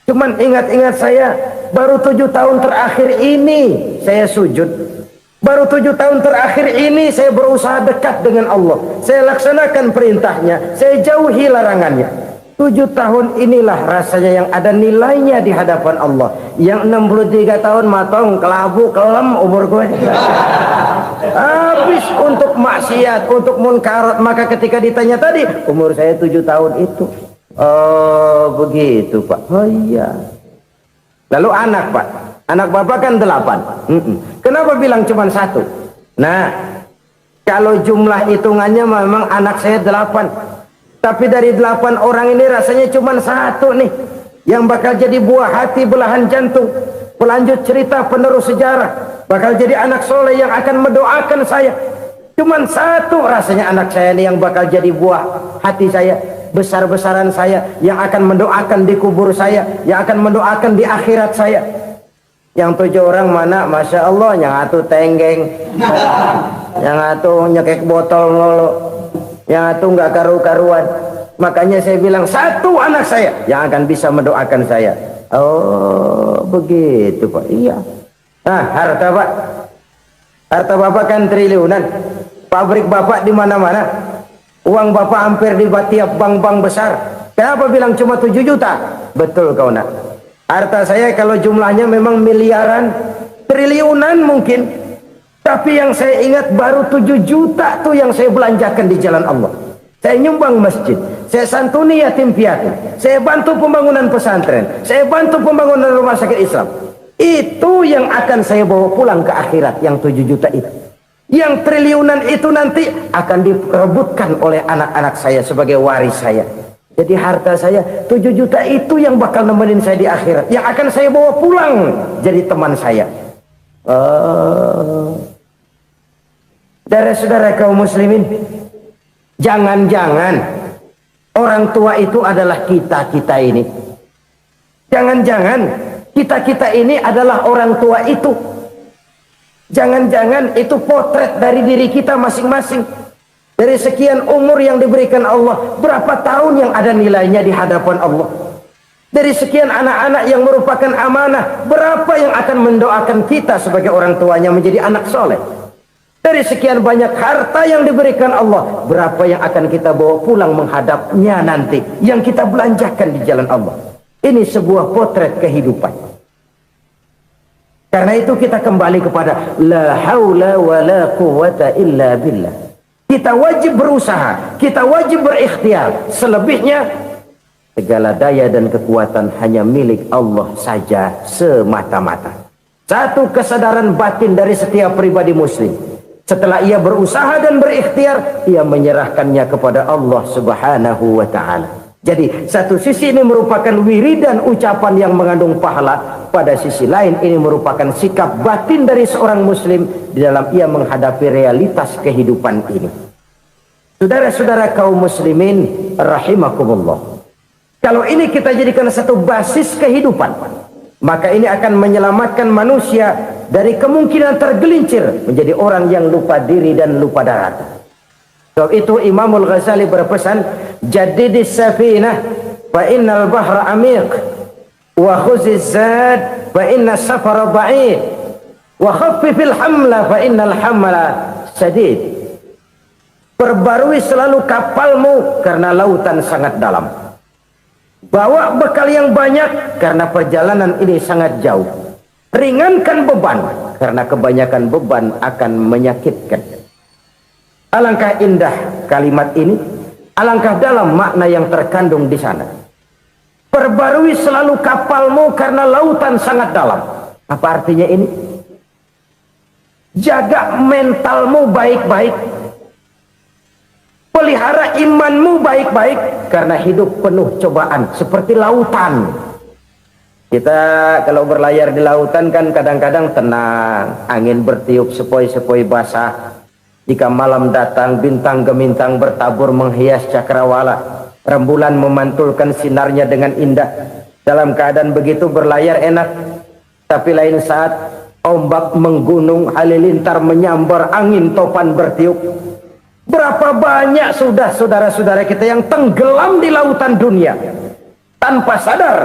Cuman ingat-ingat saya, baru 7 tahun terakhir ini saya sujud. Baru 7 tahun terakhir ini saya berusaha dekat dengan Allah. Saya laksanakan perintahnya, saya jauhi larangannya. 7 tahun inilah rasanya yang ada nilainya di hadapan Allah. Yang 63 tahun matong, kelabu, kelam umur gue. Habis untuk maksiat, untuk munkarat. Maka ketika ditanya tadi, umur saya 7 tahun itu. Oh begitu Pak. Oh iya. Lalu anak Pak, anak bapak kan 8. Kenapa bilang cuma 1? Nah, kalau jumlah hitungannya memang anak saya 8. Tapi dari 8 orang ini rasanya cuma 1 nih yang bakal jadi buah hati, belahan jantung, pelanjut cerita, penerus sejarah, bakal jadi anak soleh yang akan mendoakan saya. Cuma 1 rasanya anak saya ini yang bakal jadi buah hati saya, besar-besaran saya, yang akan mendoakan di kubur saya, yang akan mendoakan di akhirat saya. Yang 7 orang mana, masya Allah, yang atu tenggeng, yang atu nyekek botol ngolo, yang atu nggak karu-karuan. Makanya saya bilang 1 anak saya yang akan bisa mendoakan saya. Oh begitu Pak. Iya. Nah harta Pak, harta bapak kan triliunan, pabrik bapak di mana-mana, uang bapak hampir di tiap bank-bank besar. Kenapa bilang cuma 7 juta? Betul kau nak. Harta saya kalau jumlahnya memang miliaran, triliunan mungkin. Tapi yang saya ingat baru 7 juta tuh yang saya belanjakan di jalan Allah. Saya nyumbang masjid, saya santuni yatim piatu, saya bantu pembangunan pesantren, saya bantu pembangunan rumah sakit Islam. Itu yang akan saya bawa pulang ke akhirat, yang 7 juta itu. Yang triliunan itu nanti akan diperebutkan oleh anak-anak saya sebagai waris saya. Jadi harta saya 7 juta itu yang bakal nemenin saya di akhirat, yang akan saya bawa pulang jadi teman saya. Saudara-saudara kaum muslimin, jangan-jangan orang tua itu adalah kita-kita ini. Jangan-jangan kita-kita ini adalah orang tua itu. Jangan-jangan itu potret dari diri kita masing-masing. Dari sekian umur yang diberikan Allah, berapa tahun yang ada nilainya di hadapan Allah? Dari sekian anak-anak yang merupakan amanah, berapa yang akan mendoakan kita sebagai orang tuanya menjadi anak soleh? Dari sekian banyak harta yang diberikan Allah, berapa yang akan kita bawa pulang menghadapnya nanti, yang kita belanjakan di jalan Allah? Ini sebuah potret kehidupan. Karena itu kita kembali kepada la haula wa la quwwata illa billah. Kita wajib berusaha, kita wajib berikhtiar. Selebihnya segala daya dan kekuatan hanya milik Allah saja semata-mata. Satu kesadaran batin dari setiap pribadi muslim. Setelah ia berusaha dan berikhtiar, ia menyerahkannya kepada Allah Subhanahu wa ta'ala. Jadi satu sisi ini merupakan wiridan ucapan yang mengandung pahala, pada sisi lain ini merupakan sikap batin dari seorang muslim di dalam ia menghadapi realitas kehidupan ini. Saudara-saudara kaum muslimin rahimakumullah, kalau ini kita jadikan satu basis kehidupan, maka ini akan menyelamatkan manusia dari kemungkinan tergelincir menjadi orang yang lupa diri dan lupa darat. Sebab itu Imamul Ghazali berpesan, jadidis safinah fa innal bahra amiq wa khuziz zad fa inna safara ba'id wa khaffifil hamla fa innal hamla sadid. Perbarui selalu kapalmu karena lautan sangat dalam. Bawa bekal yang banyak karena perjalanan ini sangat jauh. Ringankan beban karena kebanyakan beban akan menyakitkan. Alangkah indah kalimat ini Alangkah dalam makna yang terkandung di sana. Perbarui selalu kapalmu karena lautan sangat dalam. Apa artinya ini? Jaga mentalmu baik-baik. Pelihara imanmu baik-baik karena hidup penuh cobaan seperti lautan. Kita kalau berlayar di lautan kan kadang-kadang tenang, angin bertiup sepoi-sepoi basah. Jika malam datang bintang gemintang bertabur menghias cakrawala, rembulan memantulkan sinarnya dengan indah. Dalam keadaan begitu berlayar enak, tapi lain saat ombak menggunung, halilintar menyambar, angin topan bertiup. Berapa banyak sudah saudara-saudara kita yang tenggelam di lautan dunia tanpa sadar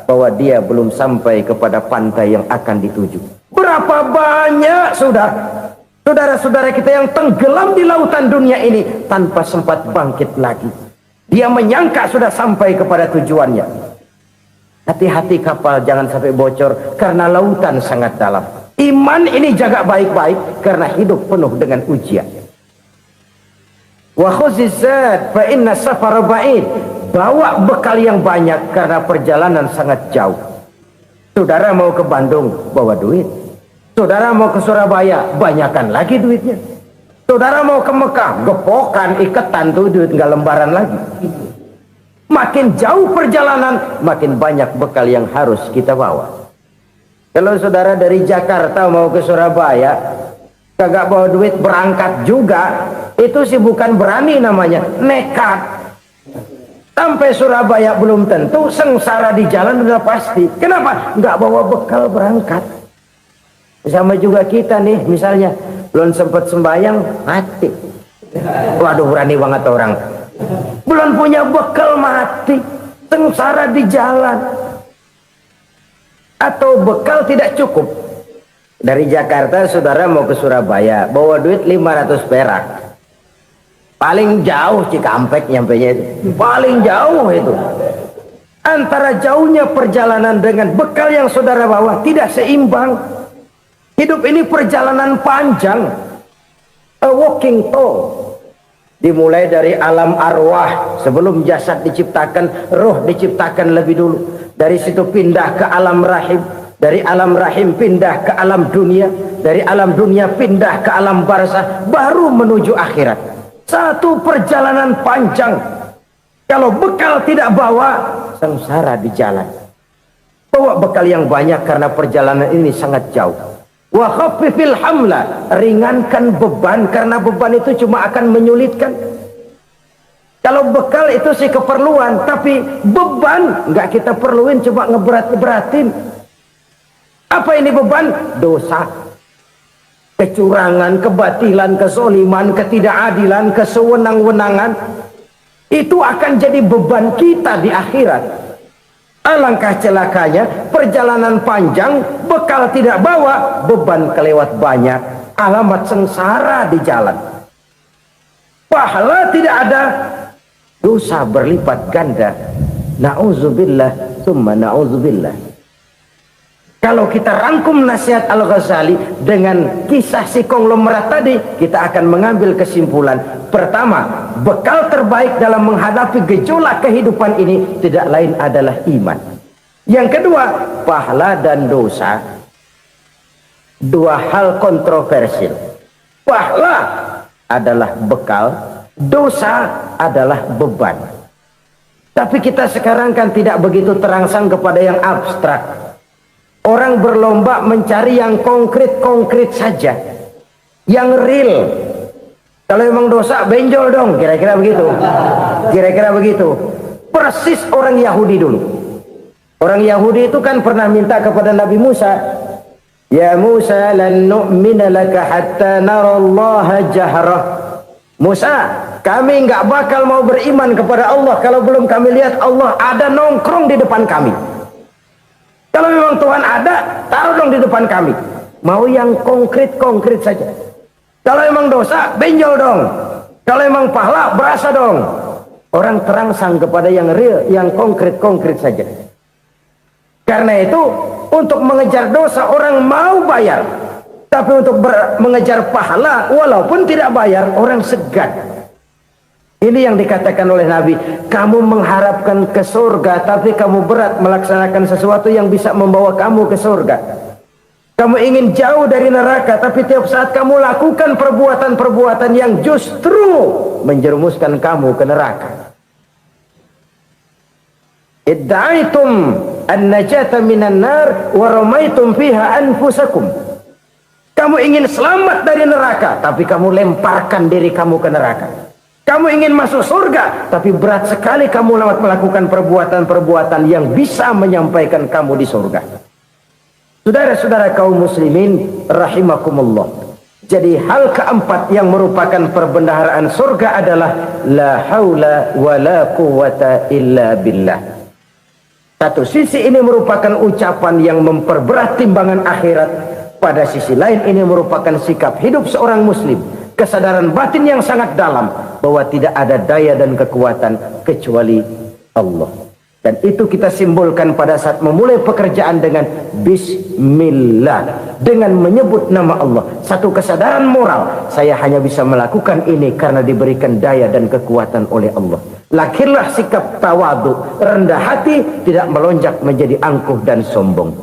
bahwa dia belum sampai kepada pantai yang akan dituju. Berapa banyak sudah saudara-saudara kita yang tenggelam di lautan dunia ini tanpa sempat bangkit lagi. Dia menyangka sudah sampai kepada tujuannya. Hati-hati kapal jangan sampai bocor karena lautan sangat dalam. Iman ini jaga baik-baik karena hidup penuh dengan ujian. Wa khuzizat fa inna safar ba'id. Bawa bekal yang banyak karena perjalanan sangat jauh. Saudara mau ke Bandung, bawa duit. Saudara mau ke Surabaya, banyakan lagi duitnya. Saudara mau ke Mekah, gepokan, iketan tuh duit, nggak lembaran lagi. Makin jauh perjalanan, makin banyak bekal yang harus kita bawa. Kalau saudara dari Jakarta mau ke Surabaya, kagak bawa duit berangkat juga, itu sih bukan berani namanya, nekat. Sampai Surabaya belum tentu, sengsara di jalan udah pasti. Kenapa? Nggak bawa bekal berangkat. Sama juga kita nih, misalnya belum sempat sembahyang, mati. Waduh, berani banget orang. Belum punya bekal, mati. Sengsara di jalan. Atau bekal tidak cukup. Dari Jakarta saudara mau ke Surabaya, bawa duit 500 perak. Paling jauh Cikampek nyampenya itu. Paling jauh itu. Antara jauhnya perjalanan dengan bekal yang saudara bawa tidak seimbang. Hidup ini perjalanan panjang. A walking tour. Dimulai dari alam arwah. Sebelum jasad diciptakan, roh diciptakan lebih dulu. Dari situ pindah ke alam rahim. Dari alam rahim pindah ke alam dunia. Dari alam dunia pindah ke alam barzah. Baru menuju akhirat. Satu perjalanan panjang. Kalau bekal tidak bawa, sengsara di jalan. Bawa bekal yang banyak karena perjalanan ini sangat jauh. Wa khaffifil hamla, ringankan beban karena beban itu cuma akan menyulitkan. Kalau bekal itu sih keperluan, tapi beban nggak kita perluin, cuma ngeberat-beratin. Apa ini beban? Dosa. Kecurangan, kebatilan, kezoliman, ketidakadilan, kesewenang-wenangan. Itu akan jadi beban kita di akhirat. Alangkah celakanya, perjalanan panjang, bekal tidak bawa, beban kelewat banyak, alamat sengsara di jalan. Pahala tidak ada, dosa berlipat ganda. Na'udzubillah, summa na'udzubillah. Kalau kita rangkum nasihat Al-Ghazali dengan kisah si konglomerat tadi, kita akan mengambil kesimpulan. Pertama, bekal terbaik dalam menghadapi gejolak kehidupan ini tidak lain adalah iman. Yang kedua, pahala dan dosa. Dua hal kontroversial. Pahala adalah bekal, dosa adalah beban. Tapi kita sekarang kan tidak begitu terangsang kepada yang abstrak. Orang berlomba mencari yang konkret-konkret saja, yang real. Kalau memang dosa, benjol dong, kira-kira begitu. Kira-kira begitu. Persis orang Yahudi dulu. Orang Yahudi itu kan pernah minta kepada Nabi Musa, Ya Musa, lan nu'mina laka hatta narallaha jahrah. Musa, kami nggak bakal mau beriman kepada Allah kalau belum kami lihat Allah ada nongkrong di depan kami. Kalau memang Tuhan ada, taruh dong di depan kami. Mau yang konkret-konkret saja. Kalau memang dosa, benjol dong. Kalau memang pahala, berasa dong. Orang terangsang kepada yang real, yang konkret-konkret saja. Karena itu, untuk mengejar dosa, orang mau bayar. Tapi untuk mengejar pahala, walaupun tidak bayar, orang segan. Ini yang dikatakan oleh Nabi, kamu mengharapkan ke surga tapi kamu berat melaksanakan sesuatu yang bisa membawa kamu ke surga. Kamu ingin jauh dari neraka tapi tiap saat kamu lakukan perbuatan-perbuatan yang justru menjerumuskan kamu ke neraka. Idda'aitum an-najata minan nar wa ramaitum fiha anfusakum. Kamu ingin selamat dari neraka tapi kamu lemparkan diri kamu ke neraka. Kamu ingin masuk surga tapi berat sekali kamu melakukan perbuatan-perbuatan yang bisa menyampaikan kamu di surga. Saudara-saudara kaum muslimin rahimakumullah. Jadi hal keempat yang merupakan perbendaharaan surga adalah la haula wa la quwata illa billah. Satu sisi ini merupakan ucapan yang memperberat timbangan akhirat. Pada sisi lain ini merupakan sikap hidup seorang muslim. Kesadaran batin yang sangat dalam bahwa tidak ada daya dan kekuatan kecuali Allah. Dan itu kita simbolkan pada saat memulai pekerjaan dengan Bismillah, dengan menyebut nama Allah. Satu kesadaran moral, saya hanya bisa melakukan ini karena diberikan daya dan kekuatan oleh Allah. Lahirlah sikap tawadu, rendah hati, tidak melonjak menjadi angkuh dan sombong.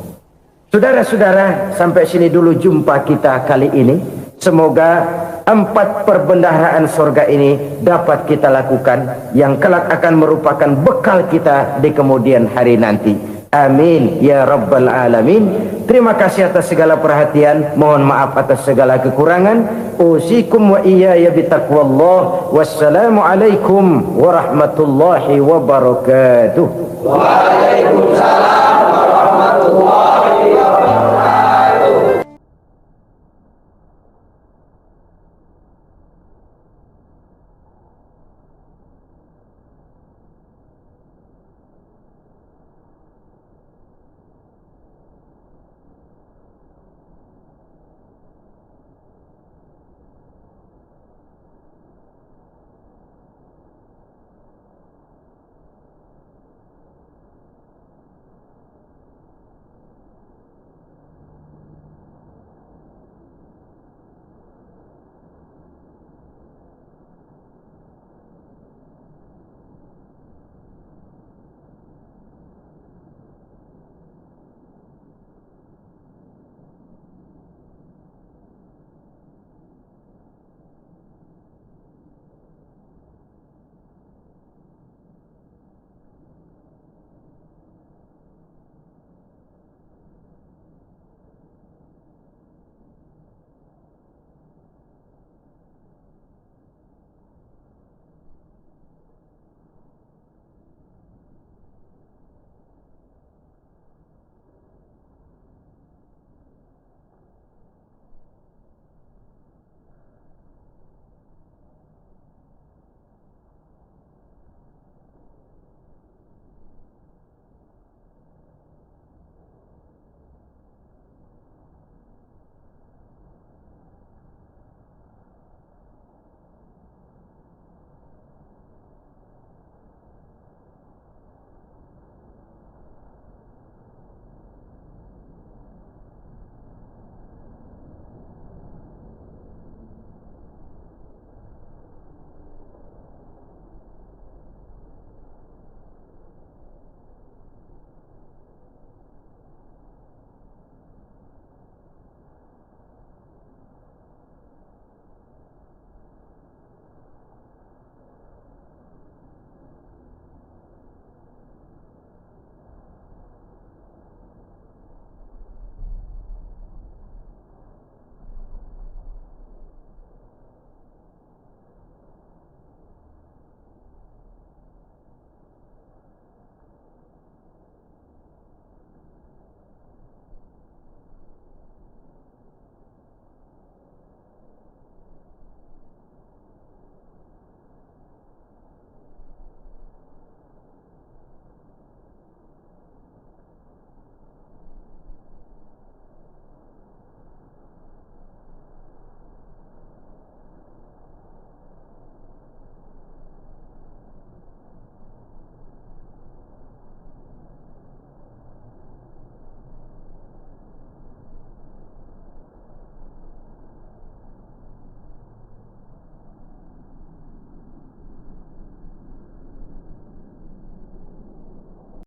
Saudara-saudara, sampai sini dulu jumpa kita kali ini. Semoga 4 perbendaharaan surga ini dapat kita lakukan, yang kelak akan merupakan bekal kita di kemudian hari nanti. Amin ya rabbal alamin. Terima kasih atas segala perhatian, mohon maaf atas segala kekurangan. Usikum wa iyaya bitaqwallah. Wassalamualaikum warahmatullahi wabarakatuh. Waalaikumsalam warahmatullahi wabarakatuh.